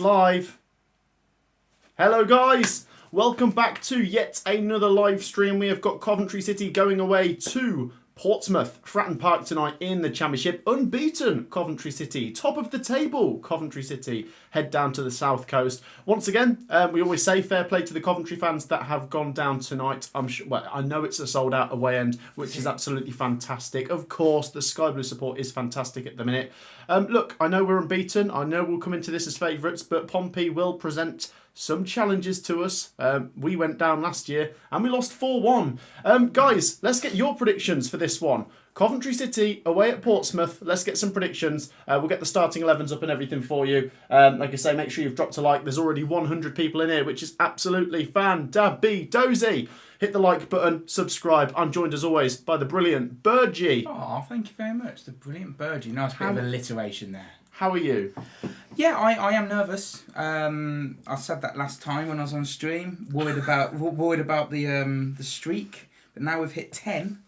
Live. Hello guys, welcome back to yet another live stream. We have got Coventry City going away to Portsmouth, Fratton Park tonight in the Championship. Unbeaten Coventry City, top of the table Coventry City, head down to the south coast. Once again, we always say fair play to the Coventry fans that have gone down tonight. I know it's a sold out away end, which is absolutely fantastic. Of course, the Sky Blue support is fantastic at the minute. Look, I know we're unbeaten. I know we'll come into this as favourites, but Pompey will present some challenges to us. We went down last year and we lost 4-1. Guys, let's get your predictions for this one. Coventry City away at Portsmouth. Let's get some predictions. We'll get the starting 11s up and everything for you. Like I say, make sure you've dropped a like. There's already 100 people in here, which is absolutely fan-dabby-dozy. Hit the like button, subscribe. I'm joined as always by the brilliant Burgie. Oh, thank you very much. The brilliant Burgie. Nice bit of alliteration there. How are you? Yeah, I am nervous. I said that last time when I was on stream. Worried about the streak, but now we've hit 10.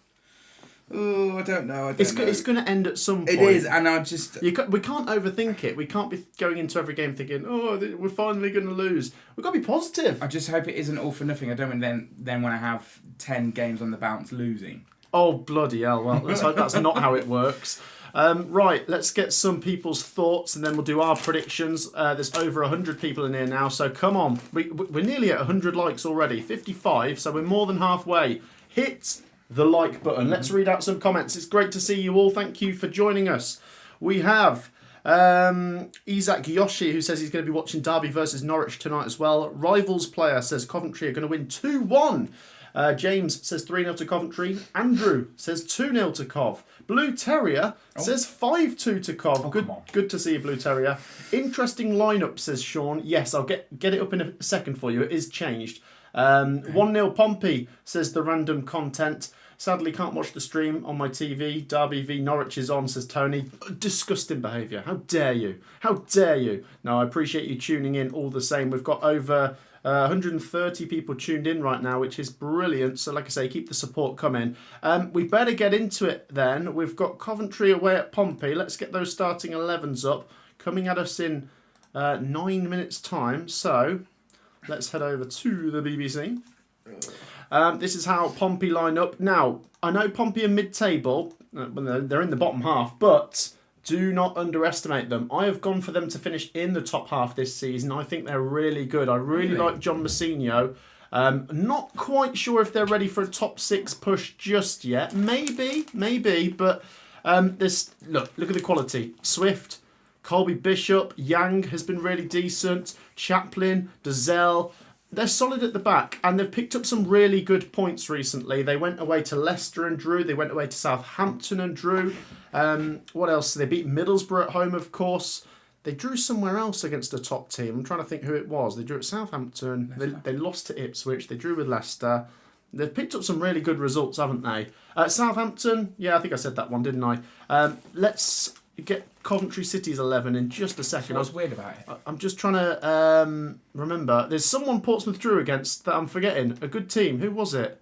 Oh, I don't know. It's going to end at some point. It is, and I just... we can't overthink it. We can't be going into every game thinking, oh, we're finally going to lose. We've got to be positive. I just hope it isn't all for nothing. I don't want then when I have 10 games on the bounce losing. Oh, bloody hell. Well, let's hope that's not how it works. Right, let's get some people's thoughts and then we'll do our predictions. There's over 100 people in here now, so come on. We're nearly at 100 likes already. 55, so we're more than halfway. Hit the like button. Let's read out some comments. It's great to see you all. Thank you for joining us. We have Isaac Yoshi, who says he's going to be watching Derby versus Norwich tonight as well. Rivals player says Coventry are going to win 2-1. James says 3-0 to Coventry. Andrew says 2-0 to Cov. Blue Terrier says 5-2 to Cov. Good to see you, Blue Terrier. Interesting lineup, says Sean. Yes, I'll get it up in a second for you. It is changed. 1-0 Pompey, says the random content. Sadly, can't watch the stream on my TV. Derby v Norwich is on, says Tony. Disgusting behaviour. How dare you? How dare you? No, I appreciate you tuning in all the same. We've got over 130 people tuned in right now, which is brilliant. So like I say, keep the support coming. We better get into it then. We've got Coventry away at Pompey. Let's get those starting 11s up. Coming at us in 9 minutes' time. So let's head over to the BBC. This is how Pompey line up. Now, I know Pompey are mid-table. They're in the bottom half, but do not underestimate them. I have gone for them to finish in the top half this season. I think they're really good. I really like John Mousinho. Not quite sure if they're ready for a top 6 push just yet. Maybe, but look at the quality. Swift, Colby Bishop, Yang has been really decent. Chaplin, Dazelle. They're solid at the back, and they've picked up some really good points recently. They went away to Leicester and drew. They went away to Southampton and drew. What else? They beat Middlesbrough at home, of course. They drew somewhere else against a top team. I'm trying to think who it was. They drew at Southampton. They lost to Ipswich. They drew with Leicester. They've picked up some really good results, haven't they? Southampton, yeah, I think I said that one, didn't I? Let's get Coventry City's 11 in just a second. So what's weird about it? I'm just trying to remember. There's someone Portsmouth drew against that I'm forgetting. A good team. Who was it?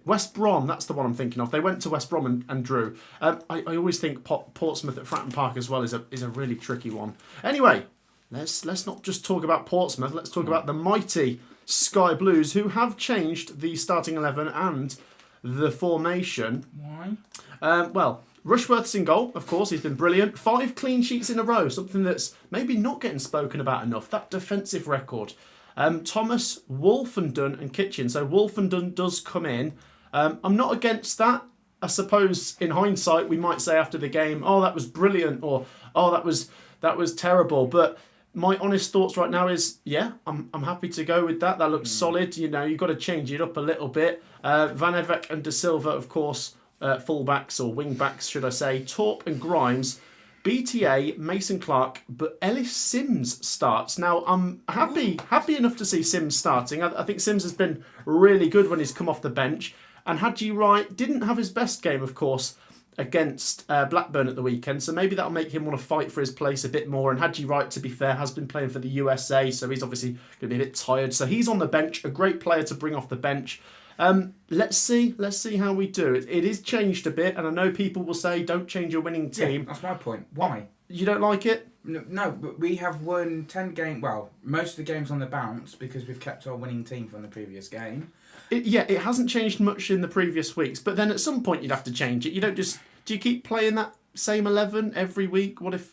West Brom. That's the one I'm thinking of. They went to West Brom and drew. I always think Portsmouth at Fratton Park as well is a really tricky one. Anyway, let's not just talk about Portsmouth. Let's talk about the mighty Sky Blues, who have changed the starting 11 and the formation. Why? Well, Rushworth's in goal, of course. He's been brilliant. 5 clean sheets in a row, something that's maybe not getting spoken about enough. That defensive record. Thomas, Wolfenden and Kitchen. So Wolfenden does come in. I'm not against that. I suppose in hindsight we might say after the game, oh, that was brilliant, or oh, that was terrible. But my honest thoughts right now is, yeah, I'm happy to go with that. That looks solid. You know, you've got to change it up a little bit. Van Evek and De Silva, of course, fullbacks or wing-backs, should I say. Torp and Grimes. BTA, Mason Clark, but Ellis Sims starts. Now, I'm happy enough to see Sims starting. I think Sims has been really good when he's come off the bench. And Haji Wright didn't have his best game, of course, against Blackburn at the weekend. So maybe that'll make him want to fight for his place a bit more. And Haji Wright, to be fair, has been playing for the USA, so he's obviously going to be a bit tired. So he's on the bench, a great player to bring off the bench. Let's see how we do. It is changed a bit, and I know people will say don't change your winning team. Yeah, that's my point. Why? You don't like it? No, but we have won 10 games. Well, most of the games on the bounce because we've kept our winning team from the previous game. It hasn't changed much in the previous weeks, but then at some point you'd have to change it. You don't just... Do you keep playing that same 11 every week? What if...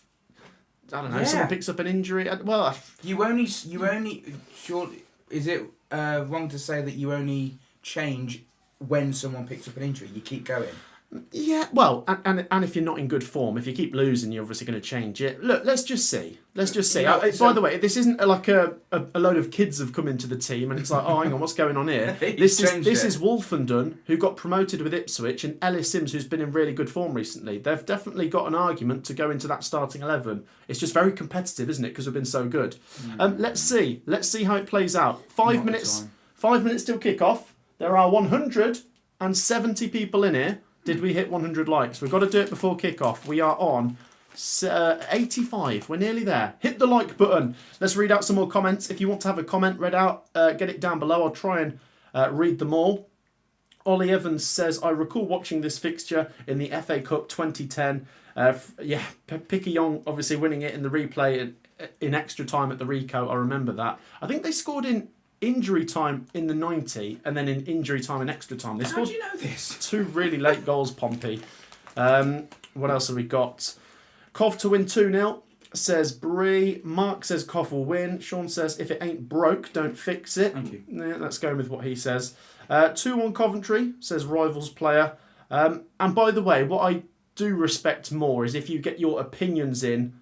I don't know, someone picks up an injury? Well... You only... Sure, is it wrong to say that you only change when someone picks up an injury? You keep going? Yeah, well, and if you're not in good form, if you keep losing, you're obviously going to change it. Look, let's just see. By the way, this isn't like a load of kids have come into the team and it's like, oh, hang on, what's going on here? This is Wolfenden, who got promoted with Ipswich, and Ellis Sims, who's been in really good form recently. They've definitely got an argument to go into that starting 11. It's just very competitive, isn't it? Because we've been so good. Let's see. Let's see how it plays out. 5 minutes till kick-off. There are 170 people in here. Did we hit 100 likes? We've got to do it before kick-off. We are on 85. We're nearly there. Hit the like button. Let's read out some more comments. If you want to have a comment read out, get it down below. I'll try and read them all. Ollie Evans says, I recall watching this fixture in the FA Cup 2010. Piquillon obviously winning it in the replay in extra time at the Rico. I remember that. I think they scored in injury time in the 90 and then in injury time and extra time. They scored How do you know this? 2 really late goals, Pompey. What else have we got? Cov to win 2-0, says Bree. Mark says Cov will win. Sean says, if it ain't broke, don't fix it. Thank you. Yeah, let's go with what he says. 2-1 Coventry, says Rivals player. And by the way, what I do respect more is if you get your opinions in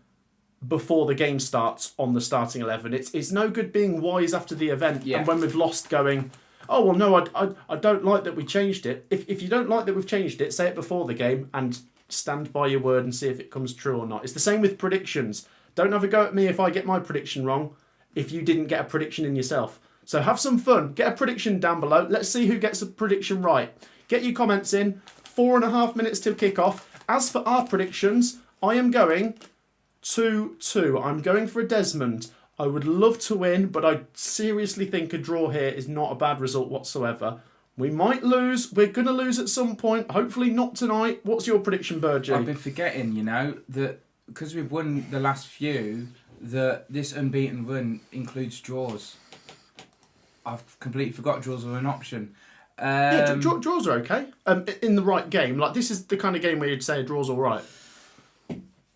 before the game starts on the starting 11. It's no good being wise after the event and when we've lost going, oh, well, no, I don't like that we changed it. If you don't like that we've changed it, say it before the game and stand by your word and see if it comes true or not. It's the same with predictions. Don't have a go at me if I get my prediction wrong if you didn't get a prediction in yourself. So have some fun. Get a prediction down below. Let's see who gets a prediction right. Get your comments in. 4.5 minutes till kick-off. As for our predictions, I am going 2-2. I'm going for a Desmond. I would love to win, but I seriously think a draw here is not a bad result whatsoever. We might lose. We're going to lose at some point. Hopefully not tonight. What's your prediction, Burgee? I've been forgetting, that because we've won the last few, that this unbeaten run includes draws. I've completely forgot draws were an option. Draws are okay. In the right game. Like, this is the kind of game where you'd say a draw's all right.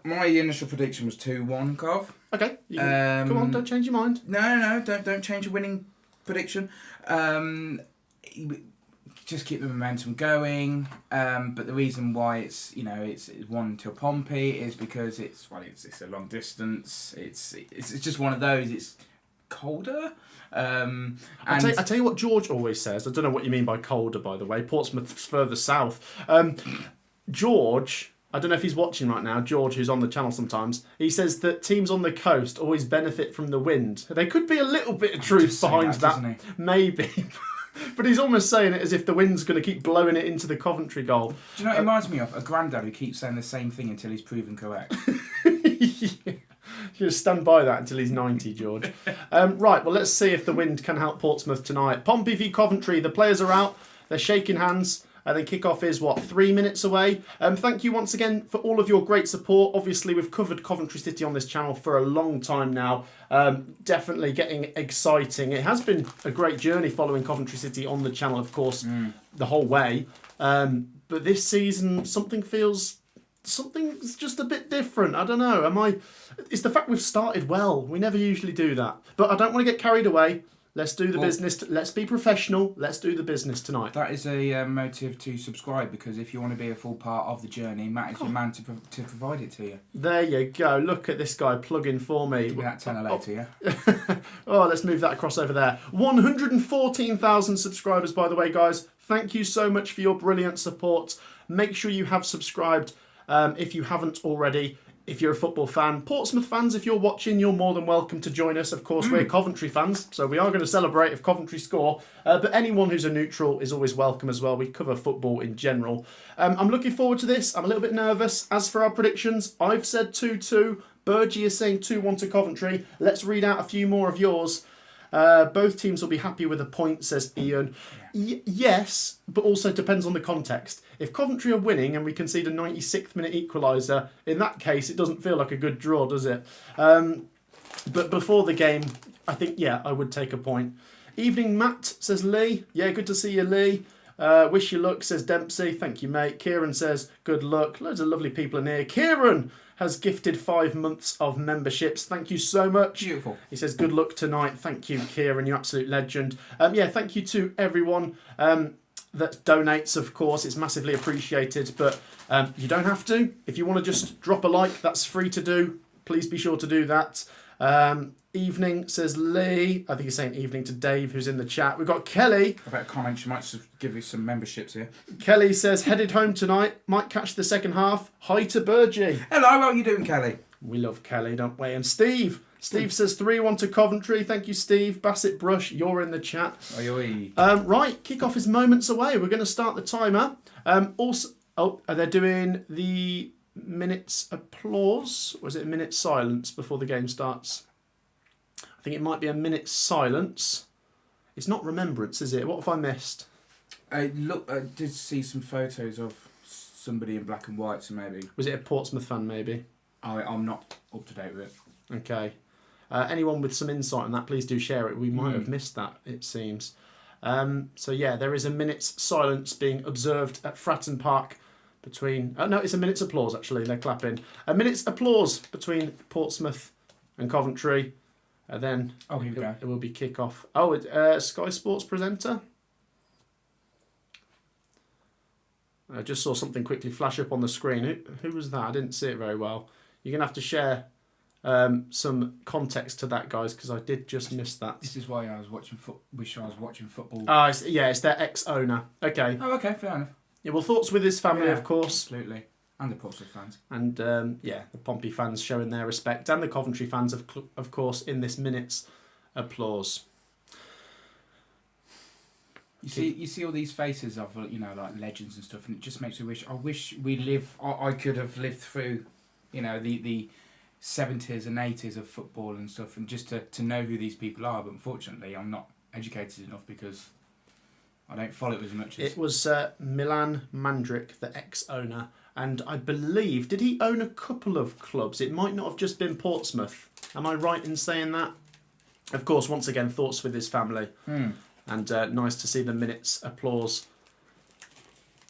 My initial prediction was 2-1, Cov. Okay. Come on, don't change your mind. No, don't change your winning prediction. Just keep the momentum going. But the reason why it's 1 till Pompey is because it's a long distance. It's just one of those. It's colder. I tell you what George always says. I don't know what you mean by colder, by the way. Portsmouth's further south. George, I don't know if he's watching right now, George, who's on the channel sometimes, he says that teams on the coast always benefit from the wind. There could be a little bit of truth behind that. Maybe. But he's almost saying it as if the wind's going to keep blowing it into the Coventry goal. Do you know what it reminds me of? A granddad who keeps saying the same thing until he's proven correct. Yeah. You just stand by that until he's 90, George. Right, well, let's see if the wind can help Portsmouth tonight. Pompey v Coventry, the players are out. They're shaking hands. The kick-off is, 3 minutes away? Thank you once again for all of your great support. Obviously, we've covered Coventry City on this channel for a long time now. Definitely getting exciting. It has been a great journey following Coventry City on the channel, of course, the whole way. But this season, something's just a bit different. I don't know. It's the fact we've started well. We never usually do that. But I don't want to get carried away. Let's do the business. Let's be professional. Let's do the business tonight. That is a motive to subscribe, because if you want to be a full part of the journey, Matt is your man to provide it to you. There you go. Look at this guy plugging for me. Give me that tenner later, yeah? Oh, let's move that across over there. 114,000 subscribers, by the way, guys. Thank you so much for your brilliant support. Make sure you have subscribed if you haven't already. If you're a football fan, Portsmouth fans, if you're watching, you're more than welcome to join us. Of course, we're Coventry fans, so we are going to celebrate if Coventry score. But anyone who's a neutral is always welcome as well. We cover football in general. I'm looking forward to this. I'm a little bit nervous. As for our predictions, I've said 2-2. Burgee is saying 2-1 to Coventry. Let's read out a few more of yours. Both teams will be happy with a point, says Ian. Yes, but also depends on the context. If Coventry are winning and we concede a 96th minute equaliser, in that case, it doesn't feel like a good draw, does it? But before the game, I think, yeah, I would take a point. Evening, Matt, says Lee. Yeah, good to see you, Lee. Wish you luck, says Dempsey. Thank you, mate. Kieran says, good luck. Loads of lovely people in here. Kieran has gifted 5 months of memberships. Thank you so much. Beautiful. He says, good luck tonight. Thank you, Kieran. You absolute legend. Yeah, thank you to everyone that donates, of course. It's massively appreciated. But you don't have to. If you want to just drop a like, that's free to do. Please be sure to do that. Evening, says Lee. I think he's saying evening to Dave, who's in the chat. We've got Kelly. I bet comment, she might give you some memberships here. Kelly says, headed home tonight. Might catch the second half. Hi to Burgie. Hello, how are you doing, Kelly? We love Kelly, don't we? And Steve. Steve says 3-1 to Coventry. Thank you, Steve. Bassett Brush, you're in the chat. Oi, oi. Right, kickoff is moments away. We're going to start the timer. Also, they're doing the minute's applause, or is it a minute's silence before the game starts? I think it might be a minute's silence. It's not remembrance, is it? What have I missed? I did see some photos of somebody in black and white, so maybe. Was it a Portsmouth fan, maybe? I'm not up to date with it. Okay. Anyone with some insight on that, please do share it. We might have missed that, it seems. So yeah, there is a minute's silence being observed at Fratton Park between... no, it's a minute's applause, actually. They're clapping. A minute's applause between Portsmouth and Coventry. And then here we go. It will be kick-off. Oh, Sky Sports presenter? I just saw something quickly flash up on the screen. Who was that? I didn't see it very well. You're going to have to share some context to that, guys, because I did just miss that. This is why I was watching wish I was watching football. It's their ex-owner. Okay. Oh, okay, fair enough. Yeah, well, thoughts with his family, of course. Absolutely. And the Portsmouth fans. And, the Pompey fans showing their respect. And the Coventry fans, of course, in this minute's applause. You see all these faces of, like legends and stuff, and it just makes me wish. I wish I could have lived through, the 70s and 80s of football and stuff, and just to know who these people are. But unfortunately, I'm not educated enough because I don't follow it as much as... It was Milan Mandrick, the ex-owner, and I believe, did he own a couple of clubs? It might not have just been Portsmouth. Am I right in saying that? Of course, once again, thoughts with his family. And nice to see the minute's applause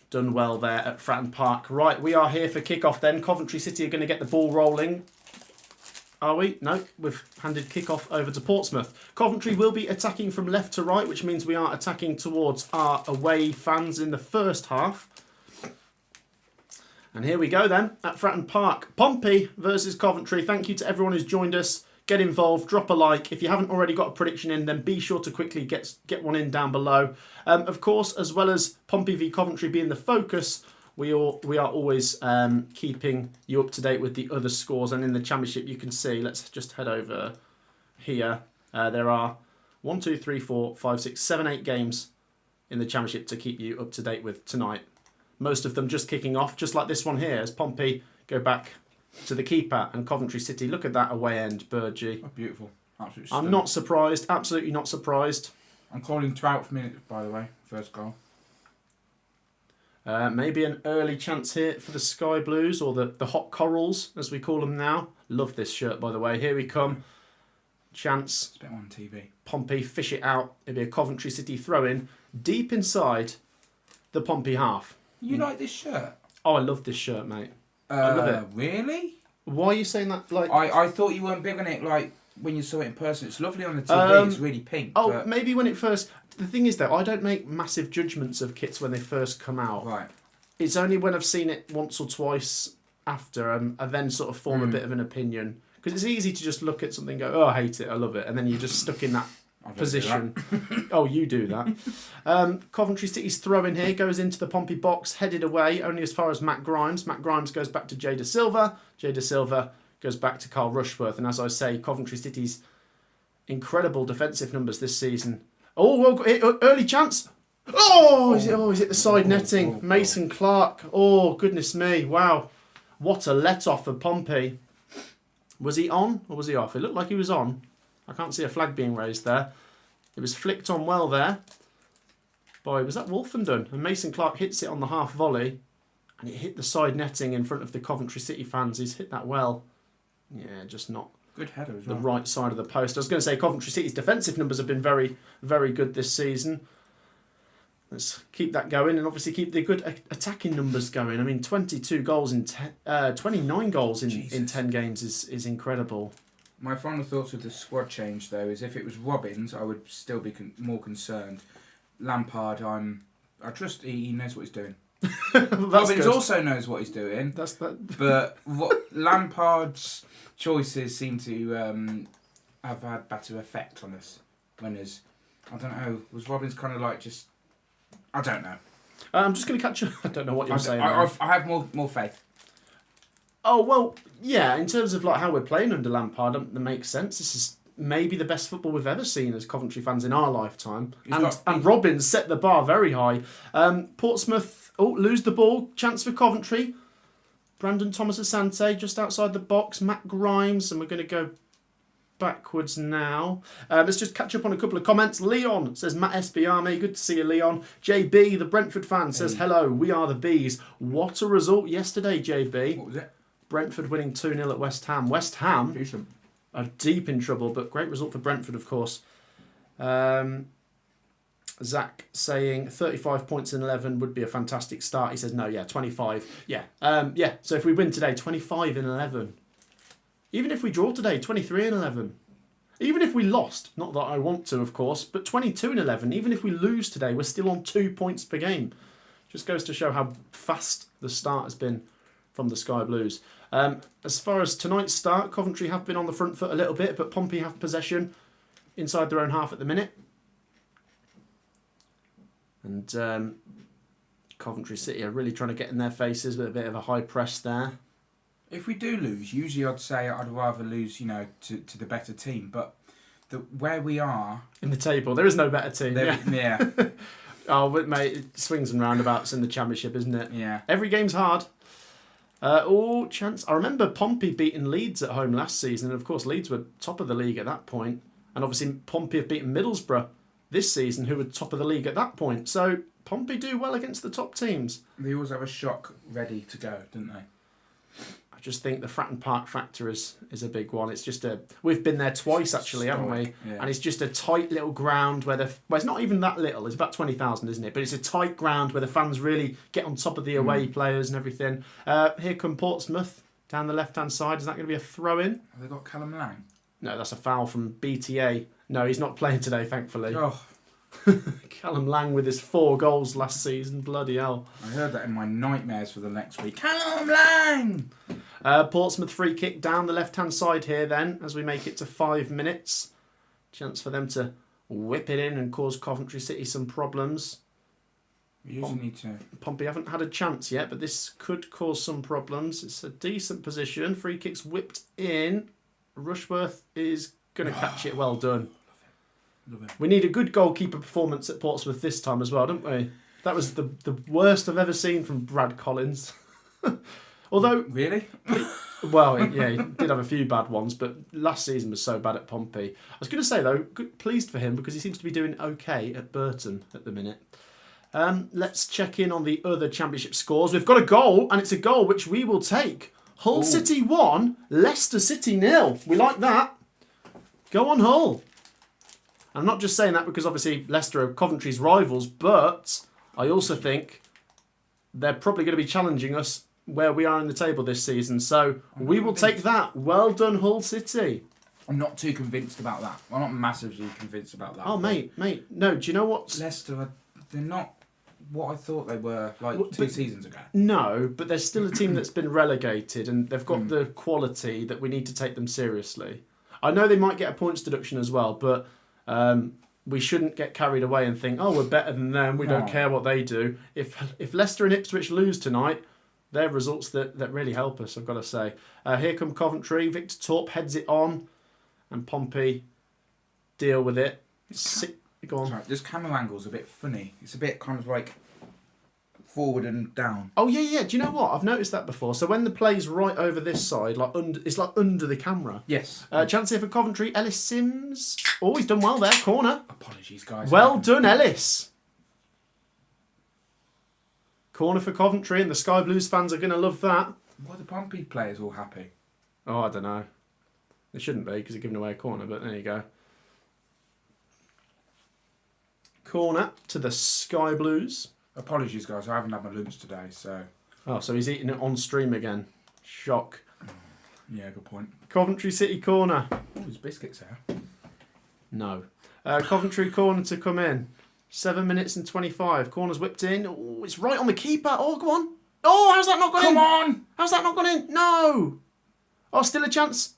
done well there at Fratton Park. Right, we are here for kick-off then. Coventry City are going to get the ball rolling. Are we? No, we've handed kick-off over to Portsmouth. Coventry will be attacking from left to right, which means we are attacking towards our away fans in the first half. And here we go then, at Fratton Park. Pompey versus Coventry. Thank you to everyone who's joined us. Get involved, drop a like. If you haven't already got a prediction in, then be sure to quickly get one in down below. Of course, as well as Pompey v Coventry being the focus, we are always keeping you up to date with the other scores. And in the Championship, you can see, let's just head over here. There are 1, 2, 3, 4, 5, 6, 7, 8 games in the Championship to keep you up to date with tonight. Most of them just kicking off, just like this one here, as Pompey go back to the keeper and Coventry City. Look at that away end, Burgie. Oh, beautiful. Absolutely I'm not surprised. Absolutely not surprised. I'm calling 12th minute, by the way. First goal. Maybe an early chance here for the Sky Blues, or the Hot Corals, as we call them now. Love this shirt, by the way. Here we come. Chance. It's a bit on TV. Pompey fish it out. It'll be a Coventry City throw-in deep inside the Pompey half. You like this shirt? Oh, I love this shirt, mate. I love it. Really? Why are you saying that? Like, I thought you weren't big on it. Like when you saw it in person, it's lovely on the TV. It's really pink. Oh, but... maybe when it first. The thing is, though, I don't make massive judgments of kits when they first come out. Right. It's only when I've seen it once or twice after, I then sort of form a bit of an opinion. Because it's easy to just look at something and go, oh, I hate it, I love it, and then you're just stuck in that position. Oh, you do that. Coventry City's throw in here goes into the Pompey box, headed away only as far as Matt Grimes. Matt Grimes goes back to Jay Da Silva. Jay Da Silva goes back to Carl Rushworth. And as I say, Coventry City's incredible defensive numbers this season. Oh, well, early chance. Oh, is it the side netting? Mason Clark. Oh, goodness me. Wow. What a let-off for Pompey. Was he on or was he off? It looked like he was on. I can't see a flag being raised there. It was flicked on well there. Was that Wolfenden? And Mason Clark hits it on the half volley. And it hit the side netting in front of the Coventry City fans. He's hit that well. Yeah, just not good header as the well. right side of the post. I was going to say Coventry City's defensive numbers have been very, very good this season. Let's keep that going and obviously keep the good attacking numbers going. I mean, 22 goals in 29 goals in 10 games is incredible. My final thoughts with the squad change, though, is if it was Robbins, I would still be more concerned. Lampard, I trust he knows what he's doing. Robbins good. also knows what he's doing. But Lampard's choices seem to have had better effect on us. I don't know, was Robbins kind of like just... I don't know. I'm just going to catch you. I don't know what you're saying. I have more faith. Oh, well, yeah, in terms of like how we're playing under Lampard, that makes sense. This is maybe the best football we've ever seen as Coventry fans in our lifetime. And Robbins set the bar very high. Portsmouth, lose the ball. Chance for Coventry. Brandon Thomas Asante just outside the box. Matt Grimes, and we're going to go backwards now. Let's just catch up on a couple of comments. Leon says, Matt Espiame, good to see you, Leon. JB, the Brentford fan, says, hello, we are the Bees. What a result yesterday, JB. What was it? Brentford winning 2-0 at West Ham. West Ham Decent. are deep in trouble, but great result for Brentford, of course. Zach saying 35 points in 11 would be a fantastic start. He says, no, 25. Yeah. So if we win today, 25 in 11. Even if we draw today, 23 in 11. Even if we lost, not that I want to, of course, but 22 in 11. Even if we lose today, we're still on 2 points per game. Just goes to show how fast the start has been from the Sky Blues. As far as tonight's start, Coventry have been on the front foot a little bit, but Pompey have possession inside their own half at the minute. And Coventry City are really trying to get in their faces with a bit of a high press there. If we do lose, usually I'd say I'd rather lose, to the better team. But where we are... In the table, there is no better team. Yeah. Oh, but mate, it swings and roundabouts in the Championship, isn't it? Yeah. Every game's hard. Chance. I remember Pompey beating Leeds at home last season. And of course, Leeds were top of the league at that point. And obviously, Pompey have beaten Middlesbrough this season, who were top of the league at that point. So, Pompey do well against the top teams. They always have a shock ready to go, don't they? I just think the Fratton Park factor is a big one. It's just we've been there twice actually, haven't we? Yeah. And it's just a tight little ground where it's not even that little. It's about 20,000, isn't it? But it's a tight ground where the fans really get on top of the away players and everything. Here come Portsmouth down the left hand side. Is that going to be a throw in? Have they got Callum Lang? No, that's a foul from BTA. No, he's not playing today, thankfully. Oh. Callum Lang with his 4 goals last season. Bloody hell. I heard that in my nightmares for the next week. Callum Lang! Portsmouth free kick down the left-hand side here then, as we make it to 5 minutes. Chance for them to whip it in and cause Coventry City some problems. We usually need to... Pompey haven't had a chance yet, but this could cause some problems. It's a decent position. Free kick's whipped in. Rushworth is going to catch it. Well done. Love it. We need a good goalkeeper performance at Portsmouth this time as well, don't we? That was the worst I've ever seen from Brad Collins. Although... Really? Well, yeah, he did have a few bad ones, but last season was so bad at Pompey. I was going to say, though, pleased for him because he seems to be doing okay at Burton at the minute. Let's check in on the other Championship scores. We've got a goal, and it's a goal which we will take. Hull City 1, Leicester City 0. We like that. Go on, Hull. I'm not just saying that because obviously Leicester are Coventry's rivals, but I also think they're probably going to be challenging us where we are in the table this season. So we will take that. Well done, Hull City. I'm not too convinced about that. I'm not massively convinced about that. Oh, mate. No, do you know what? Leicester, they're not what I thought they were two seasons ago. No, but they're still a team that's been relegated and they've got the quality that we need to take them seriously. I know they might get a points deduction as well, but we shouldn't get carried away and think, we're better than them, we don't care what they do. If Leicester and Ipswich lose tonight, they're results that really help us, I've got to say. Here come Coventry. Victor Torp heads it on and Pompey deal with it. Go on. Sorry, this camera angle's a bit funny. It's a bit kind of like forward and down. Oh yeah. Do you know what? I've noticed that before. So when the play's right over this side, like it's like under the camera. Yes. Chance here for Coventry. Ellis Sims. Oh, he's done well there. Corner. Apologies, guys. Well done, Ellis. Corner for Coventry, and the Sky Blues fans are going to love that. Why are the Pompey players all happy? Oh, I don't know. They shouldn't be because they're giving away a corner, but there you go. Corner to the Sky Blues. Apologies, guys. I haven't had my lunch today, so... Oh, so he's eating it on stream again. Shock. Yeah, good point. Coventry City corner. Oh, there's biscuits there. No. Coventry corner to come in. 7 minutes and 25. Corner's whipped in. Oh, it's right on the keeper. Oh, go on. Oh, how's that not gone in? Come on! How's that not gone in? No. Oh, still a chance.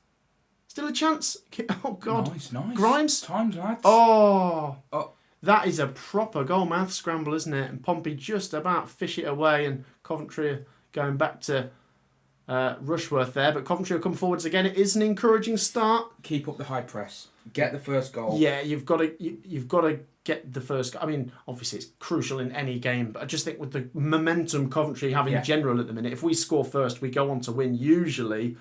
Still a chance. Oh, God. Nice. Grimes. Times, lads. Oh. Oh. That is a proper goal-mouth scramble, isn't it? And Pompey just about fish it away, and Coventry are going back to Rushworth there. But Coventry will come forwards again. It is an encouraging start. Keep up the high press. Get the first goal. Yeah, you've got to get the first. I mean, obviously it's crucial in any game, but I just think with the momentum Coventry have in general at the minute, if we score first, we go on to win usually.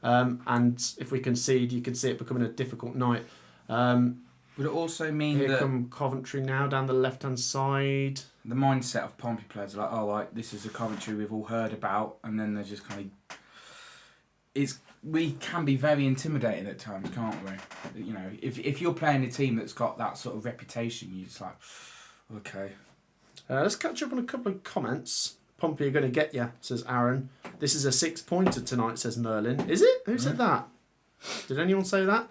And if we concede, you can see it becoming a difficult night. Would it also mean Here that come Coventry now down the left-hand side. the mindset of Pompey players are like, oh, like this is a Coventry we've all heard about, and then they're just kind of... We can be very intimidating at times, can't we? You know, if you're playing a team that's got that sort of reputation, you're just like, okay. Let's catch up on a couple of comments. Pompey are going to get you, says Aaron. This is a 6-pointer tonight, says Merlin. Is it? Who said that? Did anyone say that?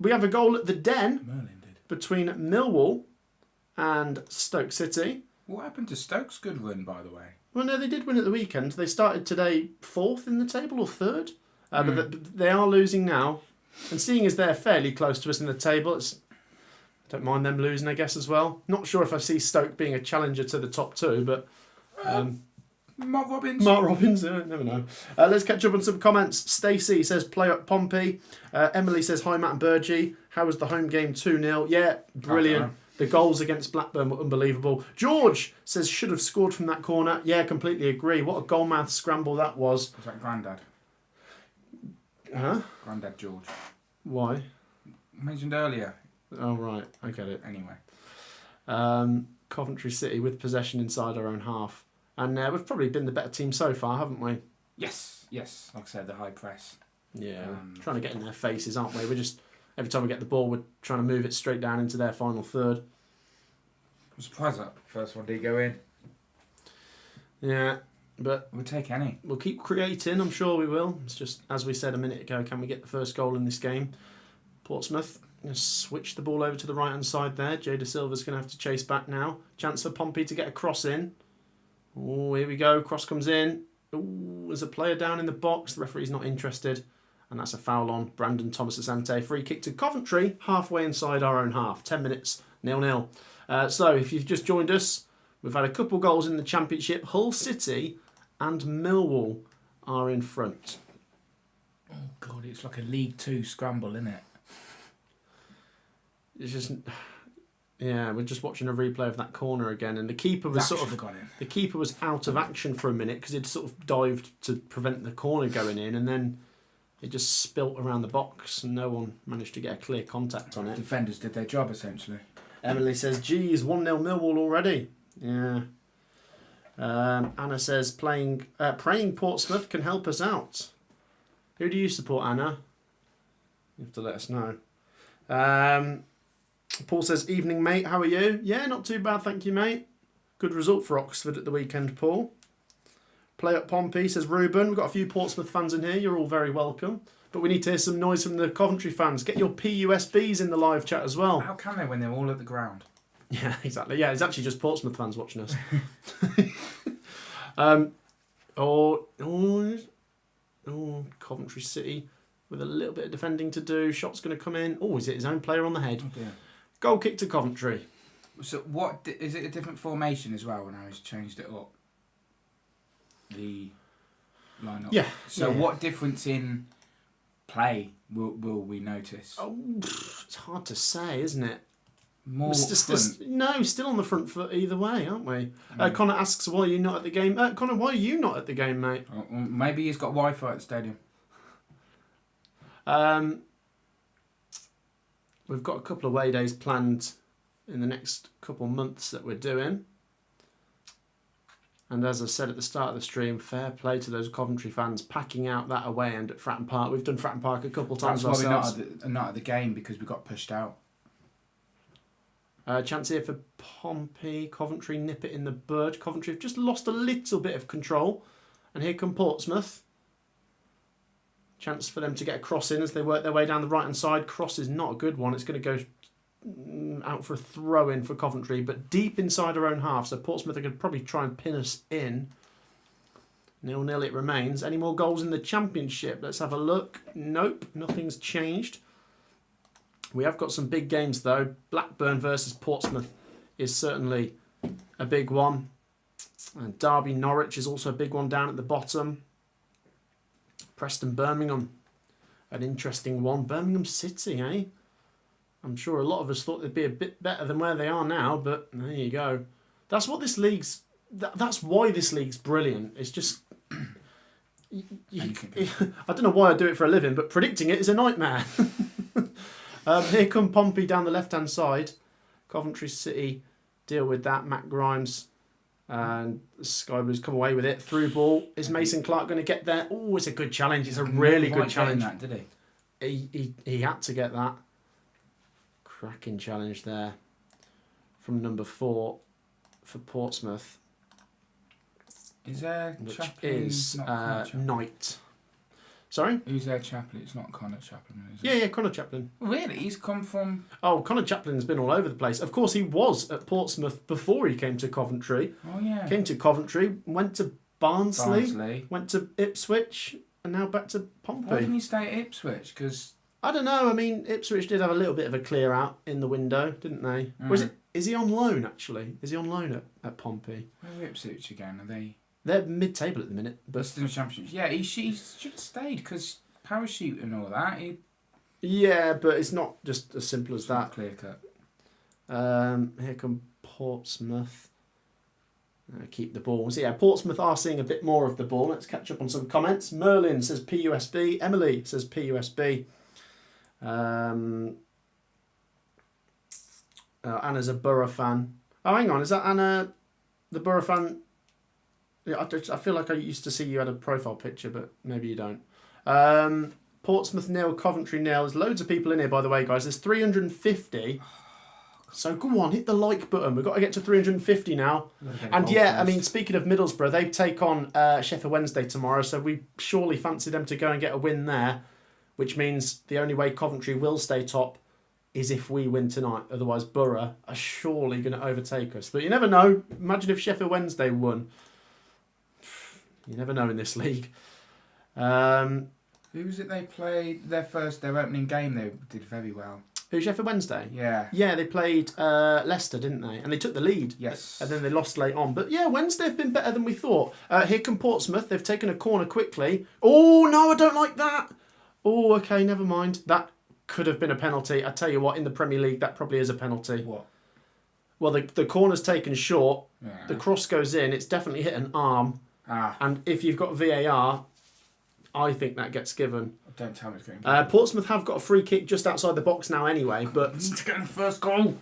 We have a goal at the Den. Merlin did. Between Millwall and Stoke City. What happened to Stoke's good run, by the way? Well, no, they did win at the weekend. They started today 4th in the table or 3rd. But they are losing now. And seeing as they're fairly close to us in the table, don't mind them losing, I guess, as well. Not sure if I see Stoke being a challenger to the top 2, but... Mark Robbins. Never know. Let's catch up on some comments. Stacey says, play up Pompey. Emily says, hi Matt and Burgee. How was the home game? 2-0. Yeah, brilliant. The goals against Blackburn were unbelievable. George says, should have scored from that corner. Yeah, completely agree. What a goal-mouth scramble that was. Was that Grandad? Huh? Grandad George. Why? Mentioned earlier. Oh, right. I get it. Anyway. Coventry City with possession inside our own half. And we've probably been the better team so far, haven't we? Yes. Like I said, the high press. Yeah, trying to get in their faces, aren't we? We're just, every time we get the ball, we're trying to move it straight down into their final third. I'm surprised that first one did go in. Yeah, but... We'll take any. We'll keep creating, I'm sure we will. It's just, as we said a minute ago, can we get the first goal in this game? Portsmouth going to switch the ball over to the right-hand side there. Jay De Silva's going to have to chase back now. Chance for Pompey to get a cross in. Oh, here we go. Cross comes in. Ooh, there's a player down in the box. The referee's not interested. And that's a foul on Brandon Thomas Asante. Free kick to Coventry, halfway inside our own half. 10 minutes, 0-0. So, if you've just joined us, we've had a couple goals in the Championship. Hull City and Millwall are in front. Oh, God, it's like a League 2 scramble, isn't it? It's just... Yeah, we're just watching a replay of that corner again, and the keeper was the keeper was out of action for a minute because he'd sort of dived to prevent the corner going in, and then it just spilt around the box, and no one managed to get a clear contact on it. Defenders did their job essentially. Emily says, "Geez, 1-0 Millwall already." Yeah. Anna says, praying Portsmouth can help us out. Who do you support, Anna? You have to let us know. Paul says, evening mate, how are you? Yeah, not too bad, thank you mate. Good result for Oxford at the weekend, Paul. Play up Pompey, says Ruben. We've got a few Portsmouth fans in here, you're all very welcome. But we need to hear some noise from the Coventry fans. Get your PUSBs in the live chat as well. How can they when they're all at the ground? Yeah, exactly. Yeah, it's actually just Portsmouth fans watching us. Coventry City with a little bit of defending to do. Shot's going to come in. Oh, is it his own player on the head? Okay. Goal kick to Coventry. So what is it? A different formation as well? When I changed it up, the lineup. Yeah. So what difference in play will we notice? Oh, it's hard to say, isn't it? More front. No, still on the front foot either way, aren't we? Connor asks, why are you not at the game? Connor, why are you not at the game, mate? Maybe he's got Wi-Fi at the stadium. We've got a couple of away days planned in the next couple of months that we're doing. And as I said at the start of the stream, fair play to those Coventry fans packing out that away end at Fratton Park. We've done Fratton Park a couple of times ourselves. That's why we're not at the game, because we got pushed out. Chance here for Pompey. Coventry nip it in the bud. Coventry have just lost a little bit of control. And here come Portsmouth. Chance for them to get a cross in as they work their way down the right-hand side. Cross is not a good one. It's going to go out for a throw-in for Coventry, but deep inside our own half. So Portsmouth are going to probably try and pin us in. 0-0 it remains. Any more goals in the Championship? Let's have a look. Nope, nothing's changed. We have got some big games though. Blackburn versus Portsmouth is certainly a big one. And Derby Norwich is also a big one down at the bottom. Preston Birmingham, an interesting one. Birmingham City, eh? I'm sure a lot of us thought they'd be a bit better than where they are now, but there you go. That's what this league's. That's why this league's brilliant. It's just. I don't know why I do it for a living, but predicting it is a nightmare. Here come Pompey down the left-hand side. Coventry City deal with that. Matt Grimes and the Sky Blues come away with it. Through ball. Is Mason Clark going to get there? Oh, it's a good challenge. It's a really good challenge. That, did he? He had to get that. Cracking challenge there from number 4 for Portsmouth. Is there which Chaplin? Is Knight. Sorry? Who's their Chaplin? It's not Connor Chaplin, is it? Yeah, Connor Chaplin. Really? He's come from... Oh, Connor Chaplin's been all over the place. Of course, he was at Portsmouth before he came to Coventry. Oh, yeah. Came to Coventry, went to Barnsley, went to Ipswich, and now back to Pompey. Why didn't he stay at Ipswich? Because... I don't know. I mean, Ipswich did have a little bit of a clear out in the window, didn't they? Mm. Is he on loan, actually? Is he on loan at Pompey? Where are Ipswich again? Are they... They're mid-table at the minute. But still in the Championship. Yeah, he should have stayed, because parachute and all that. Yeah, but it's not just as simple as that. Clear cut. Here come Portsmouth. Keep the ball. So yeah, Portsmouth are seeing a bit more of the ball. Let's catch up on some comments. Merlin says PUSB. Emily says PUSB. Anna's a Borough fan. Oh, hang on. Is that Anna the Borough fan? Yeah, I feel like I used to see you had a profile picture, but maybe you don't. Portsmouth 0, Coventry 0. There's loads of people in here, by the way, guys. There's 350. So go on, hit the like button. We've got to get to 350 now. And yeah, I mean, speaking of Middlesbrough, they take on Sheffield Wednesday tomorrow, so we surely fancy them to go and get a win there, which means the only way Coventry will stay top is if we win tonight. Otherwise, Borough are surely going to overtake us. But you never know. Imagine if Sheffield Wednesday won. You never know in this league. Who was it they played their opening game? They did very well. Who, Sheffield Wednesday? Yeah. Yeah, they played Leicester, didn't they? And they took the lead. Yes. And then they lost late on. But yeah, Wednesday have been better than we thought. Here come Portsmouth. They've taken a corner quickly. Oh, no, I don't like that. Oh, okay, never mind. That could have been a penalty. I tell you what, in the Premier League, that probably is a penalty. What? Well, the corner's taken short. Yeah. The cross goes in. It's definitely hit an arm. And if you've got VAR, I think that gets given. Don't tell me it's going. Portsmouth have got a free kick just outside the box now anyway, but... We need to get the first goal.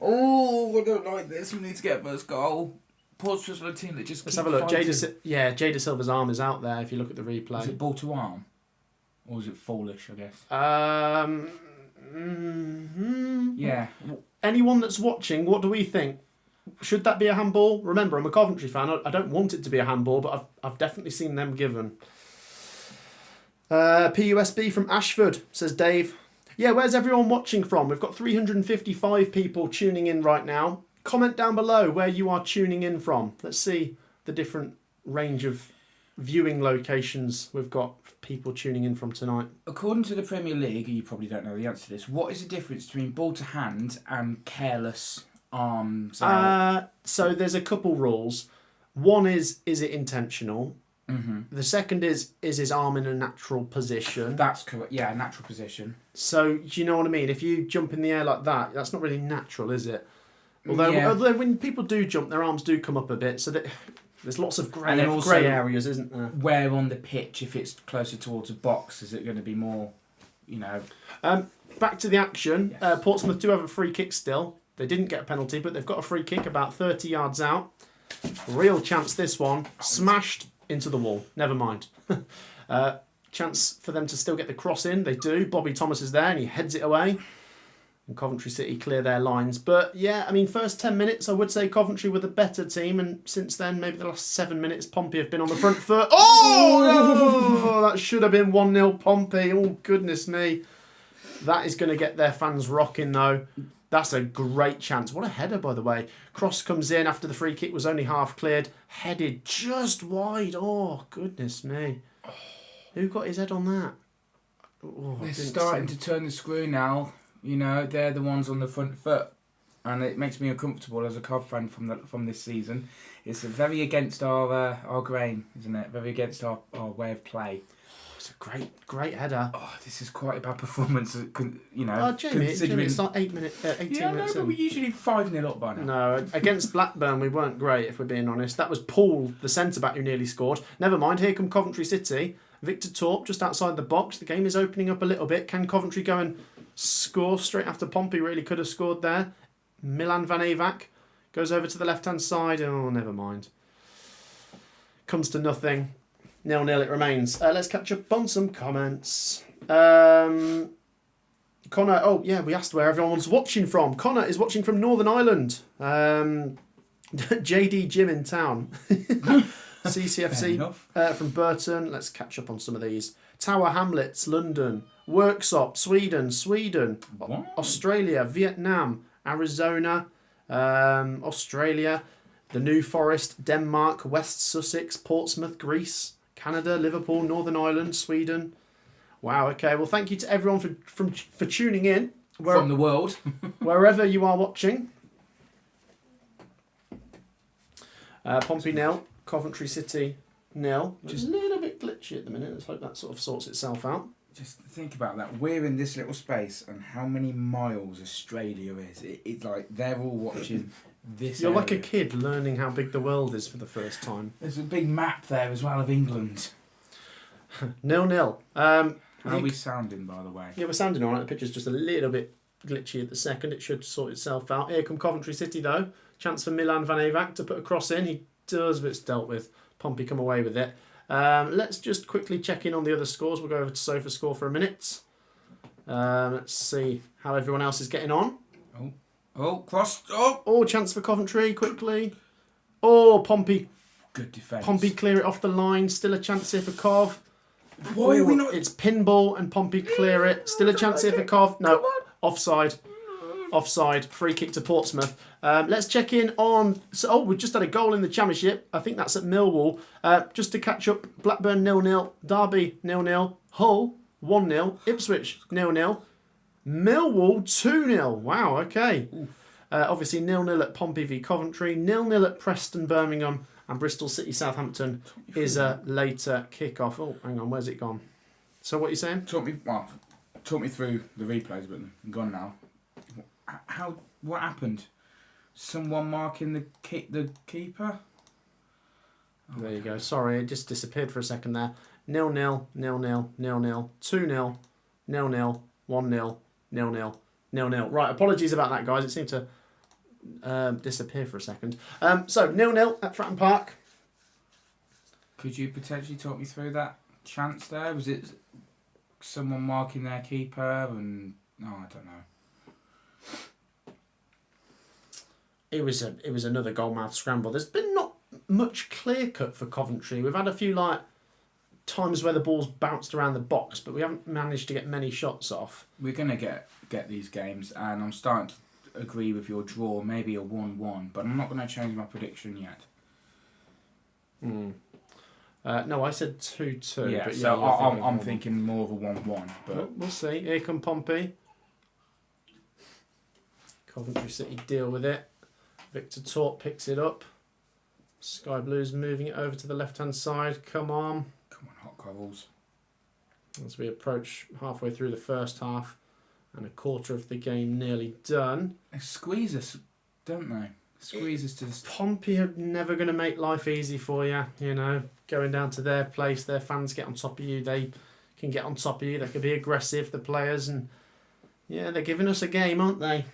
Oh, I don't like this. We need to get a first goal. Portsmouth are a team that just Let's have a look. Jada Silva's arm is out there if you look at the replay. Is it ball to arm? Or is it foolish, I guess? Yeah. Anyone that's watching, what do we think? Should that be a handball? Remember, I'm a Coventry fan. I don't want it to be a handball, but I've definitely seen them given. PUSB from Ashford, says Dave. Yeah, where's everyone watching from? We've got 355 people tuning in right now. Comment down below where you are tuning in from. Let's see the different range of viewing locations we've got people tuning in from tonight. According to the Premier League, you probably don't know the answer to this, what is the difference between ball to hand and careless arms out? So there's a couple rules. One is it intentional? The second is his arm in a natural position. That's correct. Yeah, natural position. So, do you know what I mean? If you jump in the air like that, that's not really natural, is it? Although when people do jump, their arms do come up a bit, so that there's lots of grey areas, isn't there? Where on the pitch, if it's closer towards a box, is it going to be more, Back to the action. Yes. Portsmouth do have a free kick still. They didn't get a penalty, but they've got a free kick about 30 yards out. Real chance this one. Smashed into the wall. Never mind. Chance for them to still get the cross in. They do. Bobby Thomas is there and he heads it away. And Coventry City clear their lines. But yeah, I mean, first 10 minutes, I would say Coventry were the better team. And since then, maybe the last 7 minutes, Pompey have been on the front foot. Oh, no! That should have been 1-0 Pompey. Oh, goodness me. That is going to get their fans rocking, though. That's a great chance. What a header, by the way. Cross comes in after the free kick was only half cleared. Headed just wide. Oh, goodness me. Who got his head on that? Oh, they're starting to turn the screw now. They're the ones on the front foot. And it makes me uncomfortable as a Cov fan from this season. It's very against our grain, isn't it? Very against our way of play. It's a great header. Oh, this is quite a bad performance, Jamie, it's like 18 minutes but in. we're usually 5-0 up by now. No, against Blackburn we weren't great, if we're being honest. That was Paul, the centre-back, who nearly scored. Never mind, here come Coventry City. Victor Torp just outside the box. The game is opening up a little bit. Can Coventry go and score straight after Pompey really could have scored there? Milan Van Eyck goes over to the left-hand side. Oh, never mind. Comes to nothing. 0-0 it remains. Let's catch up on some comments. Connor, we asked where everyone was watching from. Connor is watching from Northern Ireland. JD Gym in town. CCFC from Burton. Let's catch up on some of these. Tower Hamlets, London. Worksop, Sweden. What? Australia, Vietnam, Arizona, Australia, the New Forest, Denmark, West Sussex, Portsmouth, Greece, Canada, Liverpool, Northern Ireland, Sweden. Wow, okay. Well, thank you to everyone for tuning in. From the world. Wherever you are watching. Pompey 0, Coventry City 0. Just a little bit glitchy at the minute. Let's hope that sort of sorts itself out. Just think about that. We're in this little space and how many miles Australia is. It's like they're all watching this You're area. like a kid learning how big the world is for the first time. There's a big map there as well of England. 0-0. How are we sounding, by the way? Yeah, we're sounding all right. The picture's just a little bit glitchy at the second. It should sort itself out. Here come Coventry City, though. Chance for Milan Van Eyck to put a cross in. He does, but it's dealt with. Pompey come away with it. Let's just quickly check in on the other scores. We'll go over to SofaScore for a minute. Let's see how everyone else is getting on. Cross. Chance for Coventry, quickly. Pompey. Good defence. Pompey clear it off the line. Still a chance here for Cov. Why are we not... It's pinball and Pompey clear it. Still a chance here for Cov. No, offside. Offside. Free kick to Portsmouth. Let's check in on... we've just had a goal in the Championship. I think that's at Millwall. Just to catch up, Blackburn 0-0. Derby 0-0. Hull 1-0. Ipswich 0-0. Millwall 2-0. Wow, okay. Obviously 0-0 at Pompey v Coventry. 0-0 at Preston, Birmingham. And Bristol City Southampton is a later kick-off. Oh, hang on, where's it gone? So what are you saying? Talk me through the replays, but I'm gone now. What happened? Someone marking the keeper? There you go. Sorry, it just disappeared for a second there. 0-0, 0-0, 0-0, 2-0, 0-0, 1-0, 0-0, 0-0. Right, apologies about that, guys. It seemed to disappear for a second. So 0-0 at Fratton Park. Could you potentially talk me through that chance there? Was it someone marking their keeper? And no, I don't know. It was another goalmouth scramble. There's been not much clear cut for Coventry. We've had a few times where the ball's bounced around the box, but we haven't managed to get many shots off. We're gonna get these games, and I'm starting to agree with your draw. Maybe a 1-1, but I'm not gonna change my prediction yet. No, I said 2-2. Yeah, but so I'm thinking more of a 1-1. But we'll see. Here come Pompey. Coventry City deal with it. Victor Torp picks it up. Sky Blues moving it over to the left-hand side. Come on. Come on, hot cobbles. As we approach halfway through the first half and a quarter of the game nearly done. They squeeze us, don't they? Squeeze us to the... Pompey are never going to make life easy for you, you know. Going down to their place, their fans get on top of you. They can get on top of you. They can be aggressive, the players. And, yeah, they're giving us a game, aren't they?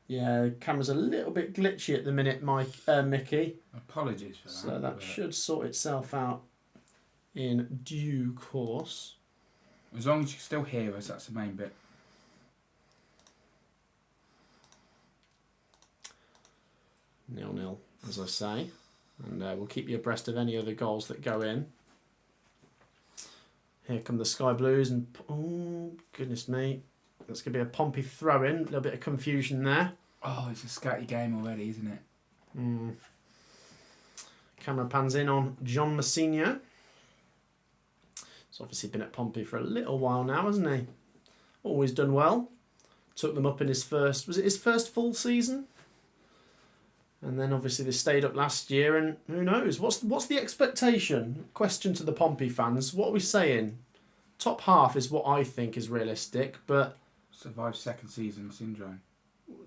Yeah, the camera's a little bit glitchy at the minute, Mickey. Apologies for that. So that should sort itself out in due course. As long as you still hear us, that's the main bit. 0-0, as I say. And we'll keep you abreast of any other goals that go in. Here come the Sky Blues. And oh, goodness me. That's going to be a Pompey throw-in. A little bit of confusion there. Oh, it's a scatty game already, isn't it? Camera pans in on John Massinho. He's obviously been at Pompey for a little while now, hasn't he? Always done well. Took them up in his first... Was it his first full season? And then obviously they stayed up last year, and who knows? What's the expectation? Question to the Pompey fans. What are we saying? Top half is what I think is realistic, but... Survive second season syndrome.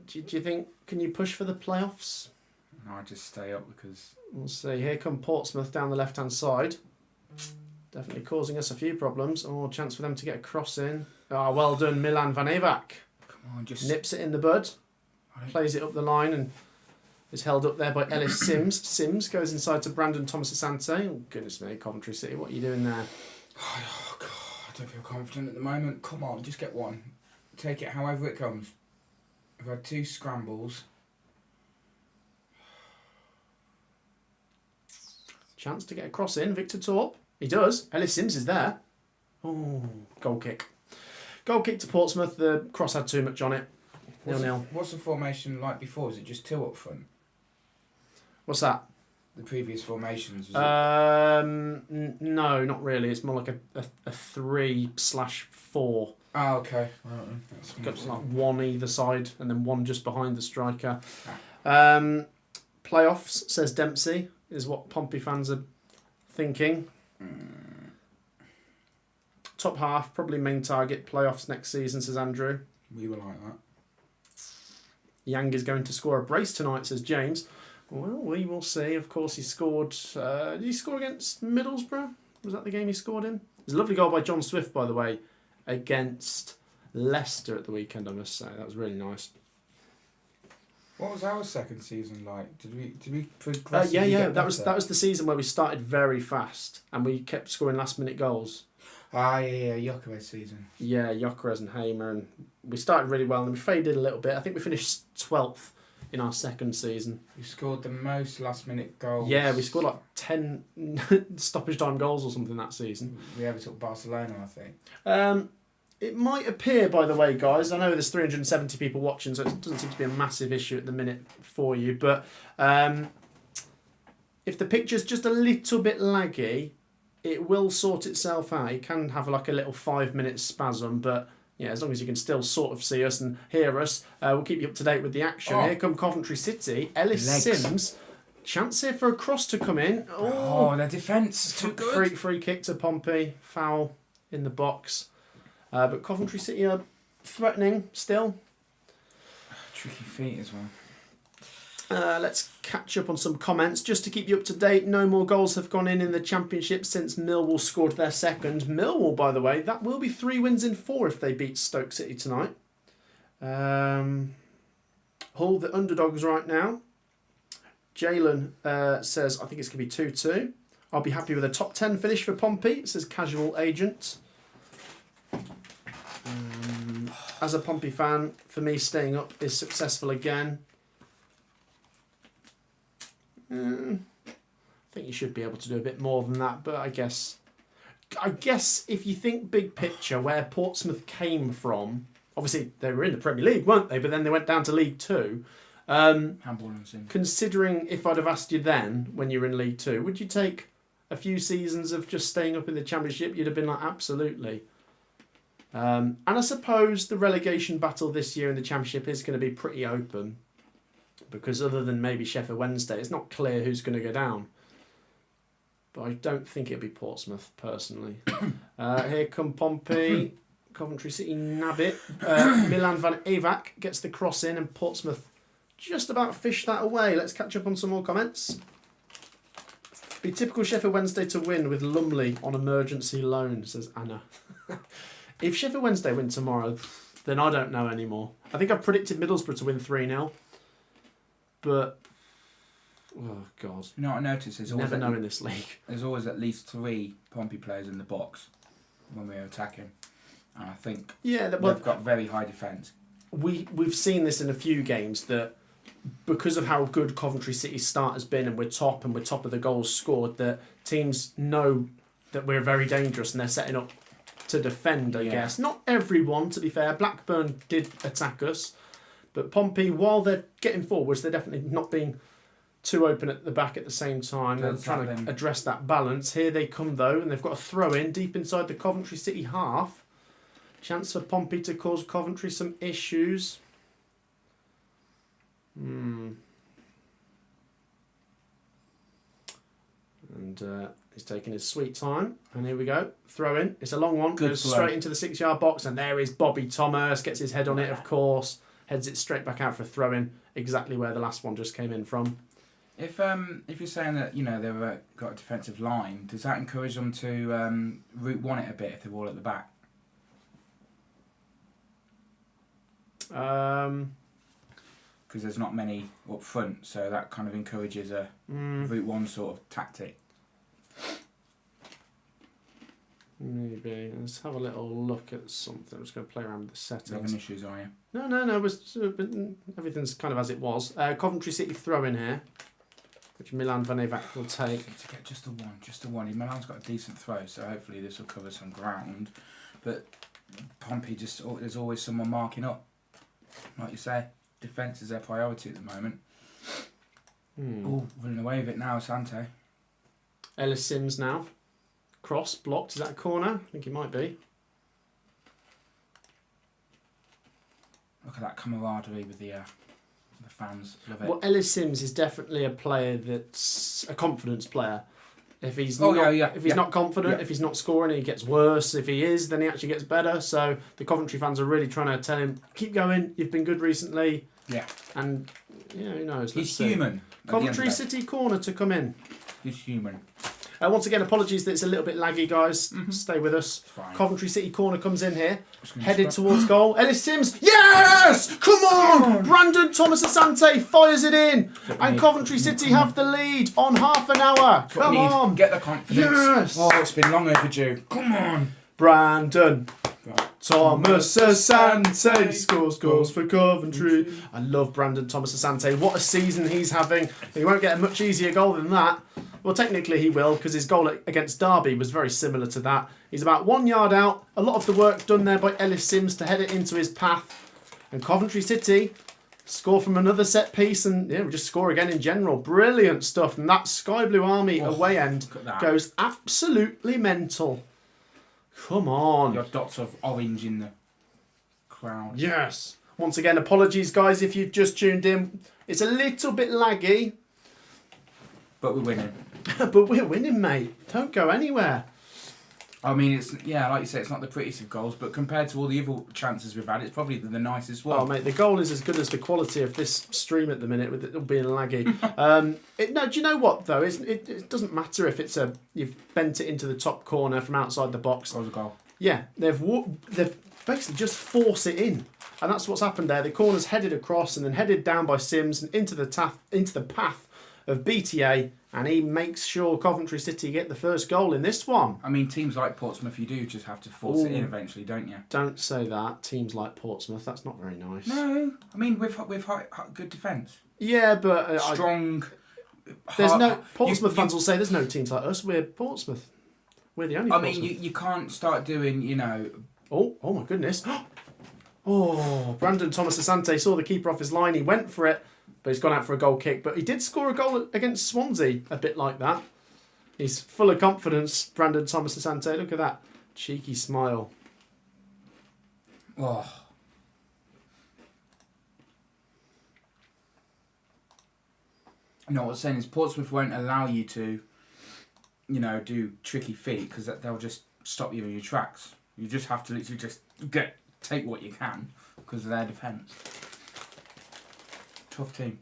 Do you think... Can you push for the playoffs? No, I just stay up because... We'll see. Here come Portsmouth down the left-hand side. Definitely causing us a few problems. Oh, chance for them to get a cross in. Ah, well done, Milan Van Evak. Come on, just... Nips it in the bud. Plays it up the line and is held up there by Ellis Sims. Sims goes inside to Brandon Thomas Asante. Oh, goodness me, Coventry City, what are you doing there? Oh, God, I don't feel confident at the moment. Come on, just get one. Take it however it comes. I've had 2 scrambles. Chance to get a cross in. Victor Torp. He does. Ellis Sims is there. Oh, goal kick. Goal kick to Portsmouth. The cross had too much on it. 0-0. What's the formation like before? Was it just 2 up front? What's that? The previous formations? No, not really. It's more like a 3/4. Oh, okay. It's got like one either side and then one just behind the striker. Playoffs, says Dempsey, is what Pompey fans are thinking. Top half, probably main target. Playoffs next season, says Andrew. We were like that. Yang is going to score a brace tonight, says James. Well, we will see. Of course, he scored... did he score against Middlesbrough? Was that the game he scored in? There's a lovely goal by John Swift, by the way, against Leicester at the weekend, I must say. That was really nice. What was our second season like? Did we progress? Yeah. That was the season where we started very fast and we kept scoring last-minute goals. Ah, yeah, Jokeres season. Yeah, Jokeres and Hamer, and we started really well and we faded a little bit. I think we finished 12th in our second season. We scored the most last-minute goals. Yeah, we scored like 10 stoppage time goals or something that season. We overtook Barcelona, I think. It might appear, by the way, guys, I know there's 370 people watching, so it doesn't seem to be a massive issue at the minute for you, but if the picture's just a little bit laggy, it will sort itself out. It can have like a little 5-minute spasm, but yeah, as long as you can still sort of see us and hear us, we'll keep you up to date with the action. Here come Coventry City. Ellis Sims. Chance here for a cross to come in. Oh, their defence is too good. Free kick to Pompey. Foul in the box. But Coventry City are threatening still. Tricky feet as well. Let's catch up on some comments. Just to keep you up to date, no more goals have gone in the Championship since Millwall scored their second. Millwall, by the way, that will be 3 wins in 4 if they beat Stoke City tonight. Hull, the underdogs right now. Jalen says, I think it's going to be 2-2. I'll be happy with a top 10 finish for Pompey, says Casual Agent. As a Pompey fan, for me, staying up is successful again. I think you should be able to do a bit more than that, but I guess if you think big picture, where Portsmouth came from, obviously they were in the Premier League, weren't they? But then they went down to League Two. Considering if I'd have asked you then, when you were in League Two, would you take a few seasons of just staying up in the Championship? You'd have been like, absolutely. And I suppose the relegation battle this year in the Championship is going to be pretty open. because other than maybe Sheffield Wednesday, it's not clear who's going to go down. But I don't think it'll be Portsmouth, personally. Here come Pompey. Coventry City nab it. Milan van Eyck gets the cross in, and Portsmouth just about fish that away. Let's catch up on some more comments. Be typical Sheffield Wednesday to win with Lumley on emergency loan, says Anna. If Sheffield Wednesday win tomorrow, then I don't know anymore. I think I've predicted Middlesbrough to win 3-0. But, oh God. You know what I noticed? There's never know in this league. There's always at least 3 Pompey players in the box when we're attacking. And I think they've got very high defence. We've seen this in a few games that because of how good Coventry City's start has been, and we're top of the goals scored, that teams know that we're very dangerous and they're setting up to defend, I guess. Not everyone, to be fair. Blackburn did attack us. But Pompey, while they're getting forwards, they're definitely not being too open at the back at the same time. They're trying to address that balance. Here they come, though, and they've got a throw-in deep inside the Coventry City half. Chance for Pompey to cause Coventry some issues. And he's taking his sweet time. And here we go. Throw in. It's a long one. Goes straight into the 6-yard box. And there is Bobby Thomas. Gets his head on it, of course. Heads it straight back out for a throw in. Exactly where the last one just came in from. If you're saying that, they've got a defensive line, does that encourage them to route one it a bit if they're all at the back? Because there's not many up front, so that kind of encourages a route one sort of tactic. Maybe. Let's have a little look at something. I'm just going to play around with the settings. Having issues, are you? No. Everything's kind of as it was. Coventry City throw in here, which Milan van Eyck will take. To get just the one. Milan's got a decent throw, so hopefully this will cover some ground. But Pompey, there's always someone marking up. Like you say, defence is their priority at the moment. Running away with it now, Sante. Ellis Sims now. Cross, blocked. Is that a corner? I think it might be. Look at that camaraderie with the fans. Love it. Well, Ellis Sims is definitely a player that's a confidence player. If he's not confident, if he's not scoring, he gets worse. If he is, then he actually gets better. So the Coventry fans are really trying to tell him, keep going, you've been good recently. Yeah. And, who knows. He's human. Coventry City corner to come in. He's human. Once again, apologies that it's a little bit laggy, guys. Stay with us. Coventry City corner comes in here. Headed towards goal. Ellis Sims. Yes! Come on! Brandon Thomas Asante fires it in. And Coventry City have the lead on half an hour. Come on. Get the confidence. Yes! Oh, it's been long overdue. Come on. Brandon Thomas Asante scores goals for Coventry. I love Brandon Thomas Asante. What a season he's having. He won't get a much easier goal than that. Well, technically he will, because his goal against Derby was very similar to that. He's about 1 yard out. A lot of the work done there by Ellis Sims to head it into his path. And Coventry City score from another set piece, and we just score again in general. Brilliant stuff. And that Sky Blue Army away end goes absolutely mental. Come on. Your dots of orange in the crowd. Yes. Once again, apologies, guys, if you've just tuned in. It's a little bit laggy. But we're winning. But we're winning, mate. Don't go anywhere. I mean, it's like you say, it's not the prettiest of goals, but compared to all the other chances we've had, it's probably the nicest one. Oh, mate, the goal is as good as the quality of this stream at the minute, with it being laggy. Do you know what, though? It doesn't matter if you've bent it into the top corner from outside the box. That was a goal. Yeah, they've basically just force it in. And that's what's happened there. The corner's headed across and then headed down by Sims and into the path of BTA, and he makes sure Coventry City get the first goal in this one. I mean, teams like Portsmouth, you do just have to force it in eventually, don't you? Don't say that. Teams like Portsmouth, that's not very nice. No, I mean, we've good defence. Yeah, but... Strong... Portsmouth fans will say there's no teams like us. We're Portsmouth. We're the only Portsmouth. I mean, you can't start doing, Oh my goodness. Oh, Brandon Thomas Asante saw the keeper off his line. He went for it. But he's gone out for a goal kick. But he did score a goal against Swansea, a bit like that. He's full of confidence, Brandon Thomas Asante. Look at that cheeky smile. Oh. No, what I'm saying is Portsmouth won't allow you to, do tricky feet because they'll just stop you in your tracks. You just have to literally just take what you can because of their defence. Tough team.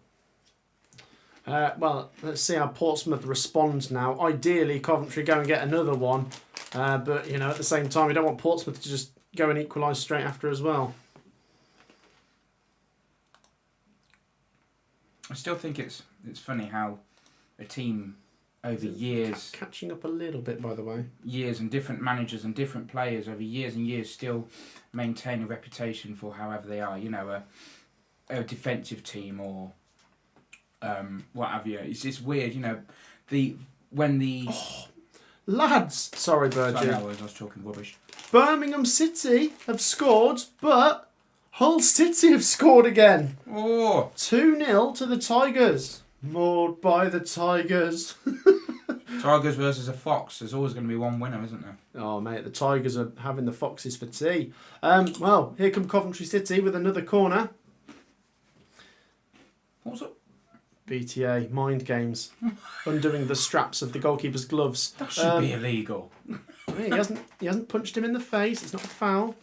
Well, let's see how Portsmouth responds now. Ideally, Coventry go and get another one. But, at the same time, we don't want Portsmouth to just go and equalise straight after as well. I still think it's funny how a team over years... Catching up a little bit, by the way. Years and different managers and different players over years and years still maintain a reputation for however they are. A defensive team or what have you. It's just weird, Lads! Sorry, Virgin. I was talking rubbish. Birmingham City have scored, but Hull City have scored again. Oh! 2-0 to the Tigers. Mauled by the Tigers. Tigers versus a Fox. There's always going to be one winner, isn't there? Oh, mate, the Tigers are having the Foxes for tea. Well, here come Coventry City with another corner. What's up? BTA, mind games. Undoing the straps of the goalkeeper's gloves. That should be illegal. He hasn't punched him in the face. It's not a foul.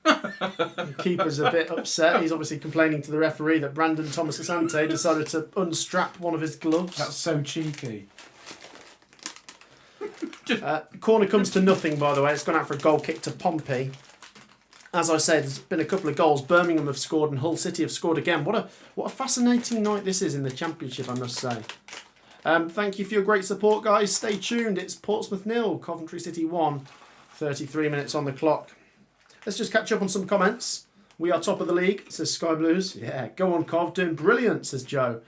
The keeper's a bit upset. He's obviously complaining to the referee that Brandon Thomas Asante decided to unstrap one of his gloves. That's so cheeky. Corner comes to nothing, by the way. It's gone out for a goal kick to Pompey. As I said, there's been a couple of goals. Birmingham have scored and Hull City have scored again. What a fascinating night this is in the Championship, I must say. Thank you for your great support, guys. Stay tuned. It's Portsmouth 0, Coventry City 1. 33 minutes on the clock. Let's just catch up on some comments. We are top of the league, says Sky Blues. Yeah, go on, Cov. Doing brilliant, says Joe.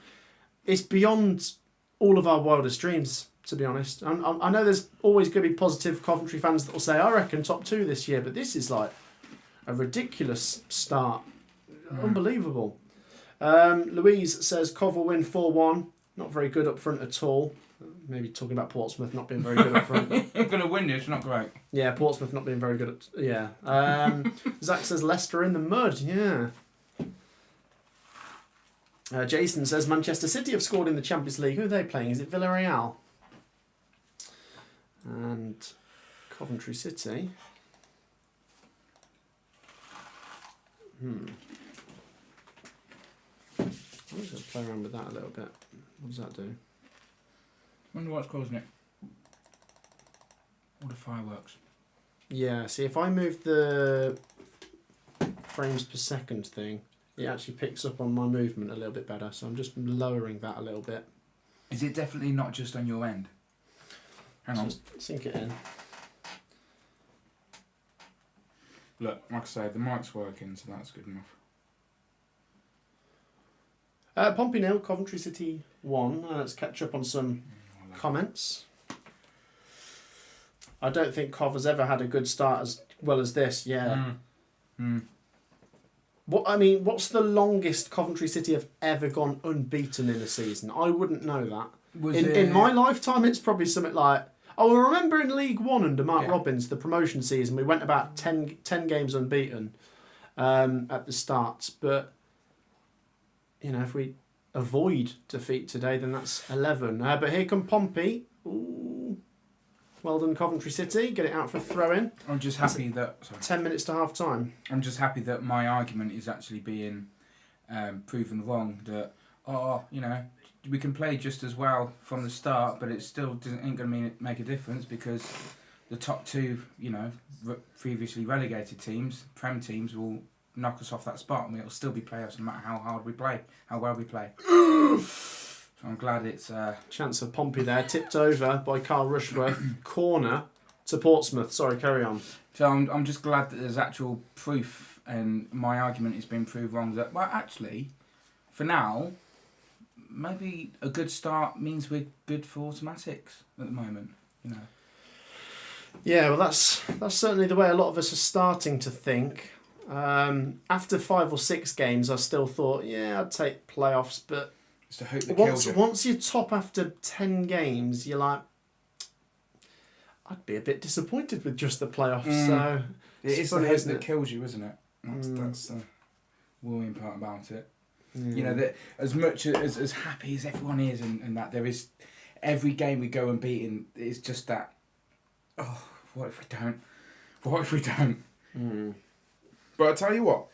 It's beyond all of our wildest dreams, to be honest. I know there's always going to be positive Coventry fans that will say, I reckon top 2 this year, but this is like a ridiculous start. Unbelievable. Louise says Cov will win 4-1. Not very good up front at all. Maybe talking about Portsmouth not being very good up front. I'm going to win this, not great. Yeah, Portsmouth not being very good at... Yeah. Zach says Leicester in the mud. Yeah. Jason says Manchester City have scored in the Champions League. Who are they playing? Is it Villarreal? And Coventry City... I'm just going to play around with that a little bit. What does that do? Wonder what's causing it. All the fireworks. Yeah, see, if I move the frames per second thing, it actually picks up on my movement a little bit better. So I'm just lowering that a little bit. Is it definitely not just on your end? Hang on. Just sink it in. Look, like I say, the mic's working, so that's good enough. Pompey 0, Coventry City 1. Let's catch up on some comments. I don't think Cov has ever had a good start as well as this. Yeah. What's the longest Coventry City have ever gone unbeaten in a season? I wouldn't know that. In my lifetime, it's probably something like... Oh, I remember in League One under Mark Robbins, the promotion season, we went about 10 games unbeaten at the start. But, if we avoid defeat today, then that's 11. But here come Pompey. Ooh. Well done, Coventry City. Get it out for a throw-in. I'm just happy that... Sorry. 10 minutes to half-time. I'm just happy that my argument is actually being proven wrong. That, we can play just as well from the start, but it still ain't going to make a difference because the top 2, previously relegated teams, Prem teams, will knock us off that spot, and it'll still be playoffs no matter how hard we play, how well we play. So I'm glad it's... Chance of Pompey there, tipped over by Carl Rushworth. Corner to Portsmouth. Sorry, carry on. So I'm just glad that there's actual proof, and my argument has been proved wrong. That, well, actually, for now... Maybe a good start means we're good for automatics at the moment, Yeah, well, that's certainly the way a lot of us are starting to think. After 5 or 6 games, I still thought, I'd take playoffs, but it's the hope that once you're top after 10 games, you're like, I'd be a bit disappointed with just the playoffs. So it is the hope that kills you, isn't it? That's the worrying part about it. You know, that as much as happy as everyone is and that there is, every game we go unbeaten, it's just that, oh, what if we don't? What if we don't? But I tell you what,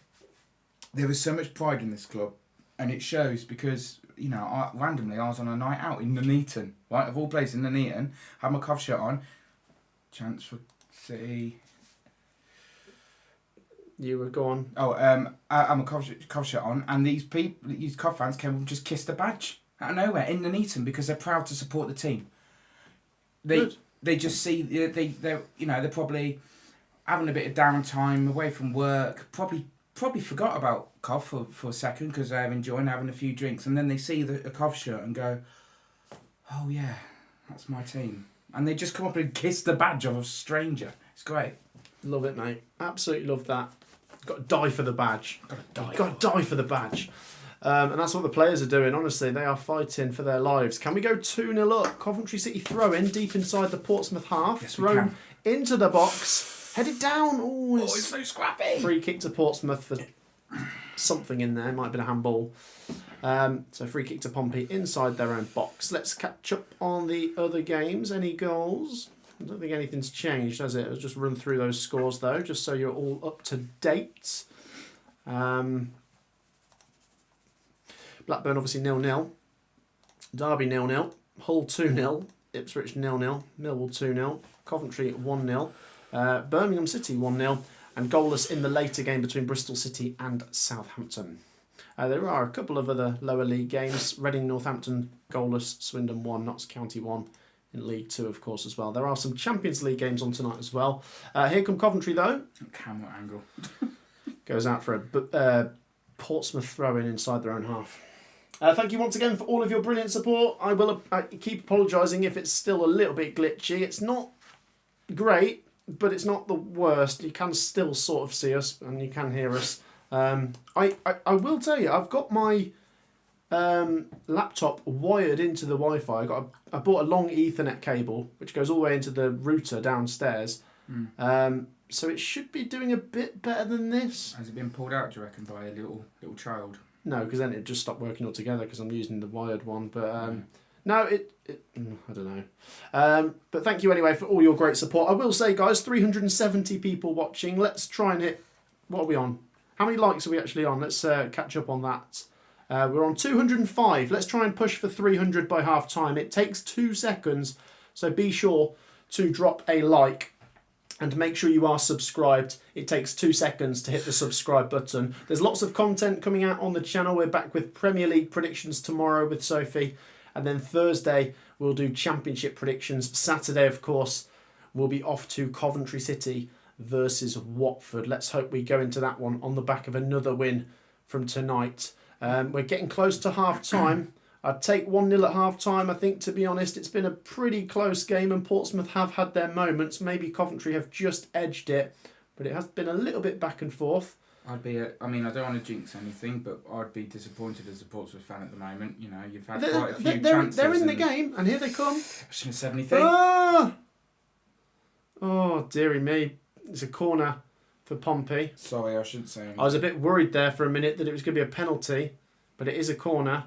there is so much pride in this club, and it shows because, you know, randomly I was on a night out in Nuneaton, right, of all places in Nuneaton, had my Cov shirt on, chance for City. You were gone. I had my Cov shirt on, and these Cov fans came and just kissed the badge out of nowhere in Nuneaton because they're proud to support the team. They just see they're probably having a bit of downtime away from work. Probably forgot about Cov for a second because they're enjoying having a few drinks, and then they see a Cov shirt and go, "Oh yeah, that's my team," and they just come up and kiss the badge of a stranger. It's great. Love it, mate. Absolutely love that. Got to die for the badge. Got to die for the badge. And that's what the players are doing. Honestly, they are fighting for their lives. Can we go 2-0 up? Coventry City throw in deep inside the Portsmouth half. Yes, thrown into the box. Headed down. Oh, it's so scrappy. Free kick to Portsmouth for something in there. Might have been a handball. So free kick to Pompey inside their own box. Let's catch up on the other games. Any goals? I don't think anything's changed, has it? Let's just run through those scores, though, just so you're all up to date. Blackburn, obviously, 0-0. Derby, 0-0. Hull, 2-0. Ipswich, 0-0. Millwall, 2-0. Coventry, 1-0. Birmingham City, 1-0. And goalless in the later game between Bristol City and Southampton. There are a couple of other lower league games. Reading, Northampton, goalless. Swindon, 1. Notts County, 1. In League 2, of course, as well. There are some Champions League games on tonight as well. Here come Coventry, though. Camera angle. Goes out for a Portsmouth throw-in inside their own half. Thank you once again for all of your brilliant support. I keep apologising if it's still a little bit glitchy. It's not great, but it's not the worst. You can still sort of see us and you can hear us. I will tell you, I've got my laptop wired into the Wi-Fi. I bought a long Ethernet cable which goes all the way into the router downstairs. So it should be doing a bit better than this. Has it been pulled out, do you reckon, by a little child? No, because then it just stopped working altogether because I'm using the wired one. But no, I don't know. But thank you anyway for all your great support. I will say, guys, 370 people watching. Let's try and hit. What are we on? How many likes are we actually on? Let's catch up on that. We're on 205. Let's try and push for 300 by half time. It takes 2 seconds, so be sure to drop a like and make sure you are subscribed. It takes 2 seconds to hit the subscribe button. There's lots of content coming out on the channel. We're back with Premier League predictions tomorrow with Sophie, and then Thursday we'll do Championship predictions. Saturday, of course, we'll be off to Coventry City versus Watford. Let's hope we go into that one on the back of another win from tonight. We're getting close to half-time. I'd take 1-0 at half-time. I think, to be honest, it's been a pretty close game and Portsmouth have had their moments. Maybe Coventry have just edged it, but it has been a little bit back and forth. I don't want to jinx anything, but I'd be disappointed as a Portsmouth fan at the moment. You know, you've had quite a few chances. They're in the game, and here they come. I shouldn't have said anything. Oh, dearie me. It's a corner for Pompey. Sorry, I shouldn't say anything. I was a bit worried there for a minute that it was going to be a penalty, but it is a corner.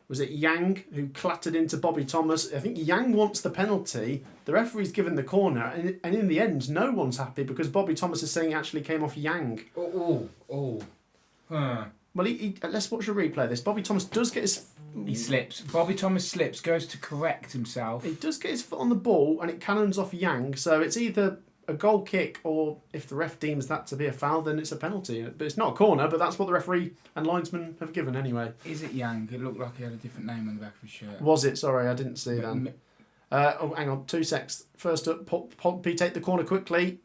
Was it Yang who clattered into Bobby Thomas? I think Yang wants the penalty. The referee's given the corner, and in the end, no one's happy because Bobby Thomas is saying it actually came off Yang. Well, let's watch a replay of this. Bobby Thomas does get his... He slips. Bobby Thomas slips, goes to correct himself. He does get his foot on the ball, and it cannons off Yang, so it's either a goal kick, or if the ref deems that to be a foul, then it's a penalty. But it's not a corner, but that's what the referee and linesman have given anyway. Is it Yang? It looked like he had a different name on the back of his shirt. Was it? Sorry, I didn't see that. Hang on, 2 secs. First up, Pompey take the corner quickly.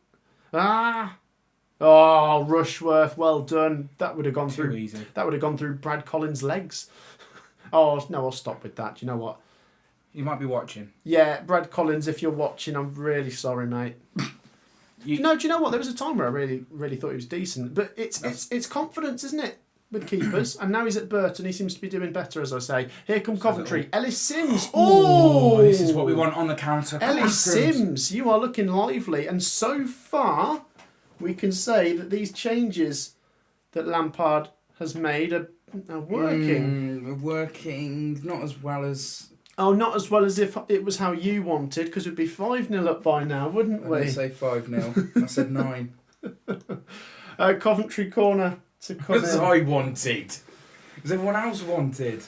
Oh, Rushworth, well done. That would have gone through. Easy. That would have gone through Brad Collins' legs. Oh no, I'll stop with that. Do you know what? You might be watching. Yeah, Brad Collins, if you're watching, I'm really sorry, mate. No, do you know what? There was a time where I really thought he was decent, but it's confidence, isn't it, with keepers? And now he's at Burton. He seems to be doing better, as I say. Here come Coventry. Ellis Sims. Oh, this is what we want on the counter. Ellis Sims, you are looking lively, and so far we can say that these changes that Lampard has made are Working not as well as... Oh, not as well as if it was how you wanted, because we'd be 5-0 up by now, wouldn't we? I didn't say 5-0. I said 9. Coventry corner to come As in. I wanted. As everyone else wanted.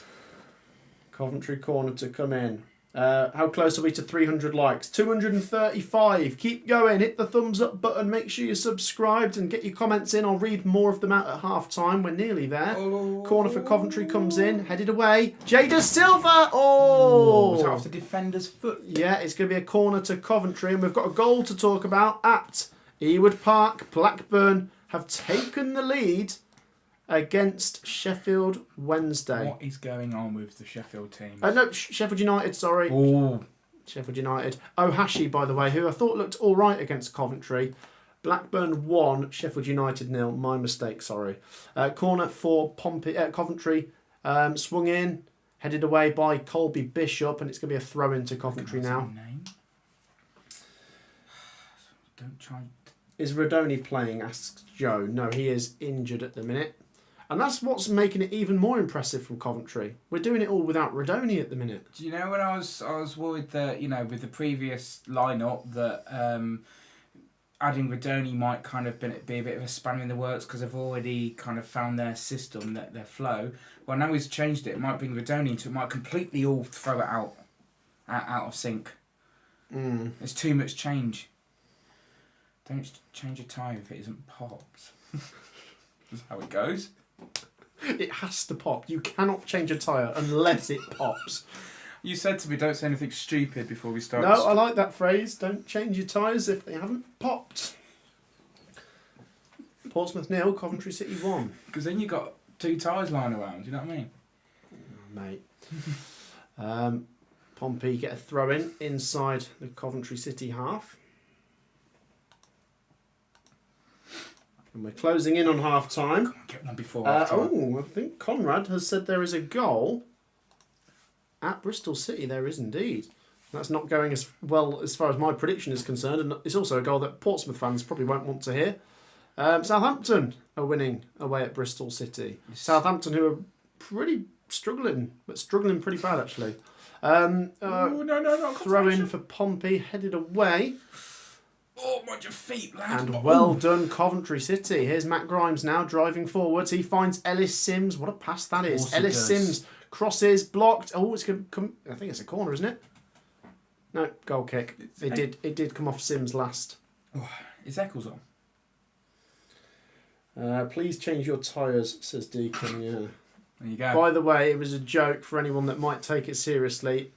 Coventry corner to come in. How close are we to 300 likes? 235. Keep going. Hit the thumbs up button. Make sure you're subscribed and get your comments in. I'll read more of them out at half time. We're nearly there. Corner for Coventry comes in. Headed away. Jada Silva. Oh! Was that off the defender's foot? Yeah, it's going to be a corner to Coventry. And we've got a goal to talk about at Ewood Park. Blackburn have taken the lead against Sheffield Wednesday. What is going on with the Sheffield team? No, Sheffield United, sorry. Oh. Sheffield United. Ohashi, by the way, who I thought looked all right against Coventry. Blackburn 1, Sheffield United 0. My mistake, sorry. Corner for Coventry. Swung in, headed away by Colby Bishop, and it's going to be a throw-in to Coventry now. Don't try... Is Rodoni playing, asks Joe. No, he is injured at the minute. And that's what's making it even more impressive from Coventry. We're doing it all without Rodoni at the minute. Do you know when I was worried that, with the previous lineup that adding Rodoni might kind of be a bit of a spanner in the works because they've already kind of found their system, their flow. Well, now he's changed it. It might bring Rodoni into it. Might completely all throw it out of sync. There's too much change. Don't change a tyre if it isn't popped. That's how it goes. It has to pop. You cannot change a tyre unless it pops. You said to me, don't say anything stupid before we start. No, I like that phrase. Don't change your tyres if they haven't popped. Portsmouth 0, Coventry City 1. Because then you got 2 tyres lying around, you know what I mean? Oh, mate. Pompey get a throw-in inside the Coventry City half. And we're closing in on half-time. Come on, get one before half-time. I think Conrad has said there is a goal at Bristol City. There is indeed. That's not going as well as far as my prediction is concerned, and it's also a goal that Portsmouth fans probably won't want to hear. Southampton are winning away at Bristol City. Yes. Southampton, who are pretty struggling, but struggling pretty bad actually. Throw in for Pompey, headed away. Oh, mind your feet, lad. And well done, Coventry City. Here's Matt Grimes now driving forwards. He finds Ellis Sims. What a pass that is. Ellis Sims crosses, blocked. Oh, it's going to come. I think it's a corner, isn't it? No, goal kick. It did come off Sims last. Oh, is Eccles on? Please change your tyres, says Deacon. Yeah. There you go. By the way, it was a joke for anyone that might take it seriously.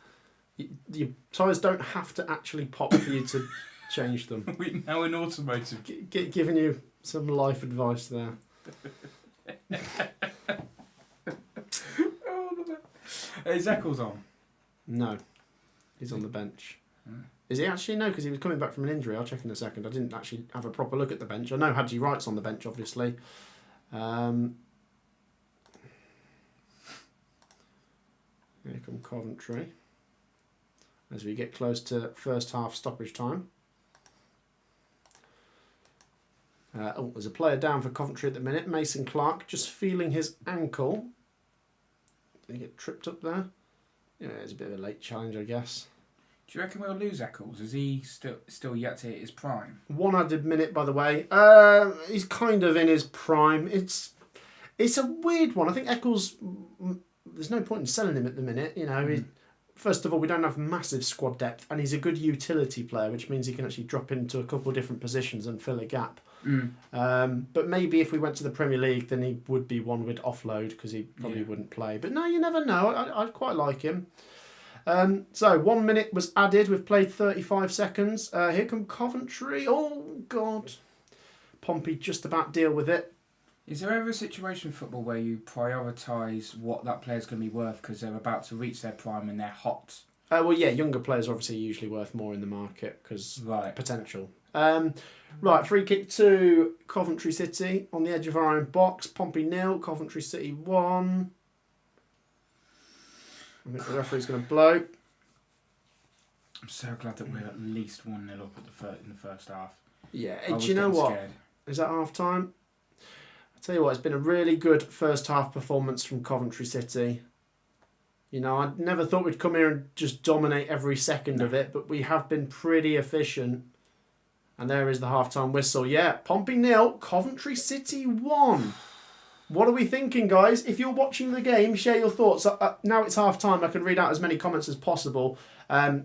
Your tyres don't have to actually pop for you to change them. We're now in automotive. Giving you some life advice there. Is Eccles on? No. He's on the bench. Is he actually? No, because he was coming back from an injury. I'll check in a second. I didn't actually have a proper look at the bench. I know Hadji Wright's on the bench, obviously. Here come Coventry. As we get close to first half stoppage time. There's a player down for Coventry at the minute. Mason Clark just feeling his ankle. Did he get tripped up there? Yeah, it's a bit of a late challenge, I guess. Do you reckon we'll lose Eccles? Is he still yet to hit his prime? 1 added minute, by the way. He's kind of in his prime. It's a weird one. I think Eccles, there's no point in selling him at the minute. First of all, we don't have massive squad depth, and he's a good utility player, which means he can actually drop into a couple of different positions and fill a gap. But maybe if we went to the Premier League, then he would be one we'd offload because he probably wouldn't play. But no, you never know. I'd quite like him. So 1 minute was added. We've played 35 seconds. Here come Coventry. Oh, God. Pompey just about deal with it. Is there ever a situation in football where you prioritise what that player's going to be worth because they're about to reach their prime and they're hot? Well, yeah, younger players are obviously usually worth more in the market because potential. Right, free kick to Coventry City on the edge of our own box. Pompey 0, Coventry City 1. I think the referee's going to blow. I'm so glad that we're at least 1-0 up in the first half. Yeah, do you know what? Scared. Is that half time? I tell you what, it's been a really good first half performance from Coventry City. You know, I never thought we'd come here and just dominate every second of it, but we have been pretty efficient. And there is the half-time whistle. Yeah, Pompey 0, Coventry City 1. What are we thinking, guys? If you're watching the game, share your thoughts. Now it's half-time. I can read out as many comments as possible.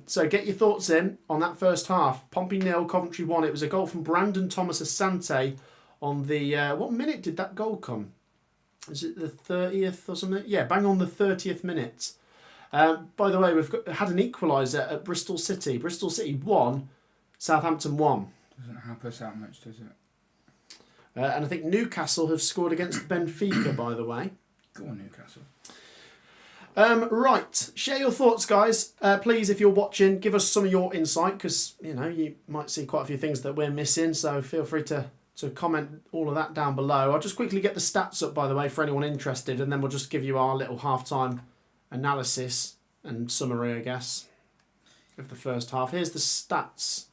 So get your thoughts in on that first half. Pompey 0, Coventry 1. It was a goal from Brandon Thomas Asante on the... what minute did that goal come? Is it the 30th or something? Yeah, bang on the 30th minute. By the way, had an equaliser at Bristol City. Bristol City 1, Southampton 1. Doesn't help us out much, does it? And I think Newcastle have scored against Benfica, by the way. Go on, Newcastle. Right, share your thoughts, guys. Please, if you're watching, give us some of your insight, because you might see quite a few things that we're missing. So feel free to comment all of that down below. I'll just quickly get the stats up, by the way, for anyone interested, and then we'll just give you our little half-time analysis and summary, I guess, of the first half. Here's the stats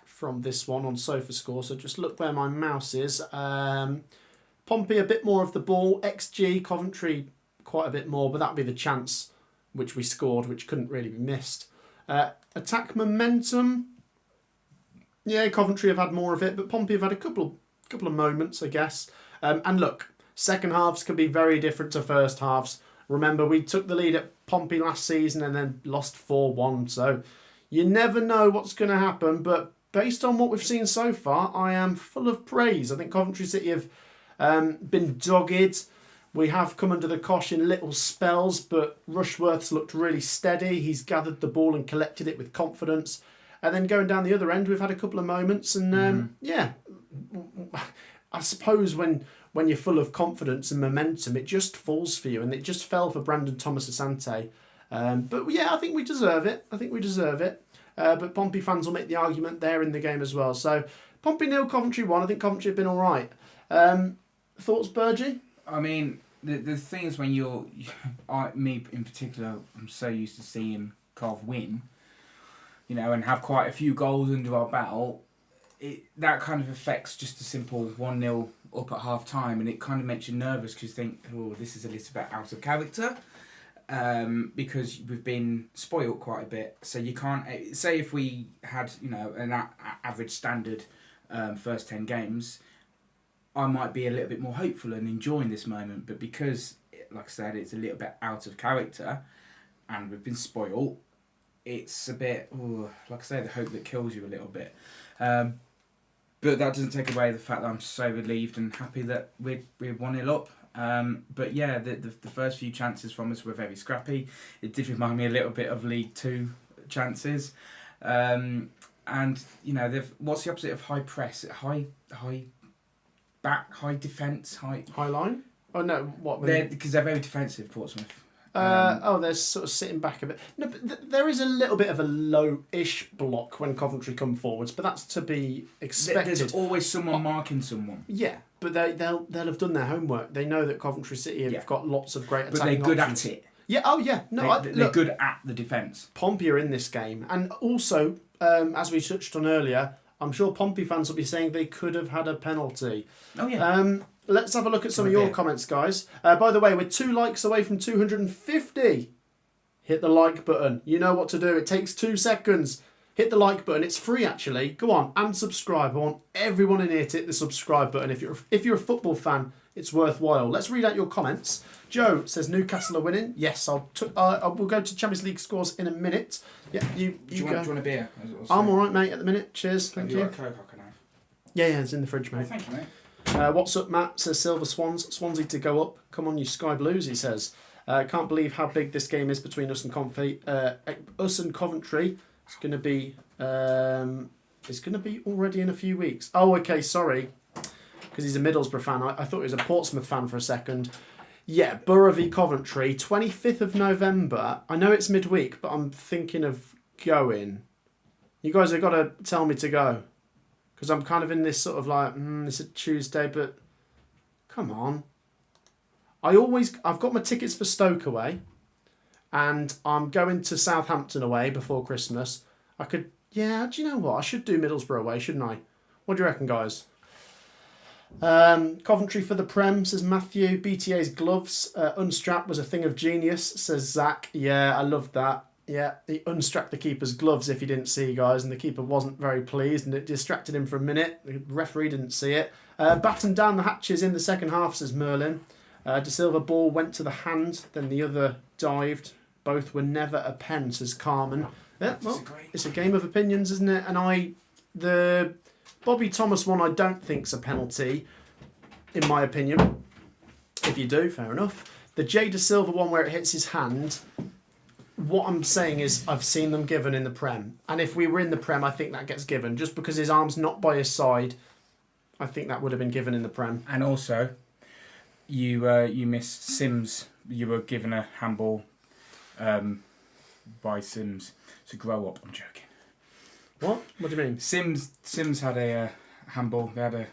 from this one on SofaScore. So just look where my mouse is. Pompey a bit more of the ball. XG, Coventry quite a bit more, but that would be the chance which we scored, which couldn't really be missed. Attack momentum. Yeah, Coventry have had more of it, but Pompey have had a couple of moments, I guess. And look, second halves can be very different to first halves. Remember, we took the lead at Pompey last season and then lost 4-1. So you never know what's going to happen, but based on what we've seen so far, I am full of praise. I think Coventry City have been dogged. We have come under the cosh in little spells, but Rushworth's looked really steady. He's gathered the ball and collected it with confidence. And then going down the other end, we've had a couple of moments. And yeah, I suppose when you're full of confidence and momentum, it just falls for you. And it just fell for Brandon Thomas Asante. But yeah, I think we deserve it. But Pompey fans will make the argument there in the game as well. So Pompey 0, Coventry 1. I think Coventry have been all right. Thoughts, Burgie? I mean, the thing is when me in particular, I'm so used to seeing Cov win, and have quite a few goals under our belt. That kind of affects just a simple 1-0 up at half time, and it kind of makes you nervous because you think, oh, this is a little bit out of character. Because we've been spoilt quite a bit, so you can't say if we had an average standard first 10 games, I might be a little bit more hopeful and enjoying this moment. But because, like I said, it's a little bit out of character, and we've been spoilt, it's a bit like I say, the hope that kills you a little bit. But that doesn't take away the fact that I'm so relieved and happy that we're 1-0 up. But yeah, the first few chances from us were very scrappy. It did remind me a little bit of League Two chances. And what's the opposite of high press? High back, high defence, high line. Oh no, what? Because they're very defensive, Portsmouth. They're sort of sitting back a bit. No, but there is a little bit of a low-ish block when Coventry come forwards, but that's to be expected. There's always someone marking someone. Yeah, but they'll have done their homework. They know that Coventry City have got lots of great attacking options. But they're good at it. Yeah. Oh yeah. No, they're good at the defence. Pompey are in this game, and also as we touched on earlier, I'm sure Pompey fans will be saying they could have had a penalty. Oh yeah. Let's have a look at some of your comments, guys. By the way, we're 2 likes away from 250. Hit the like button. You know what to do. It takes 2 seconds. Hit the like button. It's free, actually. Go on and subscribe. I want everyone in here to hit the subscribe button. If you're a football fan, it's worthwhile. Let's read out your comments. Joe says Newcastle are winning. Yes, we'll go to Champions League scores in a minute. Yeah, you do you want a beer? I'm all right, mate. At the minute. Cheers. Thank you. Got a Coke I can have? Yeah, it's in the fridge, mate. Oh, thank you, mate. What's up, Matt? Says Silver Swans. Swansea to go up. Come on, you Sky Blues, he says. Can't believe how big this game is between us and Coventry. It's going to be already in a few weeks. Oh, okay, sorry. Because he's a Middlesbrough fan. I thought he was a Portsmouth fan for a second. Yeah, Borough v Coventry, 25th of November. I know it's midweek, but I'm thinking of going. You guys have got to tell me to go. Because I'm kind of in this sort of like, it's a Tuesday, but come on. I've got my tickets for Stoke away, and I'm going to Southampton away before Christmas. Do you know what? I should do Middlesbrough away, shouldn't I? What do you reckon, guys? Coventry for the Prem, says Matthew. BTA's gloves unstrapped was a thing of genius, says Zach. Yeah, I loved that. Yeah, he unstrapped the keeper's gloves if you didn't see, guys, and the keeper wasn't very pleased, and it distracted him for a minute. The referee didn't see it. Battened down the hatches in the second half, says Merlin. De Silva ball went to the hand, then the other dived. Both were never a pen, says Carmen. Yeah, well, it's a game of opinions, isn't it? And the Bobby Thomas one I don't think's a penalty, in my opinion. If you do, fair enough. The Jay De Silva one where it hits his hand, what I'm saying is I've seen them given in the Prem. And if we were in the Prem, I think that gets given. Just because his arm's not by his side, I think that would have been given in the Prem. And also, you missed Sims. You were given a handball by Sims. So grow up. I'm joking. What? What do you mean? Sims had a handball. They had a,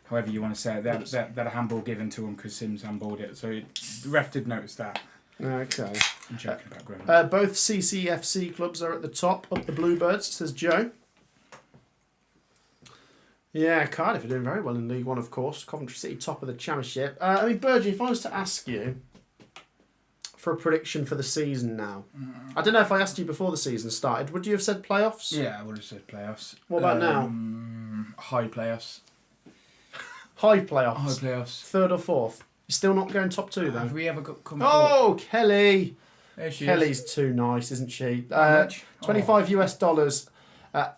however you want to say it, they had a handball given to him because Sims handballed it. So the ref did notice that. Okay. I'm joking about growing up. Both CCFC clubs are at the top. Up the Bluebirds, says Joe. Yeah, Cardiff are doing very well in League One, of course. Coventry City top of the Championship. I mean, Burgie, if I was to ask you for a prediction for the season now, I don't know if I asked you before the season started. Would you have said playoffs? Yeah, I would have said playoffs. What about now? High playoffs. High playoffs. High playoffs. Third or fourth? You're still not going top two then? Have we ever got come? Oh, Kelly. There she Kelly's is. too nice, isn't she? How much? $25.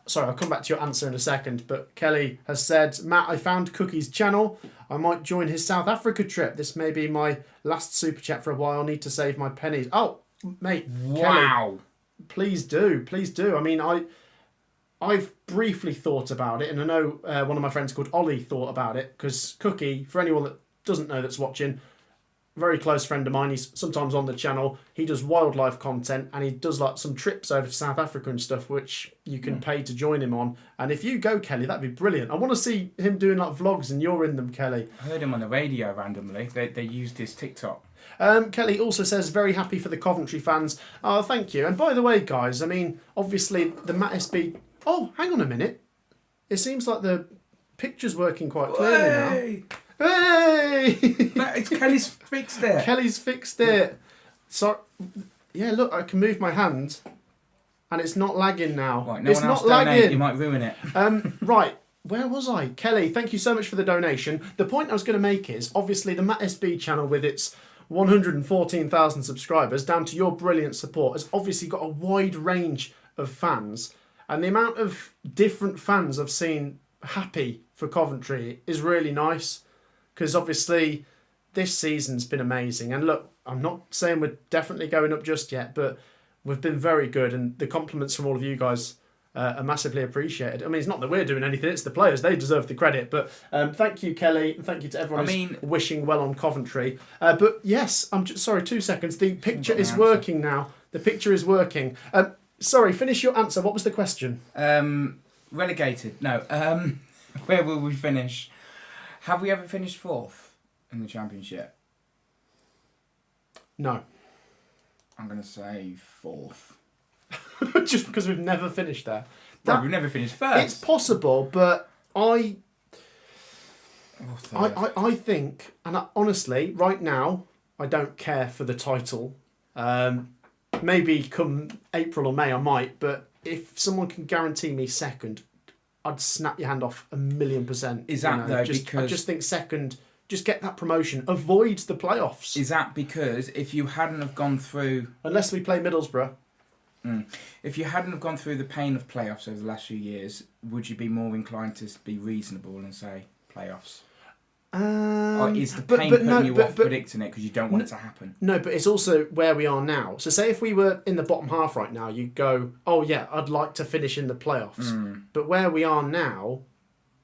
Sorry, I'll come back to your answer in a second, but Kelly has said, Matt, I found Cookie's channel. I might join his South Africa trip. This may be my last super chat for a while. I need to save my pennies. Oh, mate. Wow. Kelly, please do. Please do. I mean, I've briefly thought about it, and I know one of my friends called Ollie thought about it, because Cookie, for anyone that doesn't know that's watching, very close friend of mine. He's sometimes on the channel. He does wildlife content and he does like some trips over to South Africa and stuff, which you can pay to join him on. And if you go, Kelly, that'd be brilliant. I want to see him doing like vlogs and you're in them, Kelly. I heard him on the radio randomly. They used his TikTok. Kelly also says, very happy for the Coventry fans. Oh, thank you. And by the way, guys, I mean, obviously the Matt SB... Oh, hang on a minute. It seems like the picture's working quite clearly now. Hey! It's Kelly's fixed it. Kelly's fixed it. So, yeah, look, I can move my hand, and it's not lagging now. Right, no it's one else not donate, lagging. you might ruin it. Right, where was I? Kelly, thank you so much for the donation. The point I was going to make is, obviously, the Matt SB channel with its 114,000 subscribers, down to your brilliant support, has obviously got a wide range of fans, and the amount of different fans I've seen happy for Coventry is really nice. Because obviously this season's been amazing. And look, I'm not saying we're definitely going up just yet, but we've been very good. And the compliments from all of you guys are massively appreciated. I mean, it's not that we're doing anything, it's the players. They deserve the credit. But thank you, Kelly. And thank you to everyone who's wishing well on Coventry. But yes, I'm just, sorry, 2 seconds. The picture is working now. The picture is working. Sorry, finish your answer. What was the question? Relegated. No. Where will we finish? Have we ever finished fourth in the Championship? No. I'm going to say fourth. Just because we've never finished there. We've never finished first. It's possible, but I think, and honestly, right now, I don't care for the title. Maybe come April or May I might, but if someone can guarantee me second, I'd snap your hand off 1,000,000%. Is that though because... I just think second, just get that promotion. Avoid the playoffs. Is that because if you hadn't have gone through... Unless we play Middlesbrough. If you hadn't have gone through the pain of playoffs over the last few years, would you be more inclined to be reasonable and say playoffs? Or is the pain putting you off predicting it because you don't want it to happen? No, but it's also where we are now. So say if we were in the bottom half right now, you'd go, oh yeah, I'd like to finish in the playoffs. But where we are now,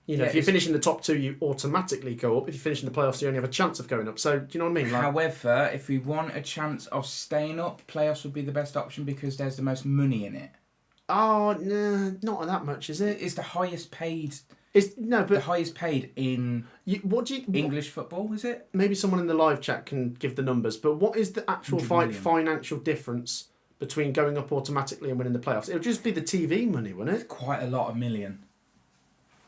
you know, if you finish in the top two, you automatically go up. If you finish in the playoffs, you only have a chance of going up. So do you know what I mean? Like, however, if we want a chance of staying up, playoffs would be the best option because there's the most money in it. Oh, no, not that much, is it? It's the highest paid... the highest paid in English football, is it? Maybe someone in the live chat can give the numbers, but what is the actual financial difference between going up automatically and winning the playoffs? It would just be the TV money, wouldn't it? It's quite a lot of million.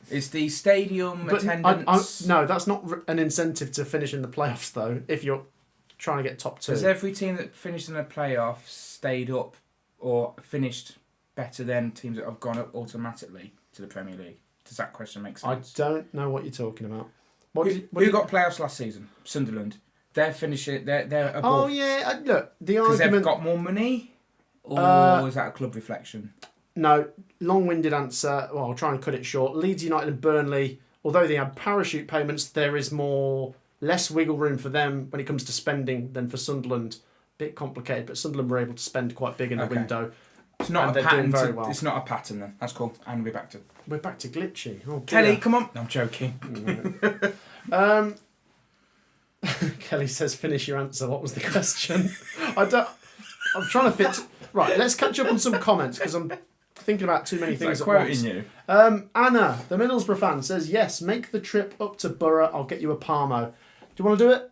It's the stadium But attendance. no, that's not an incentive to finish in the playoffs, though, if you're trying to get top 2. Has every team that finished in the playoffs stayed up or finished better than teams that have gone up automatically to the Premier League? Does that question make sense? I don't know what you're talking about. Who got playoffs last season? Sunderland. They're finishing. They're above. Oh yeah, look, the Because argument. they've got more money, or is that a club reflection? No, long-winded answer. Well, I'll try and cut it short. Leeds United and Burnley, although they had parachute payments, there is less wiggle room for them when it comes to spending than for Sunderland. Bit complicated, but Sunderland were able to spend quite big in the window. It's not and a they're doing pattern. very well. It's not a pattern then. That's cool. And we're back to glitchy. Oh, Kelly. dear. Come on. No, I'm joking. Kelly says, "Finish your answer. What was the question?" I'm trying to fit. Right, let's catch up on some comments because I'm thinking about too many things at once. You. Anna, the Middlesbrough fan, says, "Yes, make the trip up to Borough. I'll get you a Parmo. Do you want to do it?"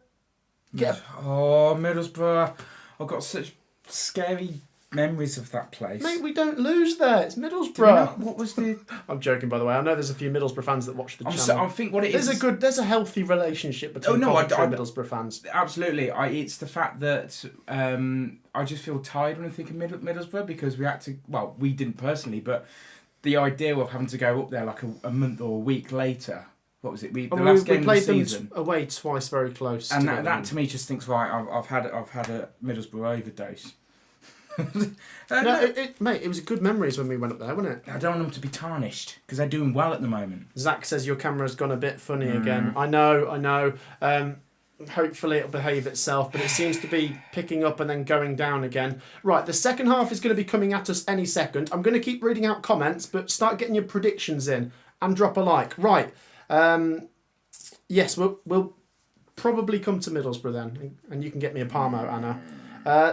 Oh, Middlesbrough. I've got such scary memories of that place. Mate, we don't lose there. It's Do you Middlesbrough. know what was the... I'm joking, by the way. I know there's a few Middlesbrough fans that watch the channel. I think what it is... There's a healthy relationship between Coventry and Middlesbrough fans. Absolutely. It's the fact that I just feel tired when I think of Middlesbrough because we had to... Well, we didn't personally, but the idea of having to go up there like a month or a week later... What was it? The last game played of the season. them away twice, very close. And that to me just thinks, right, I've had a Middlesbrough overdose. Mate, it was good memories when we went up there, wasn't it? I don't want them to be tarnished because they're doing well at the moment. Zach says your camera's gone a bit funny again. I know. Hopefully it'll behave itself, but it seems to be picking up and then going down again. Right, the second half is going to be coming at us any second. I'm going to keep reading out comments, but start getting your predictions in and drop a like. Right. Yes, we'll probably come to Middlesbrough then, and you can get me a Parmo, Anna.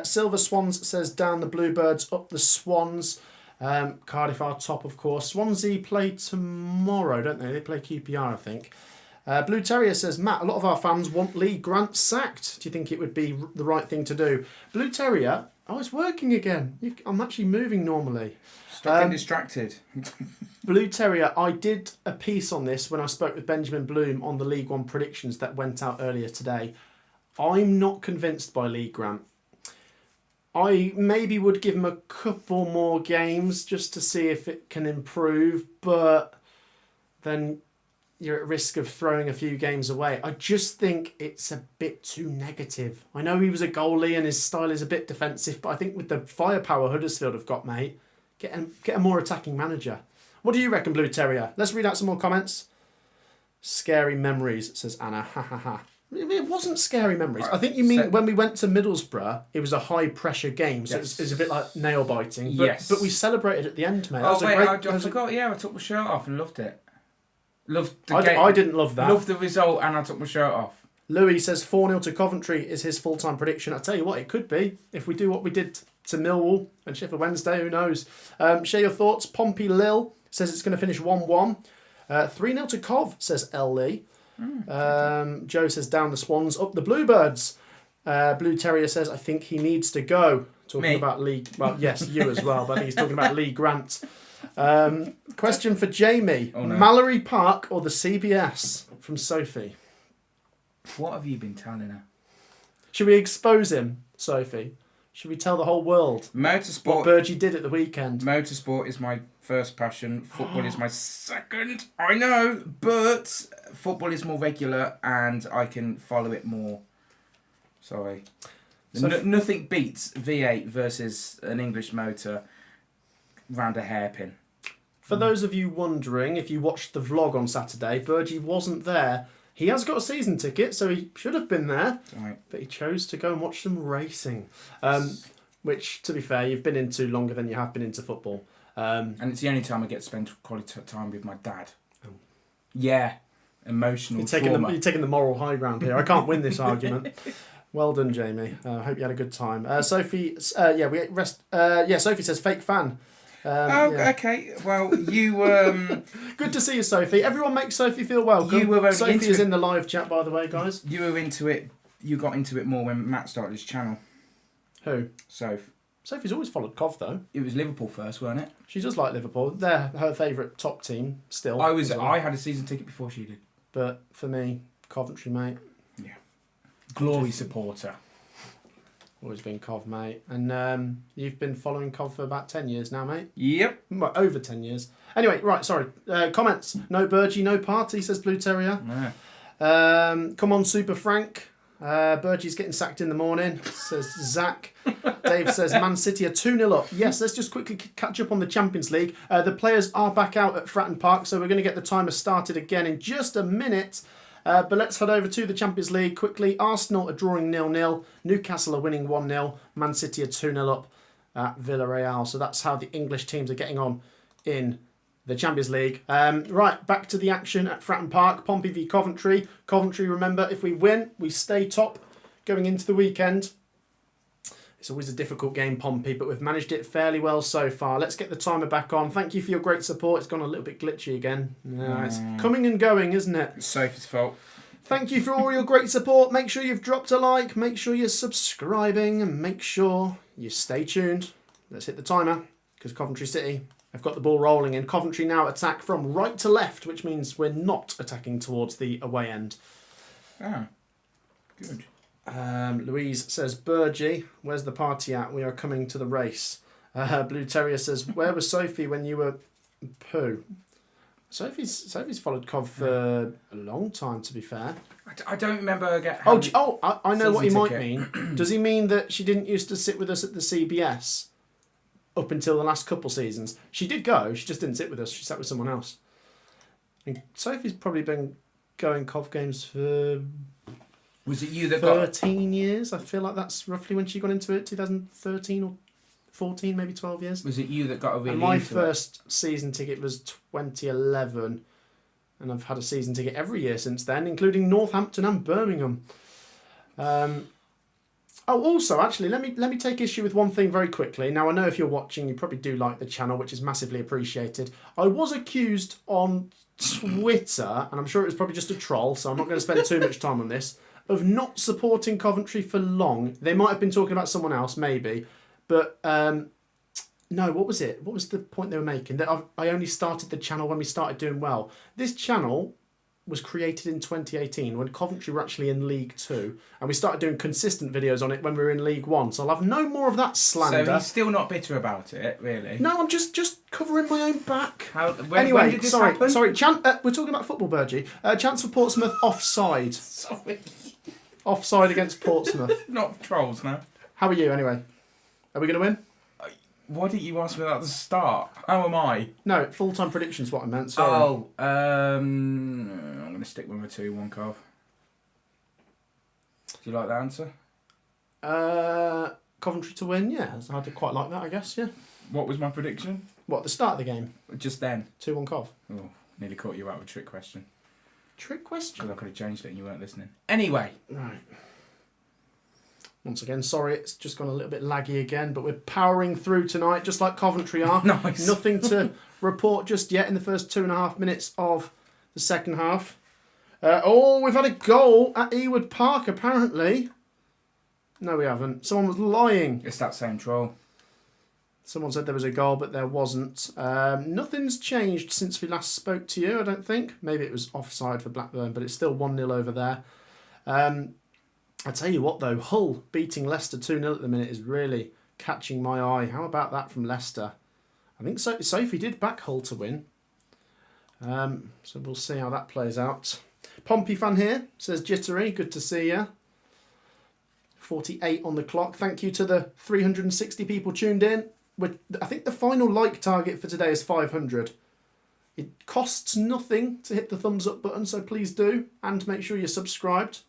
Silver Swans says down the Bluebirds, up the Swans. Cardiff are top, of course. Swansea play tomorrow, don't they? They play QPR, I think. Blue Terrier says, Matt, a lot of our fans want Lee Grant sacked. Do you think it would be the right thing to do? Blue Terrier, it's working again. I'm actually moving normally. Stop getting distracted. Blue Terrier, I did a piece on this when I spoke with Benjamin Bloom on the League One predictions that went out earlier today. I'm not convinced by Lee Grant. I maybe would give him a couple more games just to see if it can improve, but then you're at risk of throwing a few games away. I just think it's a bit too negative. I know he was a goalie and his style is a bit defensive, but I think with the firepower Huddersfield have got, mate, get a more attacking manager. What do you reckon, Blue Terrier? Let's read out some more comments. Scary memories, says Anna. Ha ha ha. It wasn't scary memories. I think you mean when we went to Middlesbrough, it was a high pressure game, so it was a bit like nail biting. But, but we celebrated at the end, mate. I forgot. Yeah, I took my shirt off and loved it. Loved the game. I didn't love that. Loved the result, and I took my shirt off. Louis says 4-0 to Coventry is his full-time prediction. I tell you what, it could be if we do what we did to Millwall and Sheffield Wednesday. Who knows? Share your thoughts. Pompey Lil says it's going to finish 1-1. 3-0 to Cov, says L. Lee. Joe says down the Swans, up the Bluebirds. Blue Terrier says I think he needs to go. Talking about Lee. Well, yes, you as well, but I think he's talking about Lee Grant. Question for Jamie. Oh, no. Mallory Park or the CBS? From Sophie. What have you been telling her? Should we expose him, Sophie? Should we tell the whole world Motorsport. what Burgee did at the weekend? Motorsport is my first passion. Football is my second. I know, but football is more regular and I can follow it more. Sorry. So nothing beats V8 versus an English motor round a hairpin. For those of you wondering, if you watched the vlog on Saturday, Burgee wasn't there. He has got a season ticket, so he should have been there. Right. But he chose to go and watch some racing. Which, to be fair, you've been into longer than you have been into football. And it's the only time I get to spend quality time with my dad. Oh. Yeah. Emotional trauma. You're taking the moral high ground here. I can't win this argument. Well done, Jamie. Hope you had a good time. Sophie, Sophie says fake fan. Okay. Well, you... Good to see you, Sophie. Everyone make Sophie feel welcome. You were Sophie is in the live chat, by the way, guys. You were into it. You got into it more when Matt started his channel. Who? Soph. Sophie's always followed Cov, though. It was Liverpool first, weren't it? She does like Liverpool. They're her favourite top team still. I had a season ticket before she did. But for me, Coventry, mate. Yeah. Glory supporter. Always been Cov, mate. And you've been following Cov for about 10 years now, mate? Yep. Well, over 10 years. Anyway, right, sorry. Comments. No Burgee, no party, says Blue Terrier. Yeah. Come on, Super Frank. Burgee's getting sacked in the morning, says Zach. Dave says Man City are 2-0 up. Yes, let's just quickly catch up on the Champions League. The players are back out at Fratton Park, so we're going to get the timer started again in just a minute. But let's head over to the Champions League quickly. Arsenal are drawing 0-0. Newcastle are winning 1-0. Man City are 2-0 up at Villarreal. So that's how the English teams are getting on in the Champions League. Right, back to the action at Fratton Park. Pompey v Coventry. Coventry, remember, if we win, we stay top going into the weekend. It's always a difficult game, Pompey, but we've managed it fairly well so far. Let's get the timer back on. Thank you for your great support. It's gone a little bit glitchy again. It's coming and going, isn't it? It's Sophie's fault. Thank you for all your great support. Make sure you've dropped a like. Make sure you're subscribing. And make sure you stay tuned. Let's hit the timer, because Coventry City have got the ball rolling. And Coventry now attack from right to left, which means we're not attacking towards the away end. Ah, good. Louise says, Burgee, where's the party at? We are coming to the race. Blue Terrier says, where was Sophie when you were poo? Sophie's followed Cov for a long time, to be fair. I don't remember I know what he might mean. Does he mean that she didn't used to sit with us at the CBS up until the last couple seasons? She did go, she just didn't sit with us. She sat with someone else. And Sophie's probably been going Cov games for... Was it you that 13 years? I feel like that's roughly when she got into it, 2013 or 14, maybe 12 years. Was it you that got a really and my first season ticket was 2011, and I've had a season ticket every year since then, including Northampton and Birmingham. Also, actually, let me take issue with one thing very quickly. Now, I know if you're watching, you probably do like the channel, which is massively appreciated. I was accused on Twitter, and I'm sure it was probably just a troll, so I'm not going to spend too much time on this, of not supporting Coventry for long. They might have been talking about someone else, maybe. But, no, what was it? What was the point they were making? That I only started the channel when we started doing well. This channel was created in 2018 when Coventry were actually in League 2. And we started doing consistent videos on it when we were in League 1. So I'll have no more of that slander. So he's still not bitter about it, really? No, I'm just covering my own back. When did this happen? Sorry. We're talking about football, Burgee. Chance for Portsmouth offside. Sorry. Offside against Portsmouth. Not trolls now. How are you, anyway? Are we going to win? Why didn't you ask me that at the start? How am I? No, full-time prediction's what I meant, sorry. Oh, I'm going to stick with my 2-1 Cov. Do you like that answer? Coventry to win, yeah. I'd quite like that, I guess, yeah. What was my prediction? What, the start of the game? Just then. 2-1 Cov. Oh, nearly caught you out with a trick question. Trick question? Because I could have changed it and you weren't listening. Anyway. Right. Once again, sorry, it's just gone a little bit laggy again, but we're powering through tonight, just like Coventry are. Nice. Nothing to report just yet in the first 2.5 minutes of the second half. We've had a goal at Ewood Park, apparently. No, we haven't. Someone was lying. It's that same troll. Someone said there was a goal, but there wasn't. Nothing's changed since we last spoke to you, I don't think. Maybe it was offside for Blackburn, but it's still 1-0 over there. I tell you what, though, Hull beating Leicester 2-0 at the minute is really catching my eye. How about that from Leicester? I think Sophie did back Hull to win. So we'll see how that plays out. Pompey fan here says jittery. Good to see you. 48 on the clock. Thank you to the 360 people tuned in. I think the final like target for today is 500. It costs nothing to hit the thumbs up button, so please do. And make sure you're subscribed.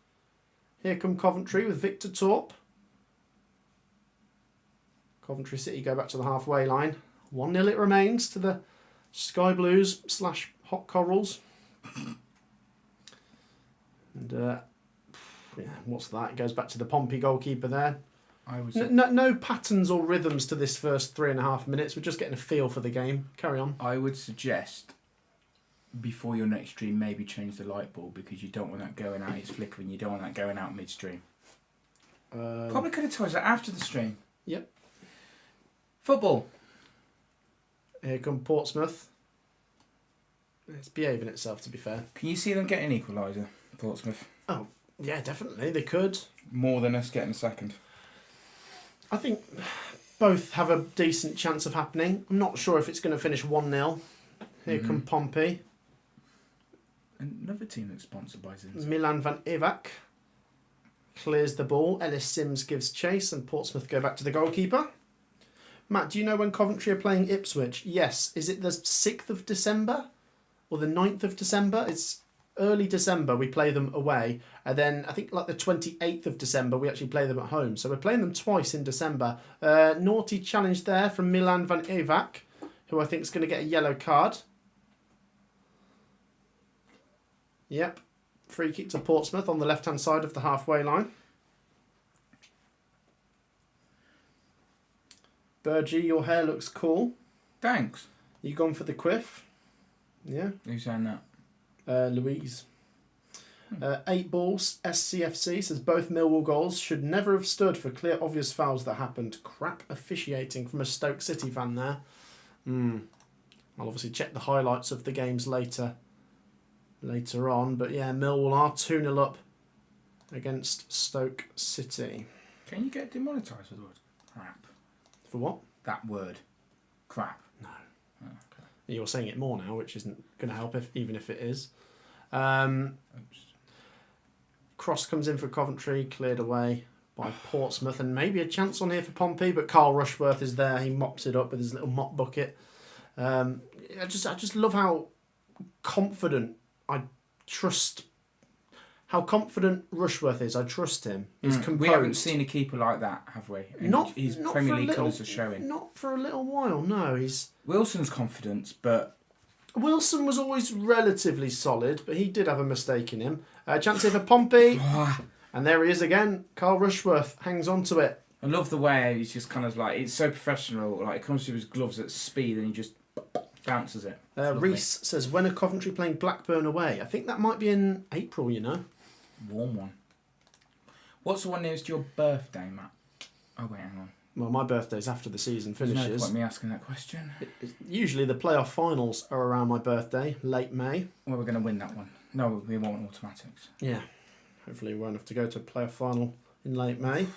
Here come Coventry with Victor Torp. Coventry City go back to the halfway line. 1-0 it remains to the Sky Blues / Hot Corals. And what's that? It goes back to the Pompey goalkeeper there. No patterns or rhythms to this first 3.5 minutes. We're just getting a feel for the game. Carry on. I would suggest before your next stream maybe change the light bulb because you don't want that going out. It's flickering. You don't want that going out midstream. Probably could have told us that after the stream. Yep. Football. Here come Portsmouth. It's behaving itself, to be fair. Can you see them getting equaliser, Portsmouth? Oh, yeah, definitely. They could. More than us getting a second. I think both have a decent chance of happening. I'm not sure if it's going to finish 1-0. Here come Pompey. Another team that's sponsored by Zins. Milan van Ewak clears the ball. Ellis Sims gives chase and Portsmouth go back to the goalkeeper. Matt, do you know when Coventry are playing Ipswich? Yes. Is it the 6th of December or the 9th of December? It's early December we play them away. And then I think like the 28th of December we actually play them at home. So we're playing them twice in December. Naughty challenge there from Milan van Ewak, who I think is going to get a yellow card. Yep. Free kick to Portsmouth on the left-hand side of the halfway line. Burgee, your hair looks cool. Thanks. You gone for the quiff? Yeah. Who's saying that? Louise. 8 balls. SCFC says both Millwall goals should never have stood for clear obvious fouls that happened. Crap officiating from a Stoke City fan there. I'll obviously check the highlights of the games later on. But yeah, Millwall are 2-0 up against Stoke City. Can you get demonetised for the word crap? For what? That word. Crap. No. Oh, okay. You're saying it more now, which isn't going to help even if it is. Oops. Cross comes in for Coventry, cleared away by Portsmouth, and maybe a chance on here for Pompey, but Carl Rushworth is there. He mops it up with his little mop bucket. I just love how confident how confident Rushworth is. I trust him. He's composed. We haven't seen a keeper like that, have we? And his Premier League colours are showing. Not for a little while, no. Wilson's confidence, but... Wilson was always relatively solid, but he did have a mistake in him. Chance here for Pompey. And there he is again. Carl Rushworth hangs on to it. I love the way he's just kind of like... It's so professional. Like, it comes to his gloves at speed and he just bounces it. Reese says, when are Coventry playing Blackburn away? I think that might be in April, you know. Warm one. What's the one nearest your birthday, Matt? Oh, wait, hang on. Well, my birthday's after the season finishes. There's no point me asking that question. Usually the playoff finals are around my birthday, late May. Well, we're going to win that one. No, we want automatics. Yeah. Hopefully we won't have to go to a playoff final in late May.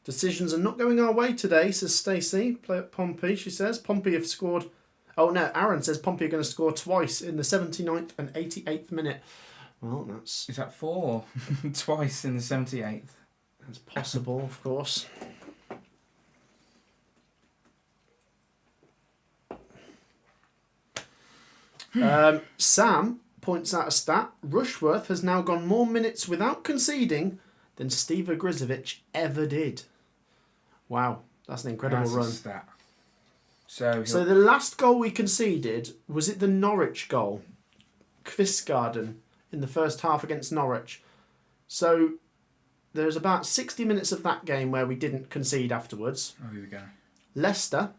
Decisions are not going our way today, says Stacey. Play at Pompey, she says. Pompey have scored... Oh, no, Aaron says Pompey are going to score twice in the 79th and 88th minute. Well, that's... Is that 4? Twice in the 78th. That's possible, of course. Sam points out a stat. Rushworth has now gone more minutes without conceding than Steve Grizovic ever did. Wow, that's an incredible run. A stat. So the last goal we conceded, was it the Norwich goal? Kvistgarden in the first half against Norwich. So there's about 60 minutes of that game where we didn't concede afterwards. Oh, here we go. Leicester,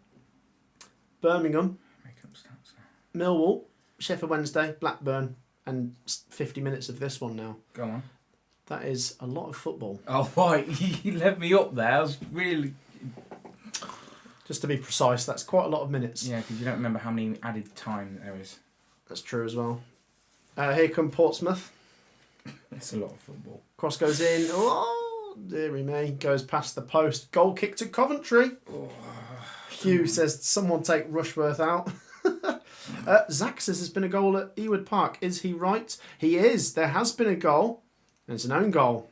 Birmingham, Make up stats now. Millwall, Sheffield Wednesday, Blackburn, and 50 minutes of this one now. Go on. That is a lot of football. Oh, right. You led me up there. I was really... Just to be precise, that's quite a lot of minutes. Yeah, because you don't remember how many added time there is. That's true as well. Here come Portsmouth. It's a lot of football. Cross goes in. Oh, dearie me. Goes past the post. Goal kick to Coventry. Oh, Hugh says, someone take Rushworth out. Zach says there's been a goal at Ewood Park. Is he right? He is. There has been a goal. And it's an own goal.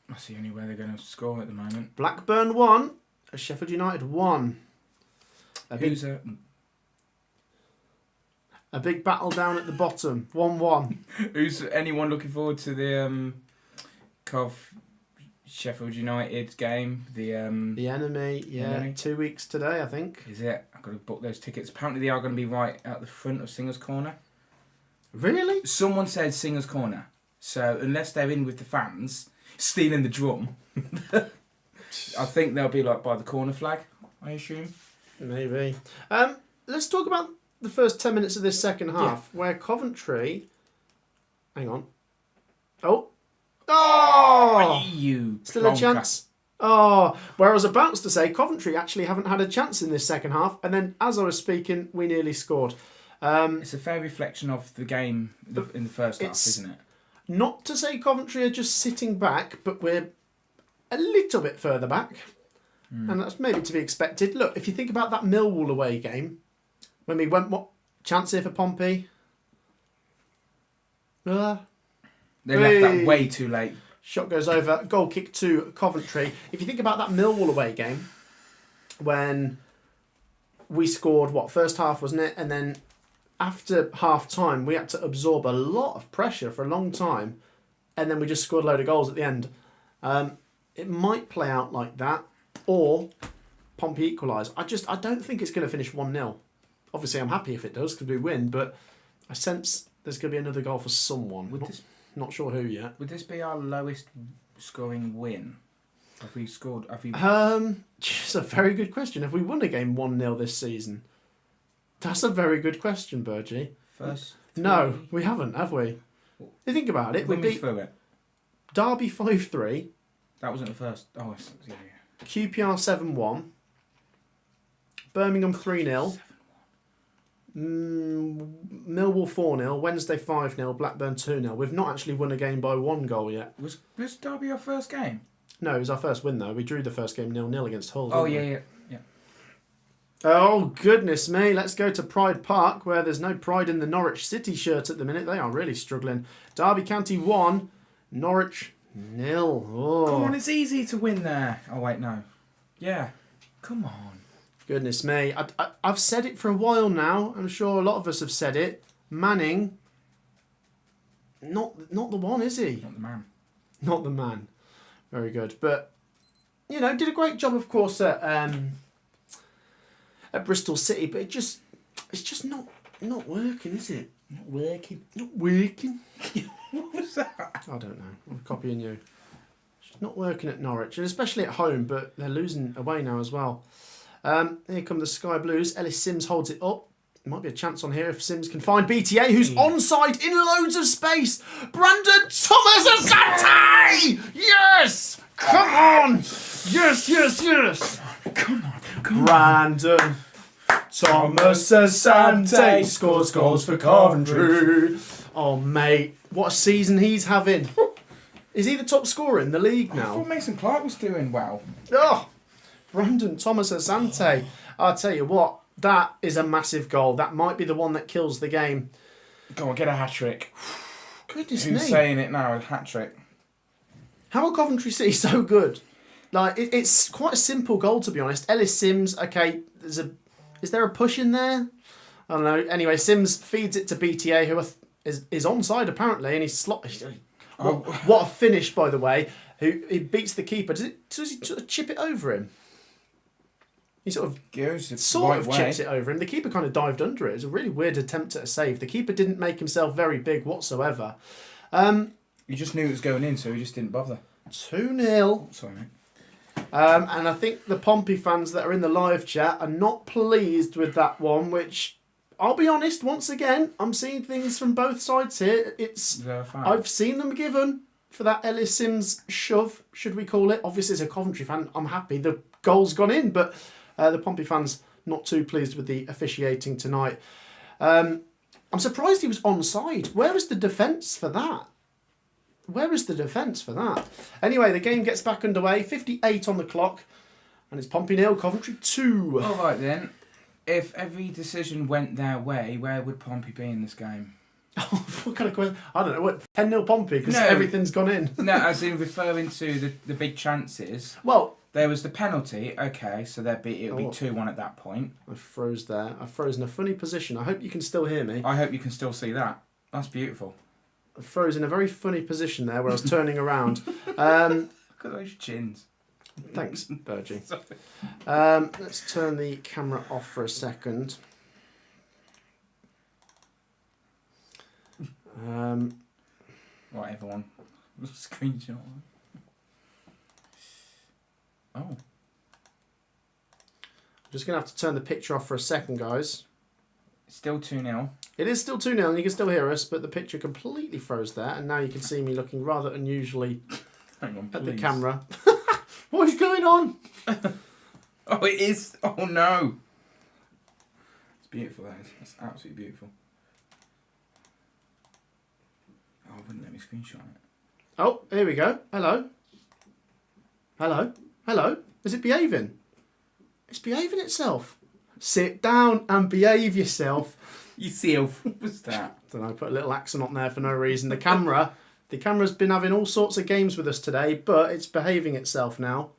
That's the only way they're going to score at the moment. Blackburn 1. Sheffield United 1. A big battle down at the bottom. 1-1. Who's anyone looking forward to the Sheffield United game? The enemy, yeah. Enemy. 2 weeks today, I think. Is it? I've got to book those tickets. Apparently they are going to be right at the front of Singers Corner. Really? Someone said Singers Corner. So unless they're in with the fans, stealing the drum, I think they'll be like by the corner flag, I assume. Maybe. Let's talk about the first 10 minutes of this second half, where Coventry... Hang on. Oh! You Still a chance. Oh, where I was about to say Coventry actually haven't had a chance in this second half, and then as I was speaking, we nearly scored. It's a fair reflection of the game in the first half, isn't it? Not to say Coventry are just sitting back, but we're a little bit further back. And that's maybe to be expected. Look, if you think about that Millwall away game, when we went, what chance here for Pompey? They left that way too late. Shot goes over, goal kick to Coventry. If you think about that Millwall away game, when we scored, first half, wasn't it? And then after half time, we had to absorb a lot of pressure for a long time, and then we just scored a load of goals at the end. It might play out like that, or Pompey equalise. I don't think it's going to finish 1-0. Obviously, I'm happy if it does because we win, but I sense there's going to be another goal for someone. Not sure who yet. Would this be our lowest scoring win? Have we scored? It's a very good question. Have we won a game 1-0 this season? That's a very good question, Burgie. First? No, we haven't, have we? You think about it. We beat through it. Derby 5-3. That wasn't the first. Oh, yeah. QPR 7-1. Birmingham 3-0. Millwall 4-0. Wednesday 5-0. Blackburn 2-0. We've not actually won a game by 1 goal yet. Was Derby our first game? No, it was our first win though. We drew the first game 0-0 against Hull. Oh, yeah. Oh, goodness me. Let's go to Pride Park, where there's no pride in the Norwich City shirt at the minute. They are really struggling. Derby County 1, Norwich 0. Oh. Come on, it's easy to win there. Oh, wait, no. Yeah. Come on. Goodness me. I've said it for a while now. I'm sure a lot of us have said it. Manning, not the one, is he? Not the man. Not the man. Very good. But, did a great job, of course, at Bristol City, but it's just not working, is it? Not working. Not working. What was that? I don't know. I'm copying you. It's just not working at Norwich, and especially at home, but they're losing away now as well. Here come the Sky Blues. Ellis Sims holds it up. There might be a chance on here if Sims can find BTA, who's onside in loads of space. Brandon Thomas Asante! Yes! Come on! Yes! Come on. Brandon Thomas Asante scores goals for Coventry. Oh, mate, what a season he's having. Is he the top scorer in the league I now? thought Mason Clark was doing well. Oh, Brandon Thomas Asante. I'll tell you what, that is a massive goal. That might be the one that kills the game. Go on, get a hat-trick. Goodness Who's me. saying it now, a hat-trick? How are Coventry City so good? Like, it's quite a simple goal, to be honest. Ellis Sims, okay, is there a push in there? I don't know. Anyway, Sims feeds it to BTA, who is onside apparently, and he's what a finish, by the way. He beats the keeper. Does he sort of chip it over him? He sort of chips it over him. The keeper kind of dived under it. It was a really weird attempt at a save. The keeper didn't make himself very big whatsoever. He just knew it was going in, so he just didn't bother. 2-0. Sorry, mate. And I think the Pompey fans that are in the live chat are not pleased with that one, which, I'll be honest, once again, I'm seeing things from both sides here. I've seen them given for that Ellis Sims shove, should we call it. Obviously, as a Coventry fan, I'm happy the goal's gone in, but the Pompey fans not too pleased with the officiating tonight. I'm surprised he was onside. Where is the defence for that? Anyway, the game gets back underway. 58 on the clock. And it's Pompey 0, Coventry 2. All right, then. If every decision went their way, where would Pompey be in this game? What kind of question? I don't know. What, 10-0 Pompey? Because everything's gone in. No, as in referring to the big chances. Well, there was the penalty. Okay, so it'll be 2-1 at that point. I froze there. I froze in a funny position. I hope you can still hear me. I hope you can still see that. That's beautiful. I froze in a very funny position there where I was turning around. Look at those chins. Thanks, Burgie. Let's turn the camera off for a second. Right, everyone. Screenshot. Oh. I'm just going to have to turn the picture off for a second, guys. Still 2-0. It is still 2-0 and you can still hear us, but the picture completely froze there, and now you can see me looking rather unusually Hang on, at the camera. What is going on? Oh, it is. Oh, no. It's beautiful, that is. It's absolutely beautiful. Oh, it wouldn't let me screenshot it. Oh, here we go. Hello. Hello. Hello. Is it behaving? It's behaving itself. Sit down and behave yourself. Yourself. What's that? Don't know, put a little accent on there for no reason. The camera's been having all sorts of games with us today, but it's behaving itself now.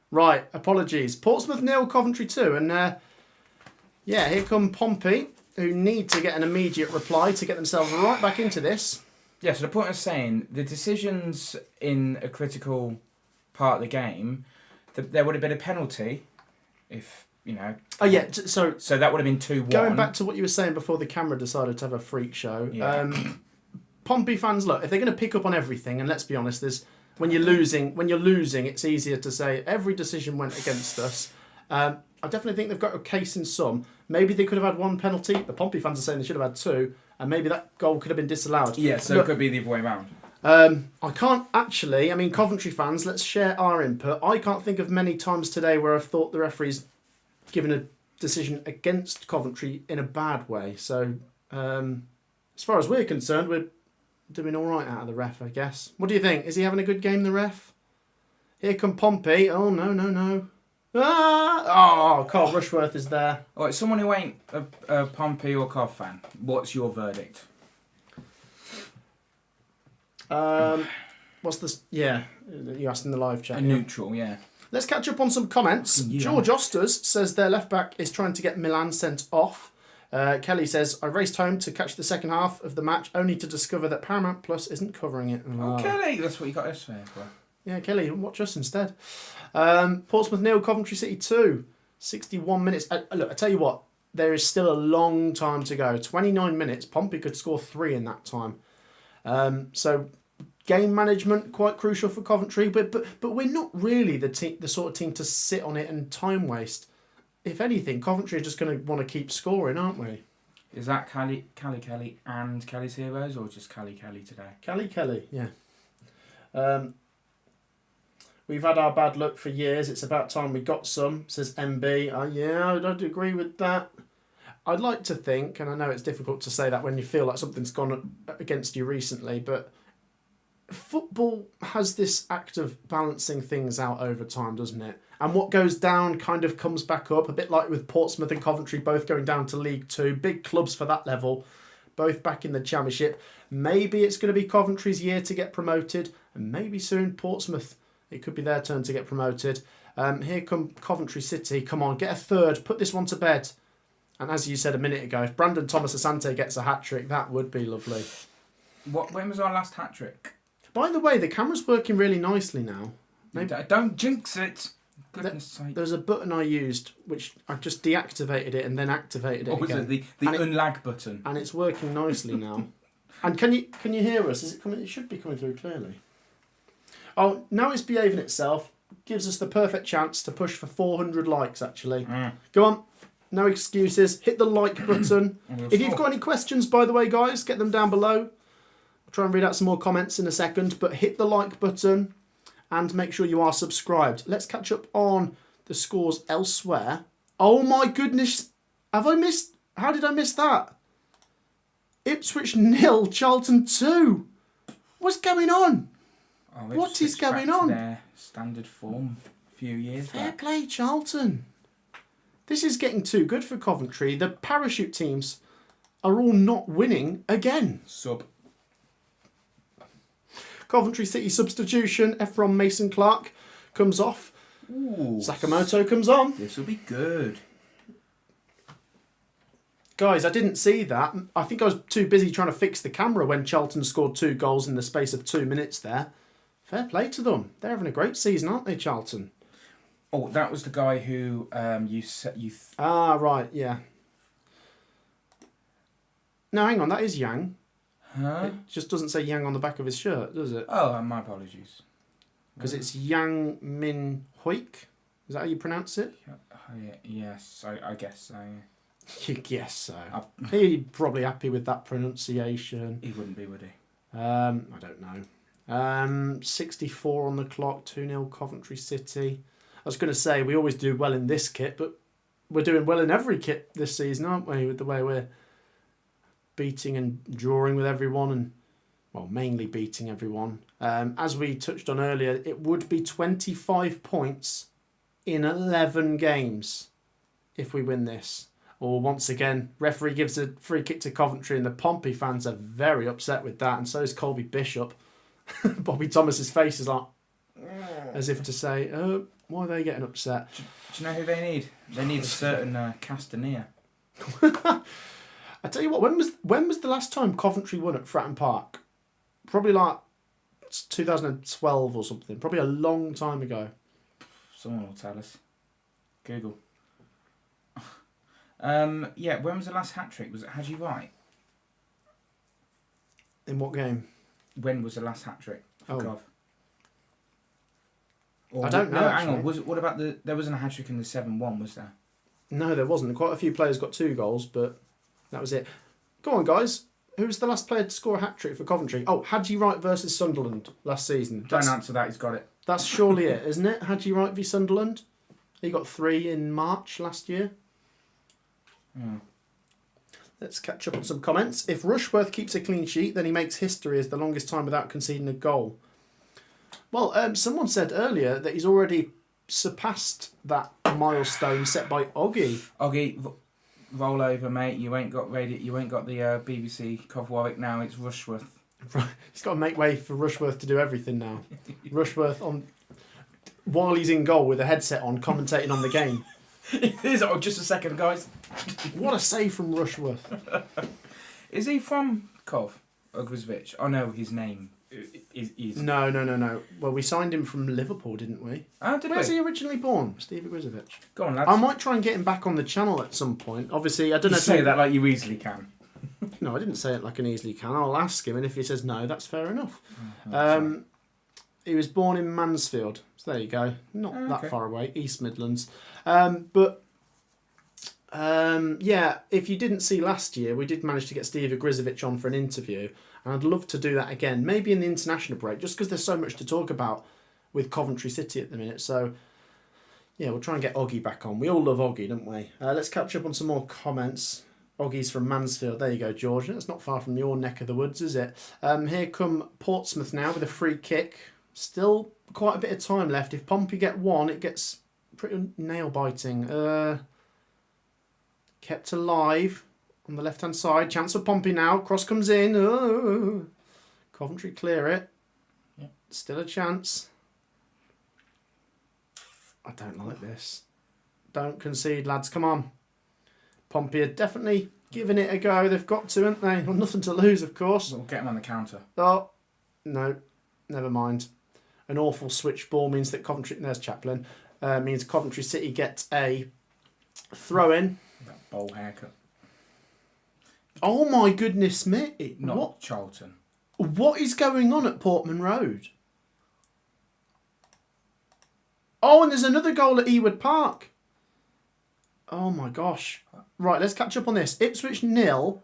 Right, apologies. Portsmouth 0, Coventry 2, and here come Pompey, who need to get an immediate reply to get themselves right back into this. Yeah, so the point of saying, the decisions in a critical part of the game, there would have been a penalty if, you know... Oh, yeah, so that would have been 2-1. Going back to what you were saying before the camera decided to have a freak show, Pompey fans, look, if they're going to pick up on everything, and let's be honest, when you're losing, it's easier to say every decision went against us. I definitely think they've got a case in some. Maybe they could have had one penalty. The Pompey fans are saying they should have had two, and maybe that goal could have been disallowed. Yeah, so it could be the other way around. I can't actually, Coventry fans, let's share our input. I can't think of many times today where I've thought the referee's given a decision against Coventry in a bad way. So, as far as we're concerned, we're doing all right out of the ref, I guess. What do you think? Is he having a good game, the ref? Here come Pompey. Oh, no. Ah! Oh, Carl Rushworth is there. All right, someone who ain't a Pompey or Cov fan, what's your verdict? What's this? Yeah, you asked in the live chat. A neutral, yeah. Let's catch up on some comments. Yeah. George Osters says their left back is trying to get Milan sent off. Kelly says, I raced home to catch the second half of the match only to discover that Paramount Plus isn't covering it. Oh, Kelly, that's what you got us for. Yeah, Kelly, watch us instead. Portsmouth 0, Coventry City 2. 61 minutes. Look, I tell you what, there is still a long time to go. 29 minutes. Pompey could score 3 in that time. So game management quite crucial for Coventry, but we're not really the sort of team to sit on it and time waste. If anything, Coventry are just going to want to keep scoring, aren't we? Is that Kelly and Kelly's Heroes, or just Kelly today? Kelly, yeah. We've had our bad luck for years. It's about time we got some, says MB. Yeah, I'd agree with that. I'd like to think, and I know it's difficult to say that when you feel like something's gone against you recently, but football has this act of balancing things out over time, doesn't it? And what goes down kind of comes back up, a bit like with Portsmouth and Coventry both going down to League Two. Big clubs for that level, both back in the Championship. Maybe it's going to be Coventry's year to get promoted, and maybe soon Portsmouth. It could be their turn to get promoted. Here come Coventry City. Come on, get a third. Put this one to bed. And as you said a minute ago, if Brandon Thomas Asante gets a hat-trick, that would be lovely. When was our last hat-trick? By the way, the camera's working really nicely now. Maybe. Don't jinx it. Goodness sake. There's a button I used, which I just deactivated it and then activated it again. What was it? The unlag button. And it's working nicely now. And can you hear us? Is it coming? It should be coming through clearly. Oh, now it's behaving itself. Gives us the perfect chance to push for 400 likes, actually. Go on. No excuses. Hit the like button. If you've got any questions, by the way, guys, get them down below. I'll try and read out some more comments in a second. But hit the like button and make sure you are subscribed. Let's catch up on the scores elsewhere. Oh, my goodness. Have I missed... How did I miss that? Ipswich 0, Charlton 2. What's going on? Oh, what is going on? Their standard form a few years Fair back. play, Charlton. This is getting too good for Coventry. The parachute teams are all not winning again. Sub. Coventry City substitution. Ephron Mason-Clark comes off. Ooh. Sakamoto comes on. This will be good. Guys, I didn't see that. I think I was too busy trying to fix the camera when Charlton scored 2 goals in the space of 2 minutes there. Fair play to them. They're having a great season, aren't they, Charlton? Oh, that was the guy who right, yeah. No, hang on, that is Yang. Huh? It just doesn't say Yang on the back of his shirt, does it? Oh, my apologies. Because it's Yang Min Hoik. Is that how you pronounce it? Yes, I guess so. You guess so. He's probably happy with that pronunciation. He wouldn't be, would he? I don't know. 64 on the clock, 2-0 Coventry City. I was going to say, we always do well in this kit, but we're doing well in every kit this season, aren't we? With the way we're beating and drawing with everyone, and, well, mainly beating everyone. As we touched on earlier, it would be 25 points in 11 games if we win this. Or once again, referee gives a free kick to Coventry, and the Pompey fans are very upset with that, and so is Colby Bishop. Bobby Thomas's face is like, as if to say, why are they getting upset? Do you know who they need? They need a certain Castanea. I tell you what, when was the last time Coventry won at Fratton Park? Probably like 2012 or something. Probably a long time ago. Someone will tell us. Google. Yeah, when was the last hat-trick? Was it Haji Wright? In what game? When was the last hat-trick for Cov? I don't know. No, hang on. What about there wasn't a hat-trick in the 7-1, was there? No, there wasn't. Quite a few players got 2 goals, but that was it. Go on, guys. Who was the last player to score a hat-trick for Coventry? Oh, Haji Wright versus Sunderland last season. Don't answer that, he's got it. That's surely it, isn't it? Haji Wright v Sunderland. He got 3 in March last year. Let's catch up on some comments. If Rushworth keeps a clean sheet, then he makes history as the longest time without conceding a goal. Well, someone said earlier that he's already surpassed that milestone set by Oggy. Oggy, roll over, mate. You ain't got radio. You ain't got the BBC Cov Warwick now. It's Rushworth. He's got to make way for Rushworth to do everything now. Rushworth on while he's in goal with a headset on, commentating on the game. Just a second, guys. What a save from Rushworth. Is he from Cov? Ogrisvich? Oh no, his name is... No. Well, we signed him from Liverpool, didn't we? Oh, did Where's we? he originally born? Steve Ogrisvich. Go on, lads. I might try and get him back on the channel at some point. Obviously, I don't know. Say that like you easily can. No, I didn't say it like an easily can. I'll ask him, and if he says no, that's fair enough. He was born in Mansfield, so there you go. Not that far away, East Midlands. Yeah, if you didn't see last year, we did manage to get Steve Ogrisvich on for an interview, and I'd love to do that again, maybe in the international break, just because there's so much to talk about with Coventry City at the minute. So, yeah, we'll try and get Oggy back on. We all love Oggy, don't we? Let's catch up on some more comments. Oggy's from Mansfield. There you go, George. That's not far from your neck of the woods, is it? Here come Portsmouth now with a free kick. Still quite a bit of time left. If Pompey get one, it gets pretty nail-biting. Kept alive on the left-hand side. Chance for Pompey now. Cross comes in. Oh. Coventry clear it. Yep. Still a chance. I don't like this. Don't concede, lads. Come on. Pompey are definitely giving it a go. They've got to, haven't they? Well, nothing to lose, of course. We'll get him on the counter. Oh, no. Never mind. An awful switch ball means that Coventry... There's Chaplin. Means Coventry City get a throw-in. That bowl haircut. Oh my goodness me. Not what? Charlton. What is going on at Portman Road? Oh, and there's another goal at Ewood Park. Oh my gosh. Right, let's catch up on this. Ipswich 0,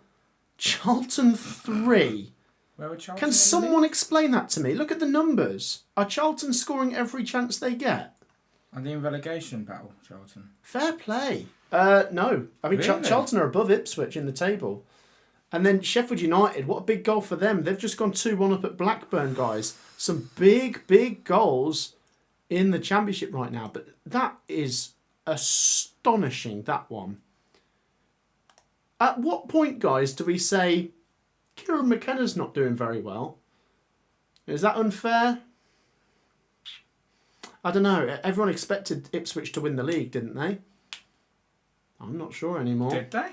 Charlton 3. Where were Charlton? Can someone explain that to me? Look at the numbers. Are Charlton scoring every chance they get? Are they in relegation battle, Charlton? Fair play. No. I mean, Really? Charlton are above Ipswich in the table. And then Sheffield United, what a big goal for them. They've just gone 2-1 up at Blackburn, guys. Some big goals in the Championship right now. But that is astonishing, that one. At what point, guys, do we say Kieran McKenna's not doing very well? Is that unfair? I don't know. Everyone expected Ipswich to win the league, didn't they? I'm not sure anymore. Did they?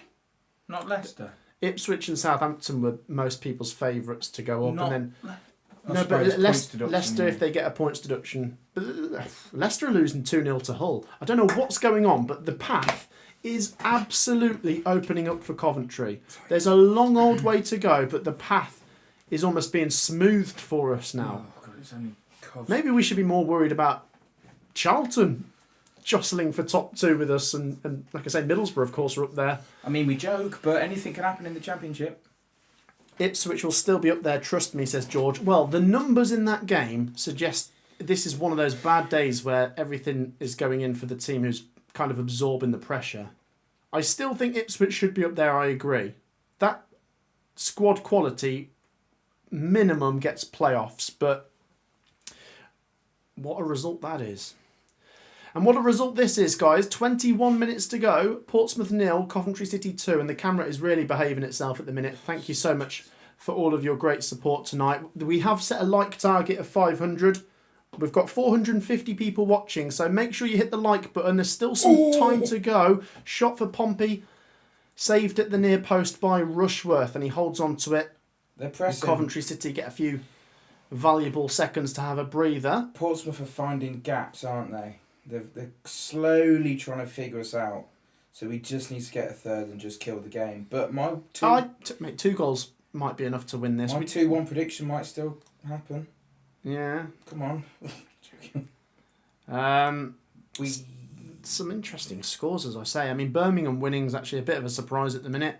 Not Leicester. Ipswich and Southampton were most people's favourites to go up, Not and then I suppose points deduction, Leicester, yeah. if they get a points deduction, Leicester are losing 2-0 to Hull. I don't know what's going on, but the path is absolutely opening up for Coventry. There's a long old way to go, but the path is almost being smoothed for us now. Oh, God, it's only Cov. Maybe we should be more worried about Charlton jostling for top 2 with us, and like I say, Middlesbrough, of course, are up there. I mean, we joke, but anything can happen in the Championship. Ipswich will still be up there, trust me, says George. Well, the numbers in that game suggest this is one of those bad days where everything is going in for the team who's kind of absorbing the pressure. I still think Ipswich should be up there, I agree. That squad quality minimum gets playoffs, but what a result that is. And what a result this is, guys. 21 minutes to go. Portsmouth 0, Coventry City 2. And the camera is really behaving itself at the minute. Thank you so much for all of your great support tonight. We have set a like target of 500. We've got 450 people watching. So make sure you hit the like button. There's still some time to go. Shot for Pompey. Saved at the near post by Rushworth. And he holds on to it. They're pressing. Coventry City get a few valuable seconds to have a breather. Portsmouth are finding gaps, aren't they? They're slowly trying to figure us out. So we just need to get a third and just kill the game. But my mate, 2 goals might be enough to win this. My 2-1 prediction might still happen. Yeah. Come on. We some interesting scores, as I say. I mean, Birmingham winning is actually a bit of a surprise at the minute.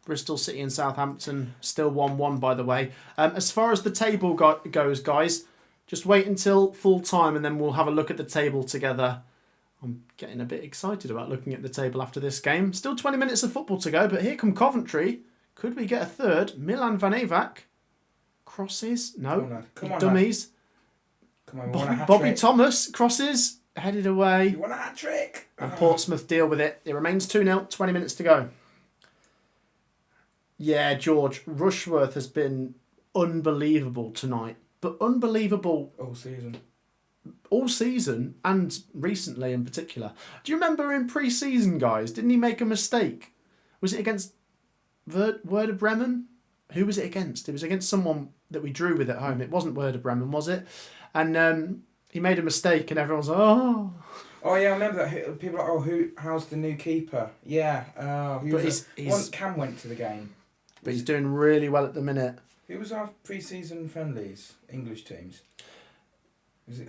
Bristol City and Southampton still 1-1, by the way. As far as the table goes, guys, just wait until full time and then we'll have a look at the table together. I'm getting a bit excited about looking at the table after this game. Still 20 minutes of football to go, but here come Coventry. Could we get a third? Milan Van Avac. Crosses? No. Come on, dummies. Come on, Bobby Thomas. Crosses. Headed away. You want a hat-trick? And Portsmouth deal with it. It remains 2-0. 20 minutes to go. Yeah, George. Rushworth has been unbelievable tonight. But unbelievable all season and recently in particular. Do you remember in pre-season, guys? Didn't he make a mistake? Was it against Werder Bremen? Who was it against? It was against someone that we drew with at home. It wasn't Werder Bremen, was it? And he made a mistake and everyone's like, oh. Oh yeah, I remember that. People are like, how's the new keeper? Yeah. Cam went to the game. But he's doing really well at the minute. Who was our pre-season friendlies? English teams. Was it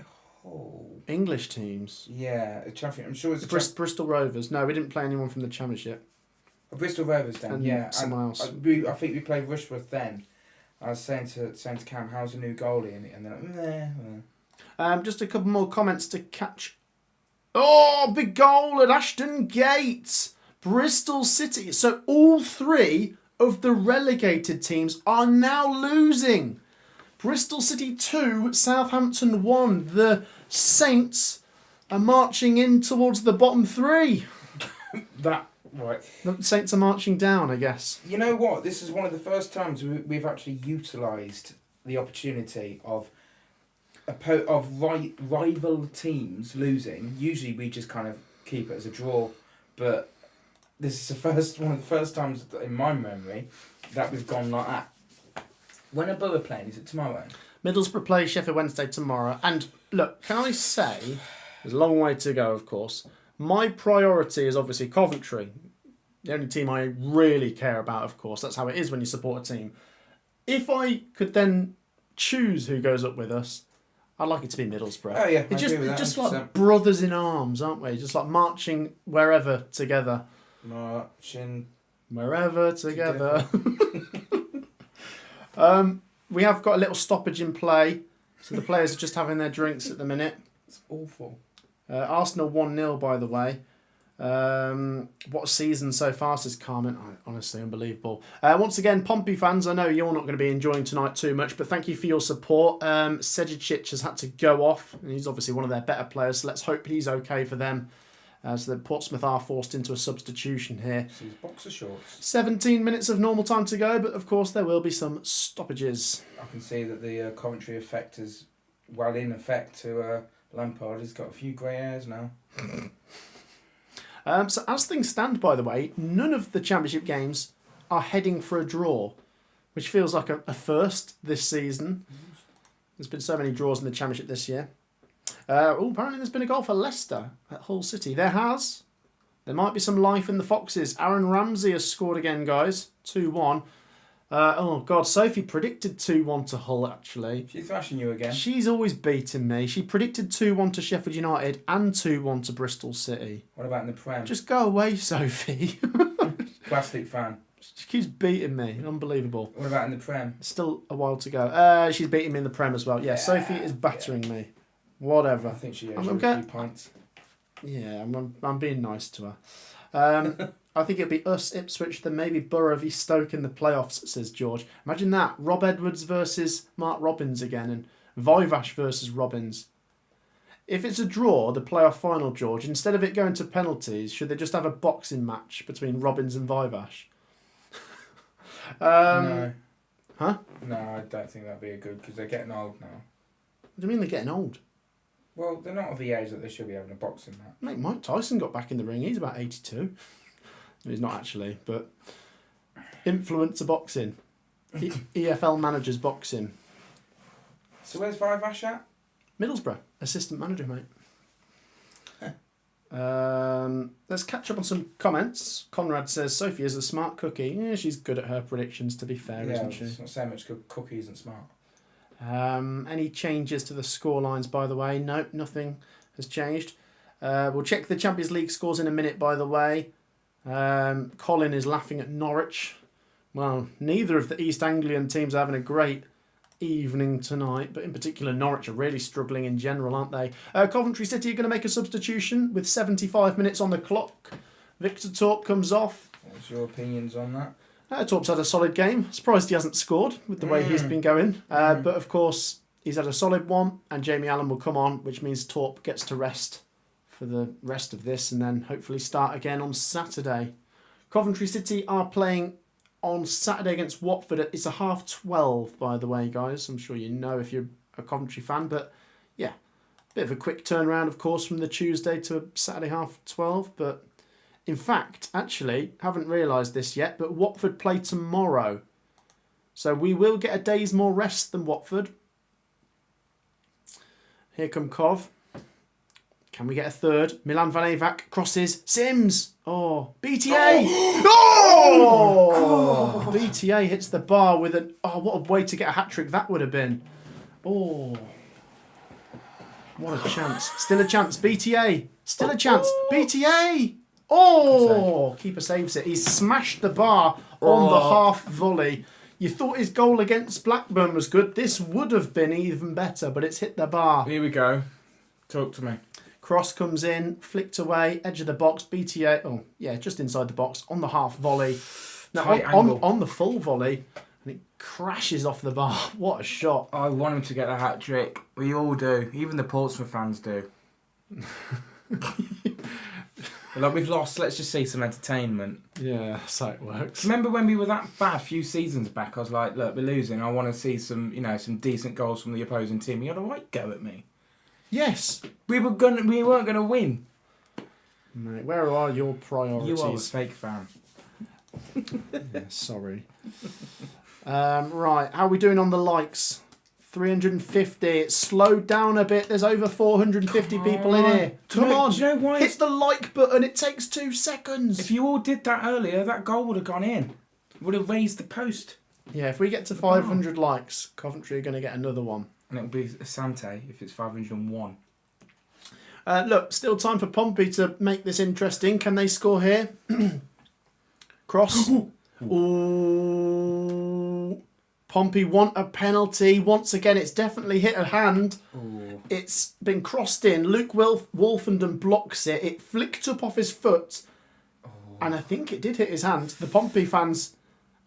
English teams? Yeah, a champion. I'm sure it's Bristol Rovers. No, we didn't play anyone from the Championship. Bristol Rovers then, and yeah. Someone else. I think we played Rushworth then. I was saying to Cam, how's the new goalie? And they're like, Just a couple more comments to catch. Oh, big goal at Ashton Gate. Bristol City. So all 3 of the relegated teams are now losing. Bristol City 2, Southampton 1. The Saints are marching in towards the bottom 3. Right. The Saints are marching down, I guess. You know what? This is one of the first times we've actually utilised the opportunity of rival teams losing. Usually we just kind of keep it as a draw, but this is one of the first times in my memory that we've gone like that. When are Borough playing? Is it tomorrow? Middlesbrough play Sheffield Wednesday tomorrow. And look, can I say, there's a long way to go, of course. My priority is obviously Coventry. The only team I really care about, of course. That's how it is when you support a team. If I could then choose who goes up with us, I'd like it to be Middlesbrough. Oh yeah, it's just like brothers in arms, aren't we? Just like marching wherever together. Marching wherever together. We have got a little stoppage in play, so the players are just having their drinks at the minute. It's awful. Arsenal 1-0, by the way. What a season so far, says Carmen. Honestly, unbelievable. Once again, Pompey fans, I know you're not going to be enjoying tonight too much, but thank you for your support. Sedicic has had to go off, and he's obviously one of their better players, so let's hope he's okay for them. So that Portsmouth are forced into a substitution here. So his boxer shorts. 17 minutes of normal time to go, but of course there will be some stoppages. I can see that the Coventry effect is well in effect to Lampard. He's got a few grey hairs now. So as things stand, by the way, none of the Championship games are heading for a draw, which feels like a first this season. There's been so many draws in the Championship this year. Apparently there's been a goal for Leicester at Hull City. There might be some life in the Foxes. Aaron Ramsey has scored again, guys. 2-1. Sophie predicted 2-1 to Hull, actually. She's thrashing you again. She's always beating me. She predicted 2-1 to Sheffield United and 2-1 to Bristol City. What about in the Prem? Just go away, Sophie. Plastic fan. She keeps beating me. Unbelievable. What about in the Prem? Still a while to go. She's beating me in the Prem as well. Yeah, Sophie is battering me. Whatever. I think she owes you a few pints. Yeah, I'm being nice to her. I think it'd be us, Ipswich, then maybe Borough v Stoke in the playoffs, says George. Imagine that. Rob Edwards versus Mark Robbins again, and Vivash versus Robbins. If it's a draw, the playoff final, George, instead of it going to penalties, should they just have a boxing match between Robbins and Vivash? No. Huh? No, I don't think that'd be a good, because they're getting old now. What do you mean they're getting old? Well, they're not of the age that they should be having a boxing match. Mate, Mike Tyson got back in the ring. He's about 82. He's not actually, but influencer boxing. EFL managers boxing. So where's Vivash at? Middlesbrough, assistant manager, mate. Let's catch up on some comments. Conrad says Sophie is a smart cookie. Yeah, she's good at her predictions, to be fair, isn't she? It's not so much good. Cookie isn't smart. Any changes to the score lines, by the way? Nope, nothing has changed. We'll check the Champions League scores in a minute, by the way. Colin is laughing at Norwich. Well, neither of the East Anglian teams are having a great evening tonight, but in particular Norwich are really struggling in general, aren't they? Coventry City are going to make a substitution with 75 minutes on the clock. Victor Torp comes off. What's your opinions on that? Torp's had a solid game. Surprised he hasn't scored with the way he's been going. But of course, he's had a solid one, and Jamie Allen will come on, which means Torp gets to rest for the rest of this and then hopefully start again on Saturday. Coventry City are playing on Saturday against Watford. It's a 12:30, by the way, guys. I'm sure you know if you're a Coventry fan, but yeah, bit of a quick turnaround, of course, from the Tuesday to Saturday 12:30. But in fact, actually, haven't realised this yet, but Watford play tomorrow. So we will get a day's more rest than Watford. Here come Cov. Can we get a third? Milan Van Eyck crosses. Sims. Oh, BTA. Oh! BTA hits the bar with an... Oh, what a way to get a hat-trick that would have been. Oh. What a chance. Still a chance. BTA. Still a chance. BTA. Oh! Keeper saves it. He's smashed the bar on the half volley. You thought his goal against Blackburn was good. This would have been even better, but it's hit the bar. Here we go. Talk to me. Cross comes in, flicked away, edge of the box, BTA, oh yeah, just inside the box, on the half volley. Now on the full volley, and it crashes off the bar. What a shot. I want him to get a hat-trick. We all do. Even the Portsmouth fans do. Like, we've lost, let's just see some entertainment. Yeah, that's how it works. Remember when we were that bad a few seasons back? I was like, look, we're losing. I want to see some, some decent goals from the opposing team. You had a right go at me. Yes. We weren't gonna win. Mate, where are your priorities? You are a fake fan. Yeah, sorry. Right, how are we doing on the likes? 350. It's slowed down a bit. There's over 450 people in here. Come on. Do you know why? Hit the like button. It takes 2 seconds. If you all did that earlier, that goal would have gone in. Would have raised the post. Yeah, if we get to 500 likes, Coventry are going to get another one. And it'll be a Sante if it's 501. Look, still time for Pompey to make this interesting. Can they score here? Cross. Ooh. Pompey want a penalty. Once again, it's definitely hit a hand. Ooh. It's been crossed in. Luke Wolfenden blocks it. It flicked up off his foot. Ooh. And I think it did hit his hand. The Pompey fans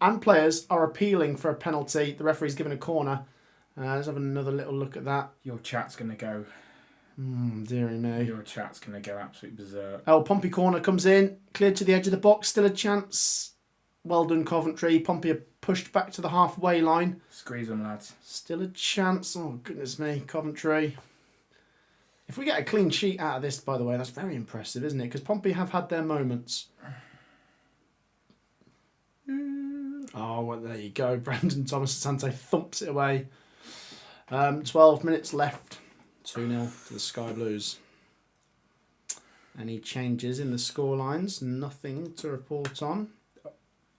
and players are appealing for a penalty. The referee's given a corner. Let's have another little look at that. Your chat's going to go... dearie me. Your chat's going to go absolutely berserk. Oh, Pompey corner comes in. Cleared to the edge of the box. Still a chance. Well done, Coventry. Pompey are pushed back to the halfway line. Squeeze them, lads. Still a chance. Oh, goodness me, Coventry. If we get a clean sheet out of this, by the way, that's very impressive, isn't it? Because Pompey have had their moments. Oh, well, there you go. Brandon Thomas Asante thumps it away. 12 minutes left. 2-0 to the Sky Blues. Any changes in the scorelines? Nothing to report on.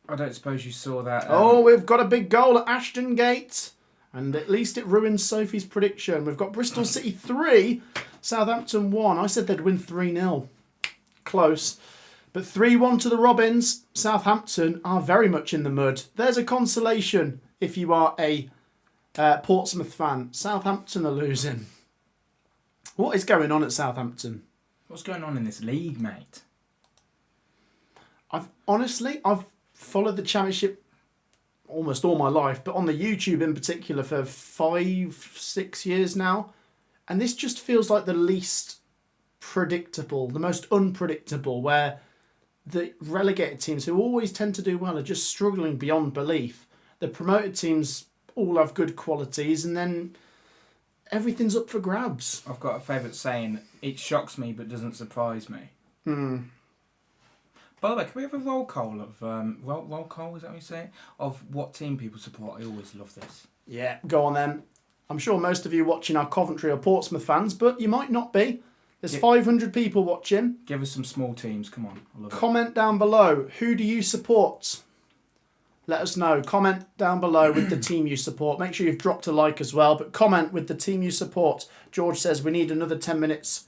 I don't suppose you saw that. Oh, we've got a big goal at Ashton Gate. And at least it ruins Sophie's prediction. We've got Bristol City 3, Southampton 1. I said they'd win 3-0. Close. But 3-1 to the Robins. Southampton are very much in the mud. There's a consolation if you are a Portsmouth fan. Southampton are losing. What is going on at Southampton? What's going on in this league, mate? I've followed the Championship almost all my life, but on the YouTube in particular for 5-6 years now. And this just feels like the least predictable, the most unpredictable, where the relegated teams who always tend to do well are just struggling beyond belief. The promoted teams all have good qualities, and then everything's up for grabs. I've got a favourite saying, it shocks me but doesn't surprise me. By the way, can we have a roll call of roll call? Is that what you say? Of what team people support? I always love this. Yeah, go on then. I'm sure most of you watching are Coventry or Portsmouth fans, but you might not be. There's 500 people watching. Give us some small teams. Come on, I love it. Comment down below. Who do you support? Let us know. Comment down below with the team you support. Make sure you've dropped a like as well, but comment with the team you support. George says we need another 10 minutes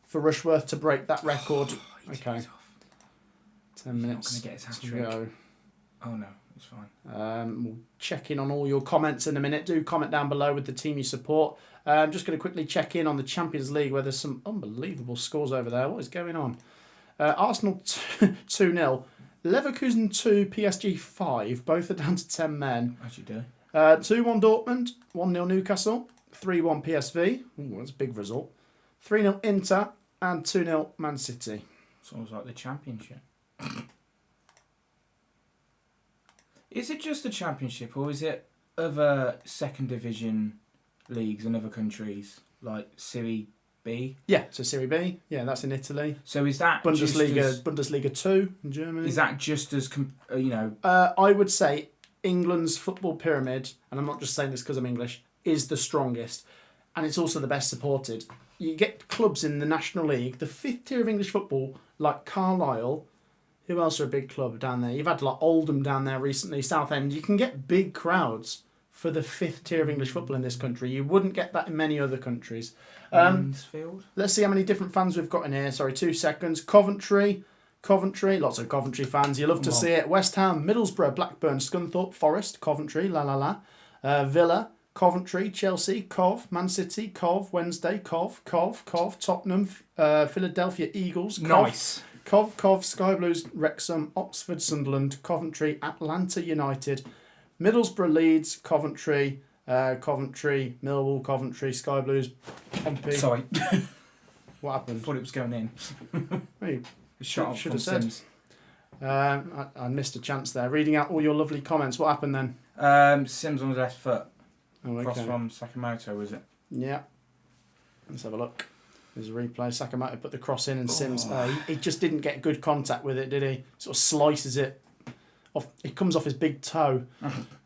for Rushworth to break that record. Okay. 10 minutes. He's not going to get his hat-trick. Oh no, it's fine. We'll check in on all your comments in a minute. Do comment down below with the team you support. I'm just going to quickly check in on the Champions League where there's some unbelievable scores over there. What is going on? Arsenal 2-0. Leverkusen 2, PSG 5. Both are down to 10 men. As you do. 2-1 Dortmund. 1-0 Newcastle. 3-1 PSV. Ooh, that's a big result. 3-0 Inter. And 2-0 Man City. Sounds like the Championship. Is it just the Championship, or is it other second division leagues in other countries, like Serie B? Yeah, so Serie B. Yeah, that's in Italy. So is that Bundesliga 2 in Germany? Is that just as I would say England's football pyramid, and I'm not just saying this because I'm English, is the strongest, and it's also the best supported. You get clubs in the National League, the fifth tier of English football, like Carlisle. Who else are a big club down there? You've had like Oldham down there recently, Southend. You can get big crowds for the fifth tier of English football in this country. You wouldn't get that in many other countries. Mansfield. Let's see how many different fans we've got in here. Sorry, 2 seconds. Coventry, lots of Coventry fans. You love to see it. West Ham, Middlesbrough, Blackburn, Scunthorpe, Forest, Coventry, Villa, Coventry, Chelsea, Cov, Man City, Cov, Wednesday, Cov, Tottenham, Philadelphia Eagles, Cov, Nice. Cov, Sky Blues, Wrexham, Oxford, Sunderland, Coventry, Atlanta United, Middlesbrough, Leeds, Coventry, Millwall, Coventry, Sky Blues, Pompey. Sorry. What happened? I thought it was going in. Hey, Shot should from have said. Sims. I missed a chance there. Reading out all your lovely comments. What happened then? Sims on his left foot. Oh, Cross okay. from Sakamoto, was it? Yeah. Let's have a look. There's a replay. Sakamoto put the cross in and Sims, he just didn't get good contact with it, did he? Sort of slices it off. It comes off his big toe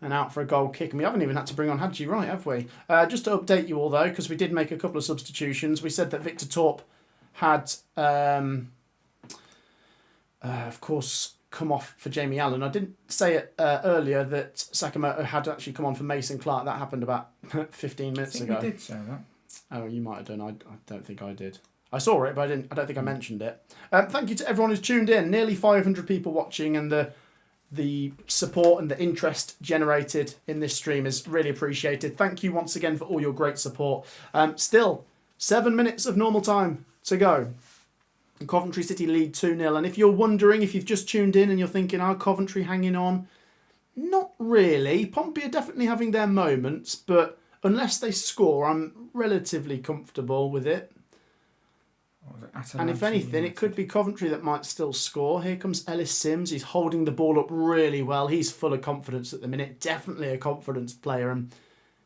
and out for a goal kick. And we haven't even had to bring on Hadji Wright, have we? Just to update you all though, because we did make a couple of substitutions. We said that Victor Torp had, of course, come off for Jamie Allen. I didn't say it earlier that Sakamoto had actually come on for Mason Clark. That happened about 15 minutes ago. I did say that. Oh, you might have done. I don't think I did. I saw it, but I don't think I mentioned it. Thank you to everyone who's tuned in. Nearly 500 people watching, and the support and the interest generated in this stream is really appreciated. Thank you once again for all your great support. Still, 7 minutes of normal time to go. Coventry City lead 2-0. And if you're wondering, if you've just tuned in and you're thinking, are Coventry hanging on? Not really. Pompey are definitely having their moments, but unless they score, I'm relatively comfortable with it. And if anything, it could be Coventry that might still score. Here comes Ellis Sims. He's holding the ball up really well. He's full of confidence at the minute. Definitely a confidence player. And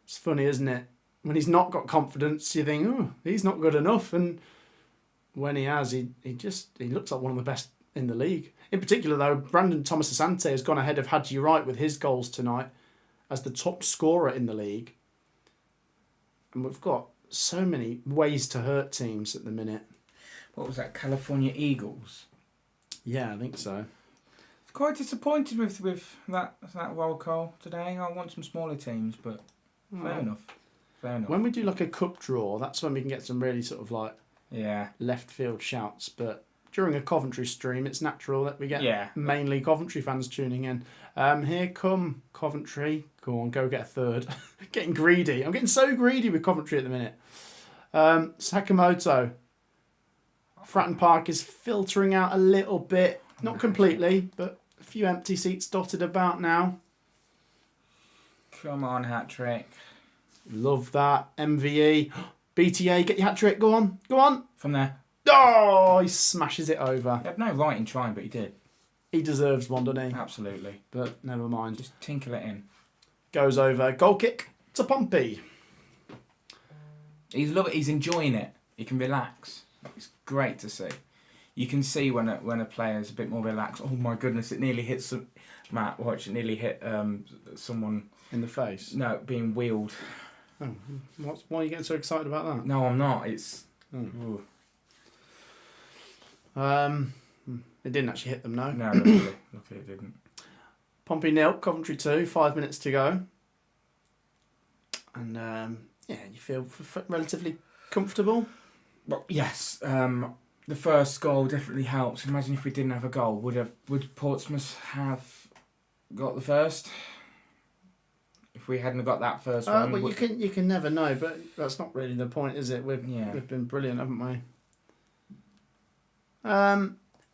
it's funny, isn't it? When he's not got confidence, you think, oh, he's not good enough. And when he has, he looks like one of the best in the league. In particular, though, Brandon Thomas Asante has gone ahead of Hadji Wright with his goals tonight as the top scorer in the league. And we've got so many ways to hurt teams at the minute. What was that, California Eagles? Yeah, I think so. Quite disappointed with that roll call today. I want some smaller teams, but fair enough. When we do like a cup draw, that's when we can get some really sort of like left field shouts. But during a Coventry stream, it's natural that we get mainly Coventry fans tuning in. Here come Coventry. Go on, go get a third. Getting greedy. I'm getting so greedy with Coventry at the minute. Sakamoto. Fratton Park is filtering out a little bit. Not completely, but a few empty seats dotted about now. Come on, hat-trick. Love that. MVE. BTA, get your hat-trick. Go on. Go on. From there. Oh, he smashes it over. He had no right in trying, but he did. He deserves one, doesn't he? Absolutely. But never mind. Just tinkle it in. Goes over. Goal kick to Pompey. He's enjoying it. He can relax. It's great to see. You can see when a player's a bit more relaxed. Oh my goodness! It nearly hit Matt. Watch! It nearly hit someone in the face. No, being wheeled. Oh, why are you getting so excited about that? No, I'm not. It's. Oh. It didn't actually hit them, no. No, luckily it didn't. Pompey 0, Coventry 2. 5 minutes to go. And you feel relatively comfortable. Well, yes. The first goal definitely helps. Imagine if we didn't have a goal, would Portsmouth have got the first? If we hadn't got that first one. Well, you can never know, but that's not really the point, is it? We've been brilliant, haven't we?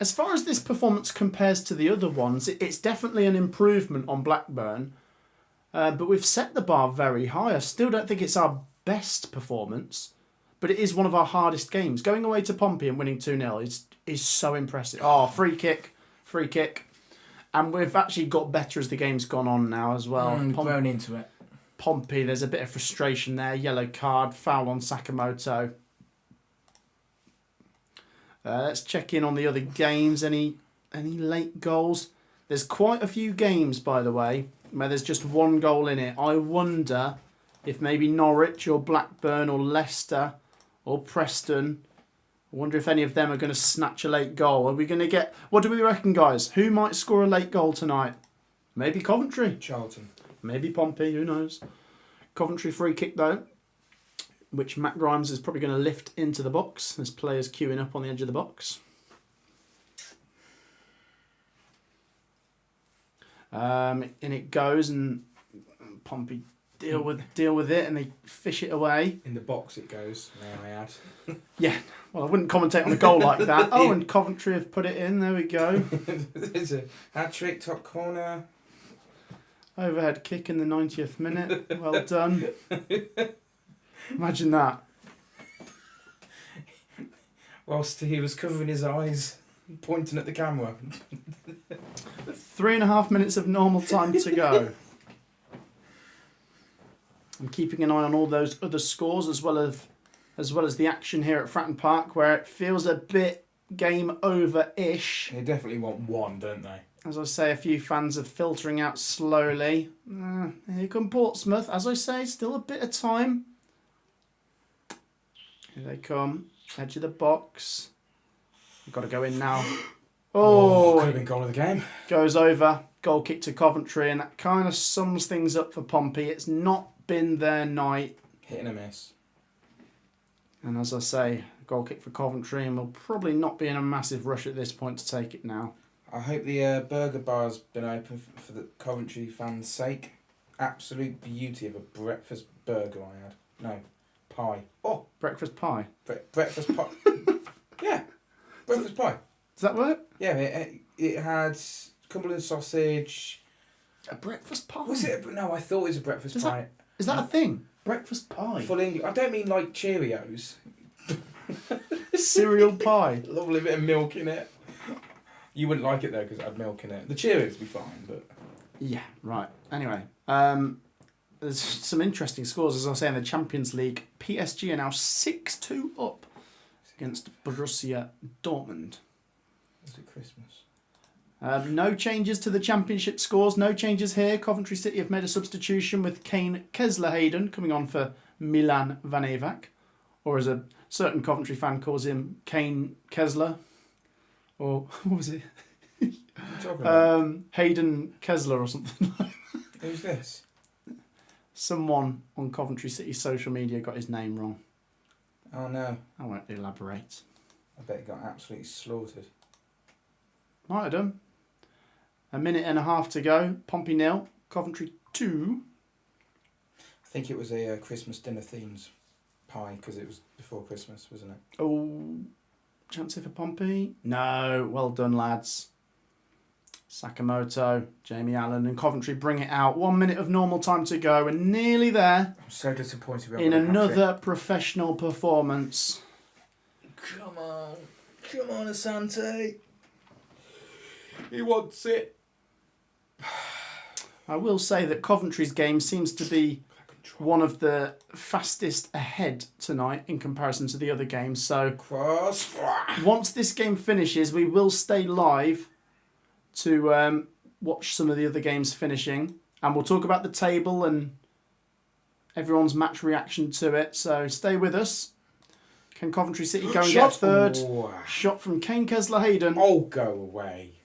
As far as this performance compares to the other ones, it's definitely an improvement on Blackburn, but we've set the bar very high. I still don't think it's our best performance, but it is one of our hardest games. Going away to Pompey and winning 2-0 is so impressive. Oh, free kick. And we've actually got better as the game's gone on now as well. Grown into it. Pompey, there's a bit of frustration there. Yellow card, foul on Sakamoto. Let's check in on the other games. Any late goals? There's quite a few games, by the way, where there's just one goal in it. I wonder if maybe Norwich or Blackburn or Leicester or Preston, I wonder if any of them are going to snatch a late goal. Are we going to get... What do we reckon, guys? Who might score a late goal tonight? Maybe Coventry. Charlton. Maybe Pompey, who knows? Coventry free kick, though, which Matt Grimes is probably going to lift into the box. There's players queuing up on the edge of the box. And it goes, and Pompey deal with it, and they fish it away. In the box it goes, may I add. Yeah, well, I wouldn't commentate on a goal like that. Oh, and Coventry have put it in. There we go. There's a hat-trick, top corner. Overhead kick in the 90th minute. Well done. Imagine that. Whilst he was covering his eyes, pointing at the camera. 3.5 minutes of normal time to go. I'm keeping an eye on all those other scores as well as the action here at Fratton Park, where it feels a bit game over-ish. They definitely want one, don't they? As I say, a few fans are filtering out slowly. Here come Portsmouth. As I say, still a bit of time. Here they come. Edge of the box. We've got to go in now. Oh, could have been goal of the game. Goes over. Goal kick to Coventry, and that kind of sums things up for Pompey. It's not been their night. Hit and a miss. And as I say, goal kick for Coventry, and we'll probably not be in a massive rush at this point to take it now. I hope the burger bar's been open for the Coventry fans' sake. Absolute beauty of a breakfast burger I had. No, pie. Oh, breakfast pie. Breakfast pie. Yeah, breakfast pie. Does that work? Yeah, it had Cumberland sausage. A breakfast pie? Was it? No, I thought it was a breakfast pie. Is that a thing? Breakfast pie? Full English. I don't mean like Cheerios. Cereal pie. Lovely bit of milk in it. You wouldn't like it though because it had milk in it. The Cheerios would be fine, but... Yeah, right. Anyway, there's some interesting scores, as I say, in the Champions League. PSG are now 6-2 up against Borussia Dortmund. Was it Christmas? No changes to the Championship scores. No changes here. Coventry City have made a substitution with Kane Kesler-Hayden coming on for Milan Vanevac. Or as a certain Coventry fan calls him, Kane Kesler. Or what was it? Hayden Kesler or something. Who's this? Someone on Coventry City social media got his name wrong. Oh no. I won't elaborate. I bet he got absolutely slaughtered. Might have done. A minute and a half to go. Pompey 0, Coventry 2. I think it was a Christmas dinner themes pie because it was before Christmas, wasn't it? Oh, chance here for Pompey? No, well done, lads. Sakamoto, Jamie Allen and Coventry bring it out. 1 minute of normal time to go and nearly there. I'm so disappointed. In another professional performance. Come on, Asante. He wants it. I will say that Coventry's game seems to be one of the fastest ahead tonight in comparison to the other games. So once this game finishes, we will stay live to watch some of the other games finishing. And we'll talk about the table and everyone's match reaction to it. So stay with us. Can Coventry City go and get third? Shot from Kane Kessler-Hayden. Oh, go away.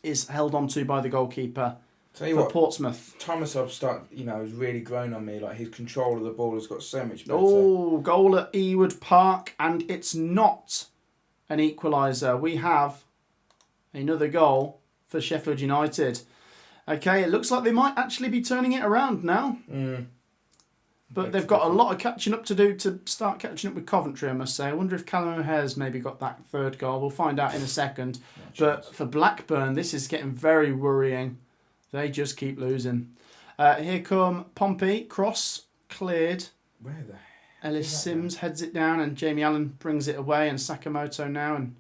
Is held on to by the goalkeeper Tell you for what, Portsmouth. Tomasov has really grown on me. Like, his control of the ball has got so much better. Oh, goal at Ewood Park, and it's not an equaliser. We have another goal for Sheffield United. Okay, it looks like they might actually be turning it around now. But they've got a lot of catching up to do to start catching up with Coventry, I must say. I wonder if Callum O'Hare's maybe got that third goal. We'll find out in a second. But for Blackburn, this is getting very worrying. They just keep losing. Here come Pompey. Cross cleared. Where the Ellis Sims heads it down and Jamie Allen brings it away and Sakamoto now. And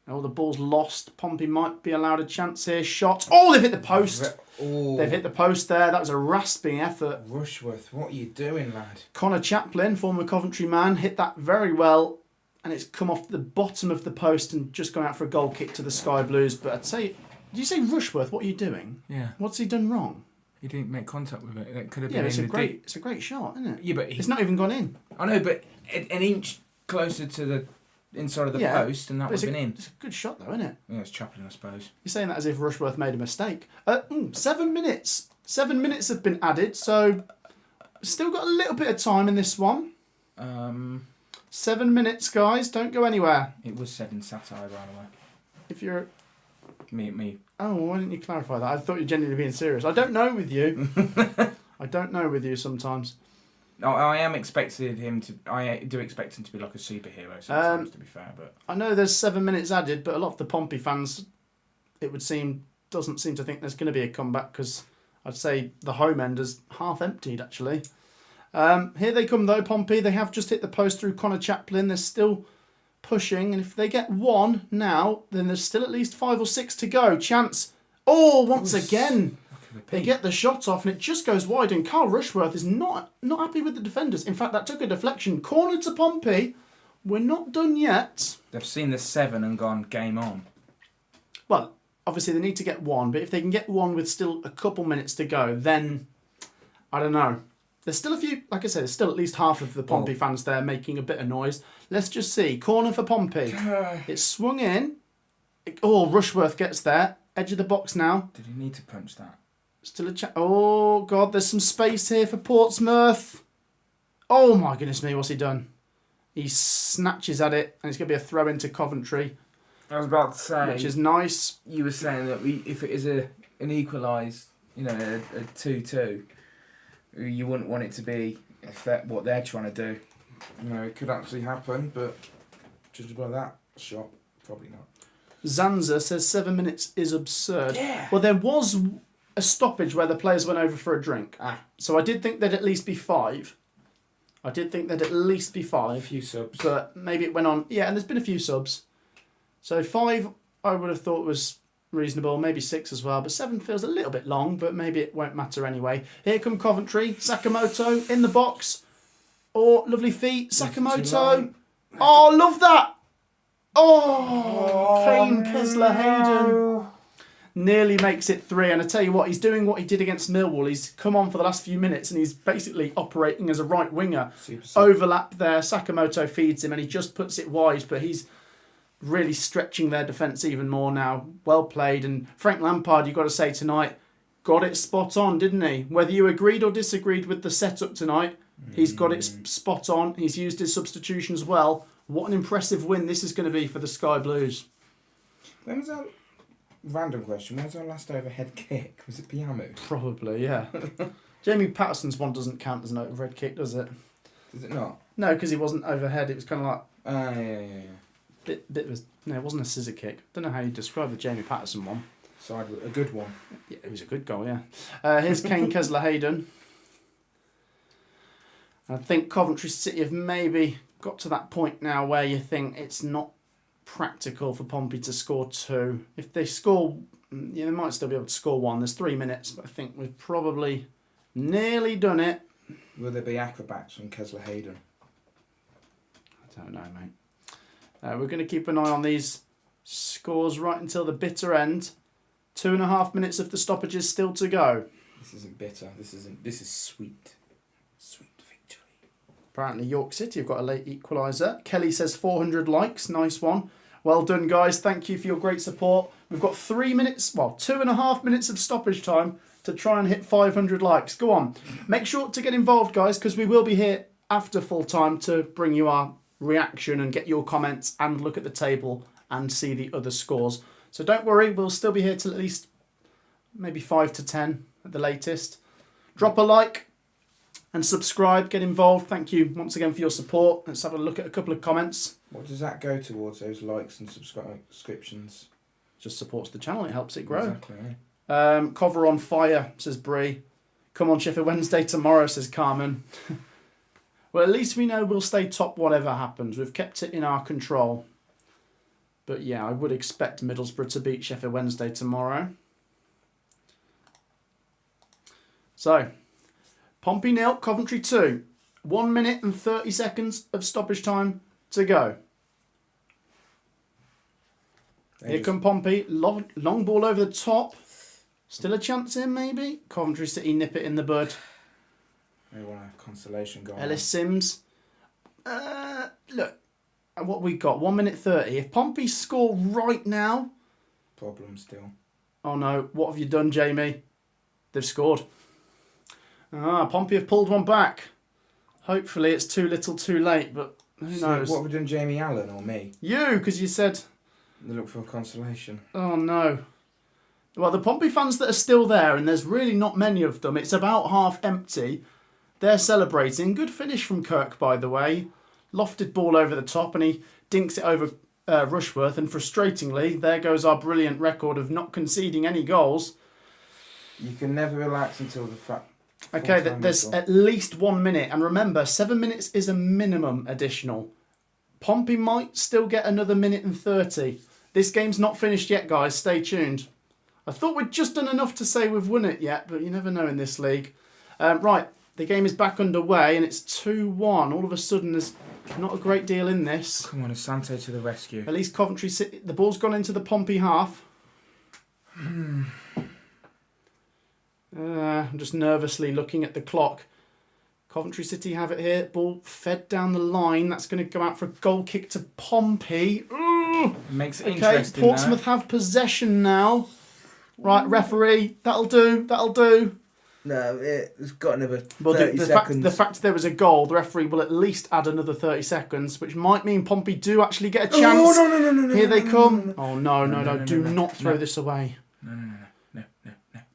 the ball's lost. Pompey might be allowed a chance here. Shot. Oh, they've hit the post. They've hit the post there. That was a rasping effort. Rushworth, what are you doing, lad? Connor Chaplin, former Coventry man, hit that very well. And it's come off the bottom of the post and just gone out for a goal kick to the Sky Blues. But I'd say... Did you say Rushworth? What are you doing? Yeah. What's he done wrong? He didn't make contact with it. It could have been it's in a the great. deep. It's a great shot, isn't it? Yeah, but it's not even gone in. I know, but an inch closer to the inside of the post, and that would have been in. It's a good shot, though, isn't it? Yeah, it's Chaplin, I suppose. You're saying that as if Rushworth made a mistake. 7 minutes. 7 minutes have been added, so still got a little bit of time in this one. 7 minutes, guys. Don't go anywhere. It was said in satire, by the way. If you're... Me. Oh, why didn't you clarify that? I thought you were genuinely being serious. I don't know with you. I don't know with you sometimes. I am expecting him to... I do expect him to be like a superhero sometimes, to be fair, but... I know there's 7 minutes added, but a lot of the Pompey fans, it would seem, doesn't seem to think there's going to be a comeback because I'd say the home end is half emptied, actually. Here they come, though, Pompey. They have just hit the post through Connor Chaplin. They're still pushing, and if they get one now, then there's still at least 5 or 6 to go. Chance. Oh, once again. They get the shot off, and it just goes wide, and Carl Rushworth is not happy with the defenders. In fact, that took a deflection. Corner to Pompey. We're not done yet. They've seen the 7 and gone, game on. Well, obviously they need to get one, but if they can get one with still a couple minutes to go, then I don't know. There's still a few, like I said, there's still at least half of the Pompey fans there making a bit of noise. Let's just see. Corner for Pompey. It's swung in. Rushworth gets there. Edge of the box now. Did he need to punch that? Still a oh, God, there's some space here for Portsmouth. Oh, my goodness me, what's he done? He snatches at it, and it's going to be a throw into Coventry. I was about to say... Which is nice. You were saying that if it is an equalised, a 2-2, you wouldn't want it to be what they're trying to do. It could actually happen, but judging by that shot, probably not. Zanza says 7 minutes is absurd. Yeah. Well, there was a stoppage where the players went over for a drink. So I did think there'd at least be 5. A few subs. But maybe it went on. Yeah, and there's been a few subs. So 5 I would have thought was reasonable, maybe 6 as well, but 7 feels a little bit long, but maybe it won't matter anyway. Here come Coventry, Sakamoto in the box. Oh, lovely feet, Sakamoto. Oh, love that. Oh, Kane Kessler-Hayden nearly makes it 3, and I tell you what, he's doing what he did against Millwall. He's come on for the last few minutes and he's basically operating as a right winger. Super. Overlap there, Sakamoto feeds him and he just puts it wide, but he's really stretching their defence even more now. Well played. And Frank Lampard, you've got to say tonight, got it spot on, didn't he? Whether you agreed or disagreed with the setup tonight, he's got it spot on. He's used his substitutions well. What an impressive win this is going to be for the Sky Blues. When was our random question? When was our last overhead kick? Was it Piamu? Probably, yeah. Jamie Patterson's one doesn't count as an overhead kick, does it? Does it not? No, because he wasn't overhead. It was kind of like Yeah. bit of no, it wasn't a scissor kick. Don't know how you describe the Jamie Patterson one. A good one. Yeah, it was a good goal. Yeah. Here's Kane Kesler-Hayden. I think Coventry City have maybe got to that point now where you think it's not practical for Pompey to score 2. If they score, they might still be able to score 1. There's 3 minutes, but I think we've probably nearly done it. Will there be acrobats from Kesler-Hayden? I don't know, mate. We're going to keep an eye on these scores right until the bitter end. 2.5 minutes of the stoppages still to go. This isn't bitter. This is sweet. Sweet victory. Apparently York City have got a late equaliser. Kelly says 400 likes. Nice one. Well done, guys. Thank you for your great support. We've got 2.5 minutes of stoppage time to try and hit 500 likes. Go on. Make sure to get involved, guys, because we will be here after full time to bring you our reaction and get your comments and look at the table and see the other scores. So don't worry, we'll still be here till at least maybe 5 to 10 at the latest. Drop a like and subscribe, get involved. Thank you once again for your support. Let's have a look at a couple of comments. What does that go towards, those likes and subscriptions? Just supports the channel, it helps it grow. Exactly, yeah. Cover on fire, says Bree. Come on Sheffield Wednesday tomorrow, says Carmen. Well, at least we know we'll stay top whatever happens. We've kept it in our control. But yeah, I would expect Middlesbrough to beat Sheffield Wednesday tomorrow. So, Pompey 0, Coventry 2. 1 minute and 30 seconds of stoppage time to go. Here come Pompey. Long ball over the top. Still a chance in, maybe? Coventry City nip it in the bud. They want a consolation goal. Ellis Sims. Look, what we got. 1 minute 30. If Pompey score right now... Problem still. Oh no, what have you done, Jamie? They've scored. Pompey have pulled one back. Hopefully it's too little too late, but who knows? What have we done, Jamie Allen or me? You, because you said... They look for a consolation. Oh no. Well, the Pompey fans that are still there, and there's really not many of them, it's about half empty. They're celebrating. Good finish from Kirk, by the way. Lofted ball over the top, and he dinks it over Rushworth. And frustratingly, there goes our brilliant record of not conceding any goals. You can never relax until the Okay, there's at least 1 minute. And remember, 7 minutes is a minimum additional. Pompey might still get another minute and 30. This game's not finished yet, guys. Stay tuned. I thought we'd just done enough to say we've won it yet, but you never know in this league. Right. The game is back underway and it's 2-1. All of a sudden, there's not a great deal in this. Come on, Asante to the rescue. At least Coventry City... The ball's gone into the Pompey half. I'm just nervously looking at the clock. Coventry City have it here. Ball fed down the line. That's going to go out for a goal kick to Pompey. Ooh. Makes it interesting. Portsmouth have possession now. Right, referee. That'll do. No, it's got another 30 the seconds. fact there was a goal, the referee will at least add another 30 seconds, which might mean Pompey do actually get a chance. Oh, no. Here they come. Oh, no. Do not throw this away. No.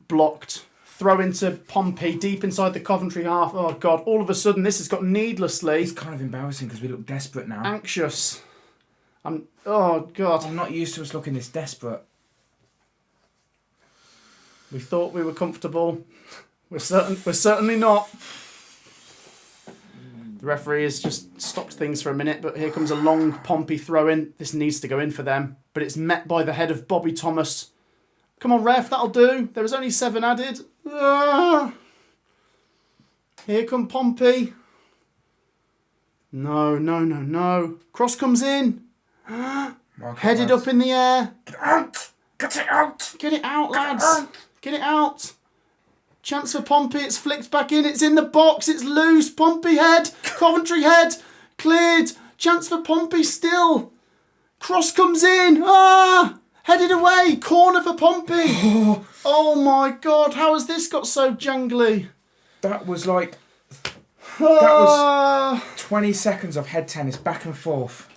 Blocked. Throw into Pompey, deep inside the Coventry half. Oh, God. All of a sudden, this has got needlessly... It's kind of embarrassing because we look desperate now. Anxious. Oh, God. I'm not used to us looking this desperate. We thought we were comfortable. We're certainly not. The referee has just stopped things for a minute, but here comes a long Pompey throw-in. This needs to go in for them, but it's met by the head of Bobby Thomas. Come on, ref, that'll do. There was only 7 added. Here come Pompey. No. Cross comes in. Headed up in the air. Get out! Get it out! Get it out, lads. Get it out. Chance for Pompey. It's flicked back in. It's in the box. It's loose. Pompey head. Coventry head. Cleared. Chance for Pompey still. Cross comes in. Headed away. Corner for Pompey. Oh my God. How has this got so jangly? That was like... That was 20 seconds of head tennis back and forth.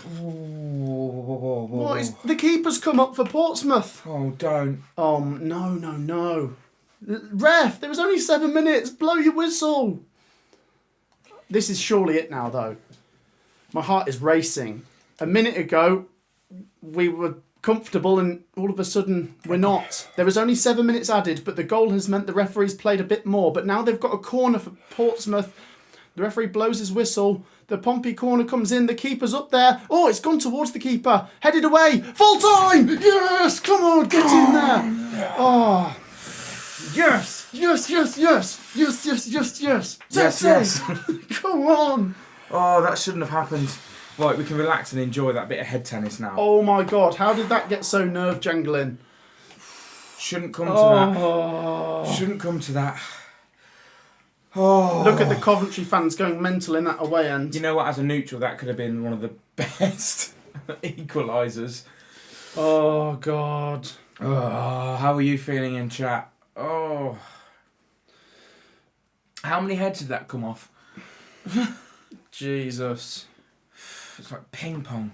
What is the keeper's come up for Portsmouth? Oh, don't. No. Ref, there was only 7 minutes. Blow your whistle. This is surely it now, though. My heart is racing. A minute ago, we were comfortable and all of a sudden we're not. There was only 7 minutes added, but the goal has meant the referees played a bit more. But now they've got a corner for Portsmouth. The referee blows his whistle. The Pompey corner comes in. The keeper's up there. Oh, it's gone towards the keeper. Headed away. Full time. Yes. Come on. Get in there. Oh. Yes. Yes. Come on. Oh, that shouldn't have happened. Right, we can relax and enjoy that bit of head tennis now. Oh my God. How did that get so nerve jangling? Shouldn't come to that. Shouldn't come to that. Oh. Look at the Coventry fans going mental in that away end. You know what, as a neutral, that could have been one of the best equalisers. Oh, God. Oh, how are you feeling in chat? Oh. How many heads did that come off? Jesus. It's like ping pong.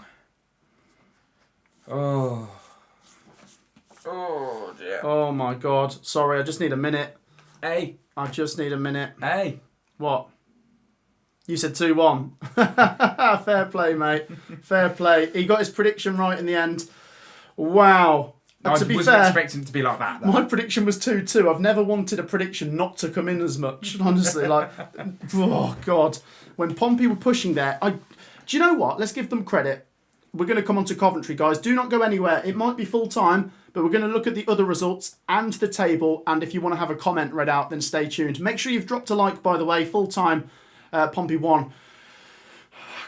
Oh. Oh, dear. Oh, my God. Sorry, I just need a minute. Hey. I just need a minute. Hey. What? You said 2-1. Fair play, mate. Fair play. He got his prediction right in the end. Wow. I To be wasn't fair, expecting it to be like that, though. my prediction was 2-2. I've never wanted a prediction not to come in as much. Honestly, like, oh, God. When Pompey were pushing there, do you know what? Let's give them credit. We're going to come on to Coventry, guys. Do not go anywhere. It might be full time, but we're going to look at the other results and the table. And if you want to have a comment read out, then stay tuned. Make sure you've dropped a like, by the way. Full time, Pompey 1,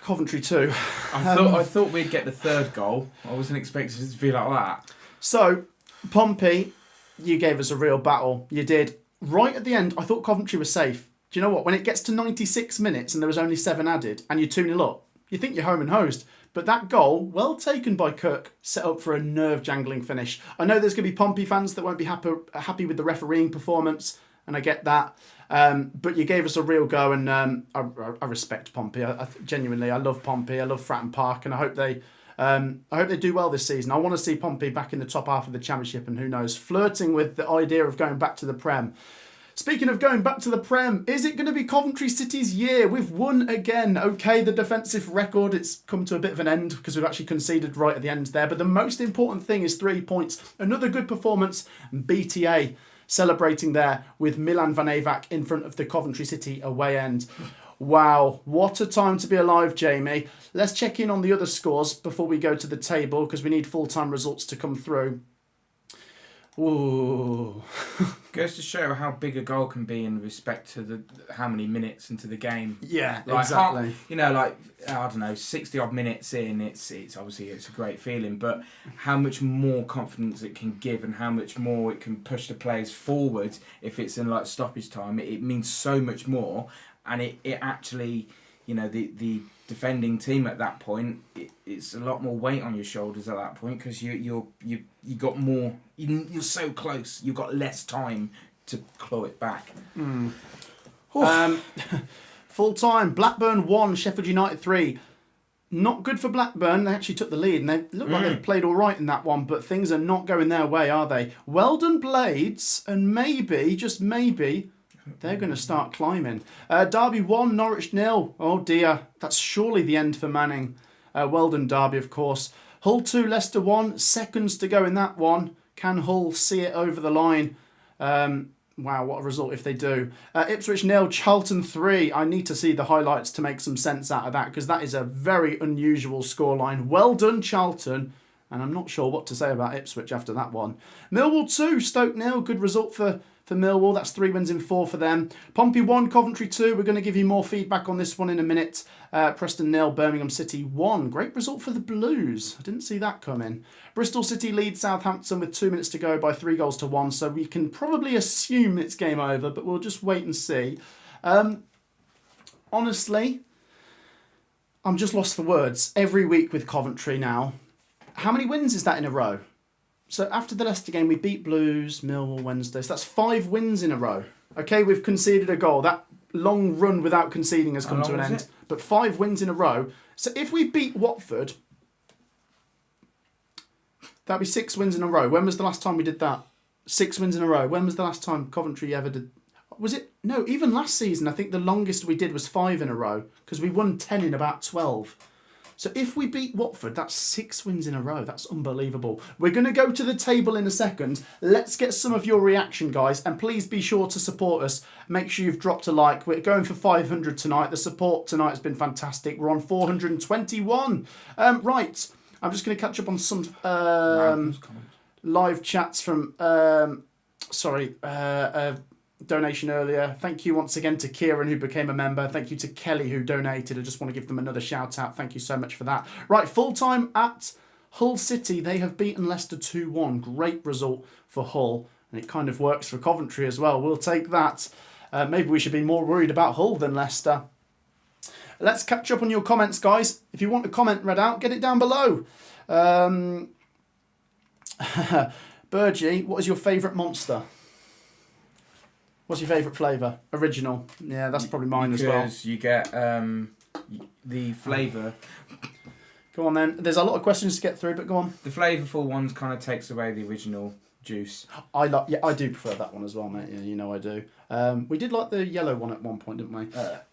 Coventry 2. I thought we'd get the third goal. I wasn't expecting it to be like that. So, Pompey, you gave us a real battle. You did. Right at the end, I thought Coventry was safe. Do you know what? When it gets to 96 minutes and there was only 7 added and you're 2-0 up, you think you're home and hosed. But that goal, well taken by Cook, set up for a nerve-jangling finish. I know there's going to be Pompey fans that won't be happy with the refereeing performance, and I get that. But you gave us a real go, and I respect Pompey. Genuinely, I love Pompey. I love Fratton Park, and I hope they do well this season. I want to see Pompey back in the top half of the Championship, and who knows, flirting with the idea of going back to the Prem. Speaking of going back to the Prem, is it going to be Coventry City's year? We've won again. Okay, the defensive record, it's come to a bit of an end because we've actually conceded right at the end there. But the most important thing is 3 points. Another good performance. BTA celebrating there with Milan Van Eyck in front of the Coventry City away end. Wow, what a time to be alive, Jamie. Let's check in on the other scores before we go to the table because we need full-time results to come through. Ooh. Goes to show how big a goal can be in respect to how many minutes into the game. Yeah, like, exactly. I don't know, 60 odd minutes in, it's obviously it's a great feeling, but how much more confidence it can give and how much more it can push the players forward if it's in like stoppage time, it means so much more, and it actually, the defending team at that point, it's a lot more weight on your shoulders at that point because you got more. You're so close. You've got less time to claw it back. Full time. Blackburn 1, Sheffield United 3. Not good for Blackburn. They actually took the lead and they look like they've played all right in that one, but things are not going their way, are they? Well done, Blades, and maybe, just maybe, they're going to start climbing. Derby 1, Norwich 0. Oh dear, that's surely the end for Manning. Well done, Derby, of course. Hull 2, Leicester 1. Seconds to go in that one. Can Hull see it over the line? Wow, what a result if they do. Ipswich 0, Charlton 3. I need to see the highlights to make some sense out of that because that is a very unusual scoreline. Well done, Charlton. And I'm not sure what to say about Ipswich after that one. Millwall 2, Stoke 0. Good result for Millwall. That's 3 wins in 4 for them. Pompey 1, Coventry 2. We're going to give you more feedback on this one in a minute. Preston 0, Birmingham City 1. Great result for the Blues. I didn't see that coming. Bristol City leads Southampton with 2 minutes to go by 3-1. So we can probably assume it's game over, but we'll just wait and see. Honestly, I'm just lost for words. Every week with Coventry now. How many wins is that in a row? So after the Leicester game, we beat Blues, Millwall Wednesday. So that's 5 wins in a row. Okay, we've conceded a goal. That long run without conceding has come to an end. But 5 wins in a row. So if we beat Watford, That'd be 6 wins in a row. When was the last time we did that? 6 wins in a row. When was the last time Coventry ever did? Was it? No, even last season, I think the longest we did was 5 in a row because we won 10 in about 12. So if we beat Watford, that's 6 wins in a row. That's unbelievable. We're going to go to the table in a second. Let's get some of your reaction, guys. And please be sure to support us. Make sure you've dropped a like. We're going for 500 tonight. The support tonight has been fantastic. We're on 421. Right. I'm just going to catch up on some live chats from... donation earlier. Thank you once again to Kieran, who became a member. Thank you to Kelly, who donated. I just want to give them another shout out. Thank you so much for that. Right, full time at Hull City. They have beaten Leicester 2-1. Great result for Hull. And it kind of works for Coventry as well. We'll take that. Maybe we should be more worried about Hull than Leicester. Let's catch up on your comments, guys. If you want a comment read out, get it down below. Burgie, what is your favourite monster? What's your favourite flavour? Original. Yeah, that's probably mine as well. Because you get the flavour. Go on then. There's a lot of questions to get through, but go on. The flavourful ones kind of takes away the original juice. I do prefer that one as well, mate. Yeah, you know I do. We did like the yellow one at one point, didn't we?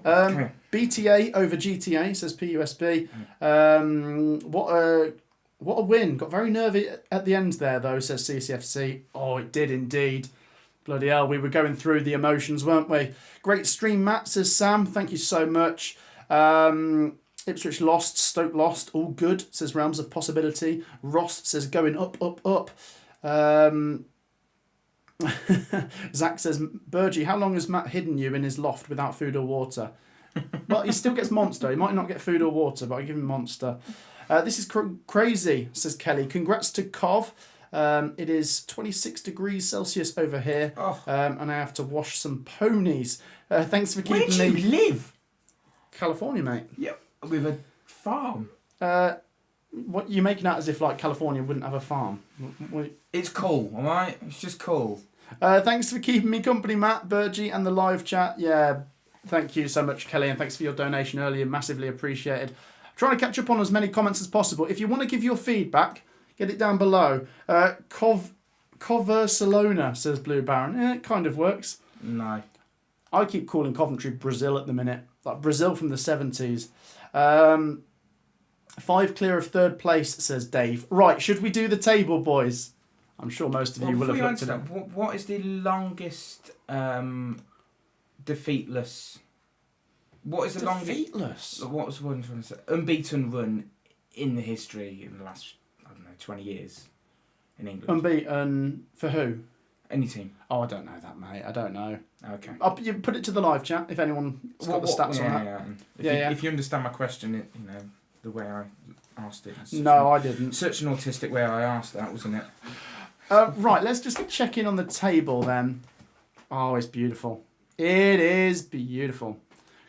BTA over GTA, says PUSB. What a win. Got very nervy at the end there, though, says CCFC. Oh, it did indeed. Bloody hell, we were going through the emotions, weren't we? Great stream, Matt, says Sam. Thank you so much. Ipswich lost, Stoke lost. All good, says Realms of Possibility. Ross says going up, up, up. Zach says, Burgie, how long has Matt hidden you in his loft without food or water? Well, he still gets Monster. He might not get food or water, but I give him Monster. This is crazy, says Kelly. Congrats to Cov. It is 26 degrees Celsius over here, and I have to wash some ponies. Thanks for keeping me... Where do you live? California, mate. Yep, with a farm. What you're making out as if like California wouldn't have a farm? It's cool, all right? It's just cool. Thanks for keeping me company, Matt, Burgie, and the live chat. Yeah, thank you so much, Kelly, and thanks for your donation earlier. Massively appreciated. Trying to catch up on as many comments as possible. If you want to give your feedback, get it down below. Coversalona, says Blue Baron. Yeah, it kind of works. No. I keep calling Coventry Brazil at the minute. Like Brazil from the 70s. 5 clear of 3rd place, says Dave. Right, should we do the table, boys? I'm sure most of you will have looked at it. What is the longest defeatless... What is the defeatless? What was one trying to say? Unbeaten run in the history in the last, 20 years in England. Unbeaten for who? Any team. Oh, I don't know that, mate. I don't know. Okay. You put it to the live chat if anyone's got the stats on that. If you understand my question, the way I asked it. No, I didn't. Such an autistic way I asked that, wasn't it? Right, let's just check in on the table then. Oh, it's beautiful. It is beautiful.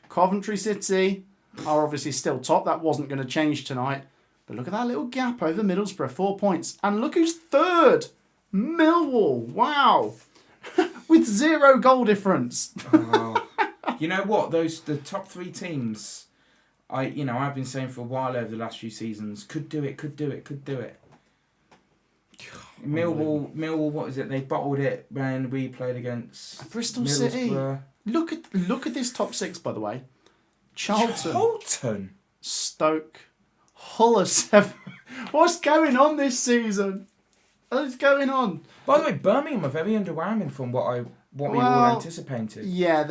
Coventry City are obviously still top. That wasn't going to change tonight. But look at that little gap over Middlesbrough. 4 points. And look who's third. Millwall. Wow. With 0 goal difference. Oh. You know what? The top 3 teams, I've been saying for a while over the last few seasons, could do it. Millwall, what is it? They bottled it when we played against Bristol City. Look at this top 6, by the way. Charlton. Stoke. Hull are 7. What's going on this season? What's going on? By the way, Birmingham are very underwhelming from what we all anticipated. Yeah,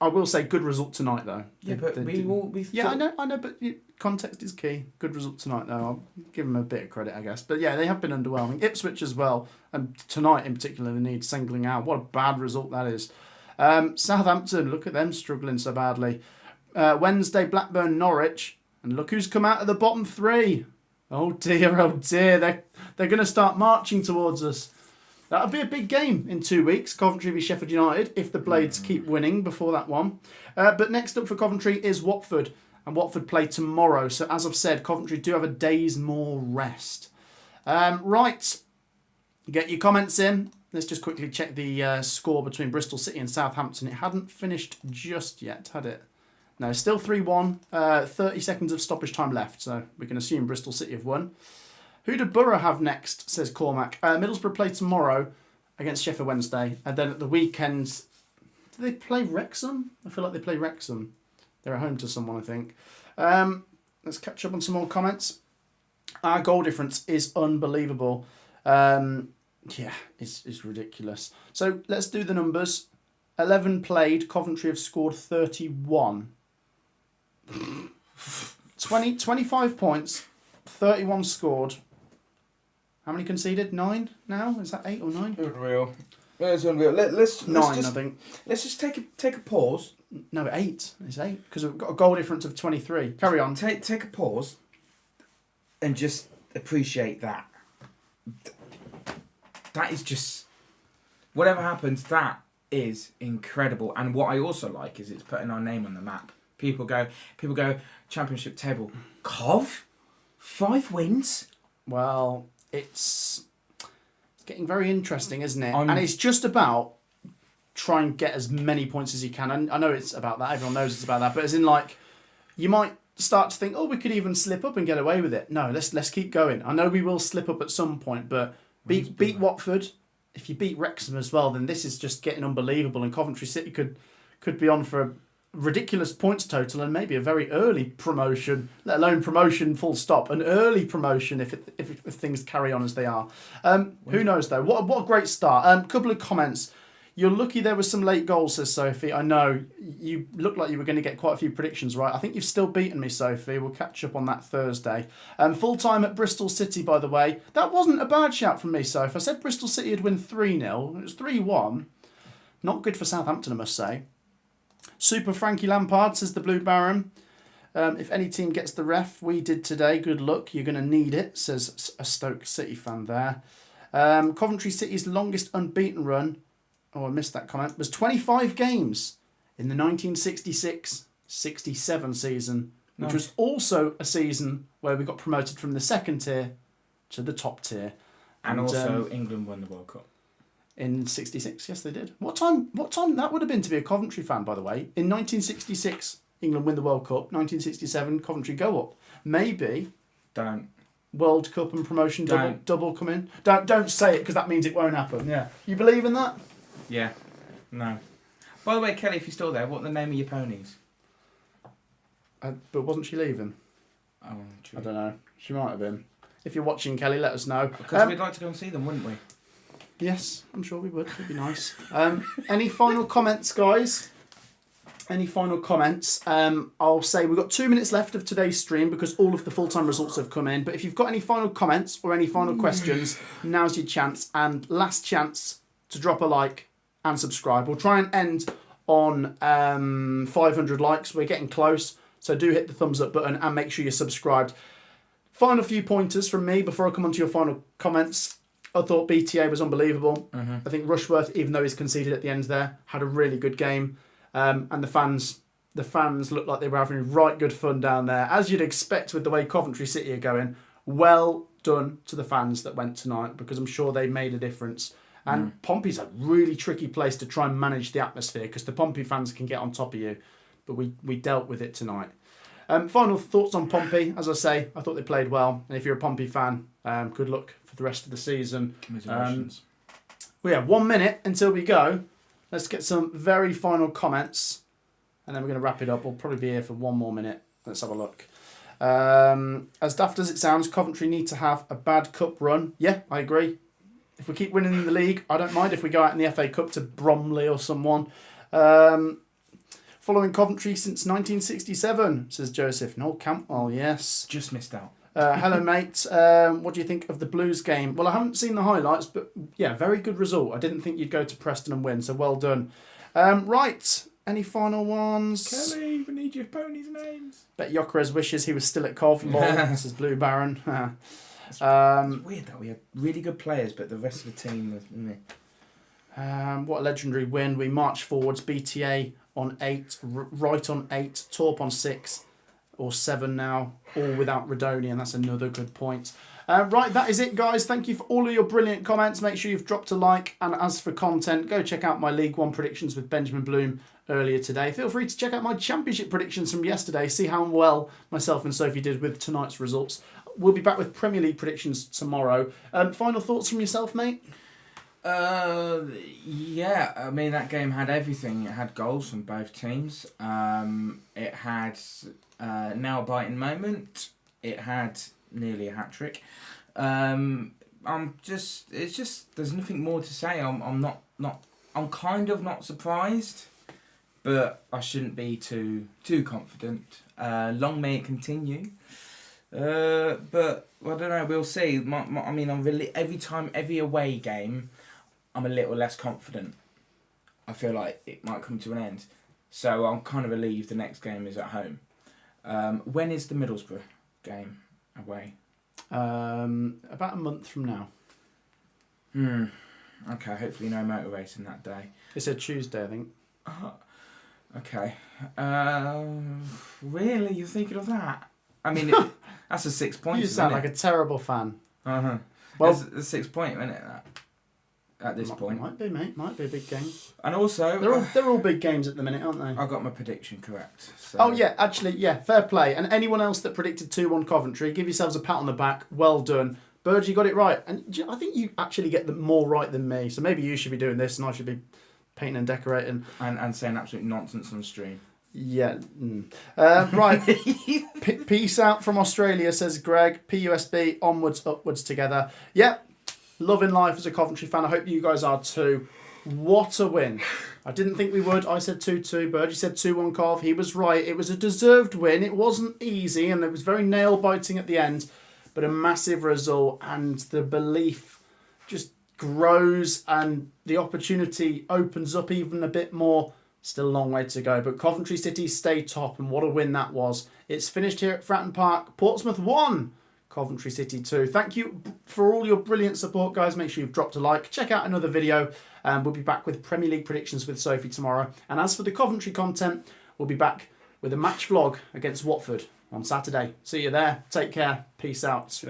I will say good result tonight though. Yeah, but I know, but context is key. Good result tonight though. I'll give them a bit of credit, I guess. But yeah, they have been underwhelming. Ipswich as well, and tonight in particular, they need singling out. What a bad result that is. Southampton, look at them struggling so badly. Wednesday, Blackburn, Norwich, and look who's come out of the bottom 3. Oh dear. They're going to start marching towards us. That'll be a big game in 2 weeks. Coventry v Sheffield United, if the Blades keep winning before that one. But next up for Coventry is Watford, and Watford play tomorrow. So as I've said, Coventry do have a day's more rest. Right, get your comments in. Let's just quickly check the score between Bristol City and Southampton. It hadn't finished just yet, had it? No, still 3-1. 30 seconds of stoppage time left, so we can assume Bristol City have won. Who do Borough have next, says Cormac. Middlesbrough play tomorrow against Sheffield Wednesday. And then at the weekend, do they play Wrexham? I feel like they play Wrexham. They're at home to someone, I think. Let's catch up on some more comments. Our goal difference is unbelievable. It's ridiculous. So let's do the numbers. 11 played. Coventry have scored 31. 25 points. 31 scored. How many conceded? 9 now? Is that 8 or 9? Unreal. It's unreal. Let's 9, just, I think. Let's just take a pause. No, 8. It's 8 because we've got a goal difference of 23. Carry on. Take a pause and just appreciate that. That is just... Whatever happens, that is incredible. And what I also like is it's putting our name on the map. People go, Championship table. Cov? 5 wins? Well, it's getting very interesting, isn't it? And it's just about try and get as many points as you can. And I know it's about that. Everyone knows it's about that. But as in, like, you might start to think, oh, we could even slip up and get away with it. No, let's keep going. I know we will slip up at some point, but beat Watford. If you beat Wrexham as well, then this is just getting unbelievable. And Coventry City could be on for a ridiculous points total and maybe a very early promotion, let alone promotion full stop. An early promotion if things carry on as they are. Who knows though? What a great start. Couple of comments. You're lucky there was some late goals, says Sophie. I know you looked like you were going to get quite a few predictions right. I think you've still beaten me, Sophie. We'll catch up on that Thursday. Full time at Bristol City, by the way. That wasn't a bad shout from me, Sophie. I said Bristol City would win 3-0. It was 3-1. Not good for Southampton, I must say. Super Frankie Lampard, says the Blue Baron. If any team gets the ref, we did today. Good luck. You're going to need it, says a Stoke City fan there. Coventry City's longest unbeaten run, oh, I missed that comment, was 25 games in the 1966-67 season, which was also a season where we got promoted from the second tier to the top tier. And also England won the World Cup. In 66, yes, they did. What time that would have been to be a Coventry fan, by the way? In 1966, England win the World Cup. 1967, Coventry go up. Maybe. Don't. World Cup and promotion double come in. Don't say it because that means it won't happen. Yeah. You believe in that? Yeah. No. By the way, Kelly, if you're still there, what are the name of your ponies? But wasn't she leaving? Oh, true. I don't know. She might have been. If you're watching, Kelly, let us know. Because we'd like to go and see them, wouldn't we? Yes, I'm sure we would. It'd be nice. Any final comments, guys? Any final comments? I'll say we've got 2 minutes left of today's stream because all of the full-time results have come in. But if you've got any final comments or any final questions, now's your chance. And last chance to drop a like and subscribe. We'll try and end on 500 likes. We're getting close. So do hit the thumbs up button and make sure you're subscribed. Final few pointers from me before I come on to your final comments. I thought BTA was unbelievable. Mm-hmm. I think Rushworth, even though he's conceded at the end there, had a really good game. And the fans looked like they were having right good fun down there, as you'd expect with the way Coventry City are going. Well done to the fans that went tonight, because I'm sure they made a difference. And Pompey's a really tricky place to try and manage the atmosphere, because the Pompey fans can get on top of you. But we dealt with it tonight. Final thoughts on Pompey. As I say, I thought they played well. And if you're a Pompey fan, good luck for the rest of the season. Commiserations. We have 1 minute until we go. Let's get some very final comments. And then we're going to wrap it up. We'll probably be here for 1 more minute. Let's have a look. As daft as it sounds, Coventry need to have a bad cup run. Yeah, I agree. If we keep winning in the league, I don't mind if we go out in the FA Cup to Bromley or someone. Following Coventry since 1967, says Joseph. Noel Campbell, yes. Just missed out. Hello, mate. What do you think of the Blues game? Well, I haven't seen the highlights, but yeah, very good result. I didn't think you'd go to Preston and win, so well done. Right, any final ones? Kelly, we need your ponies' names. Bet Jokeres wishes he was still at Cov. This is Blue Baron. It's weird that we had really good players, but the rest of the team was... What a legendary win. We marched forwards. BTA on 8, Wright on 8, Torp on 6, or 7 now, all without Radoni, and that's another good point. Right, that is it, guys. Thank you for all of your brilliant comments. Make sure you've dropped a like. And as for content, go check out my League One predictions with Benjamin Bloom earlier today. Feel free to check out my Championship predictions from yesterday. See how well myself and Sophie did with tonight's results. We'll be back with Premier League predictions tomorrow. Final thoughts from yourself, mate? Yeah, I mean, that game had everything. It had goals from both teams. It had nail-biting moment. It had nearly a hat-trick. It's just, there's nothing more to say. I'm kind of not surprised, but I shouldn't be too confident. Long may it continue. But I don't know, we'll see. Every away game, I'm a little less confident. I feel like it might come to an end. So I'm kind of relieved the next game is at home. When is the Middlesbrough game away? About a month from now. Okay, hopefully no motor racing that day. It's a Tuesday, I think. Okay. Really? You're thinking of that? I mean, that's a 6 points. You sound like a terrible fan. Well, that's a 6 point, isn't it? At this point. Might be, mate. Might be a big game. And also... They're all big games at the minute, aren't they? I got my prediction correct. So. Oh, yeah. Actually, yeah. Fair play. And anyone else that predicted 2-1 Coventry, give yourselves a pat on the back. Well done. Bird, you got it right. And I think you actually get them more right than me. So maybe you should be doing this and I should be painting and decorating. And saying absolute nonsense on the stream. Yeah. Right. Peace out from Australia, says Greg. PUSB, onwards, upwards together. Yep. Loving life as a Coventry fan. I hope you guys are too. What a win. I didn't think we would. I said 2-2. Birdie said 2-1 Cov. He was right. It was a deserved win. It wasn't easy and it was very nail-biting at the end. But a massive result and the belief just grows and the opportunity opens up even a bit more. Still a long way to go. But Coventry City stay top and what a win that was. It's finished here at Fratton Park. Portsmouth 1. Coventry City 2. Thank you for all your brilliant support, guys. Make sure you've dropped a like. Check out another video. We'll be back with Premier League predictions with Sophie tomorrow. And as for the Coventry content, we'll be back with a match vlog against Watford on Saturday. See you there. Take care. Peace out.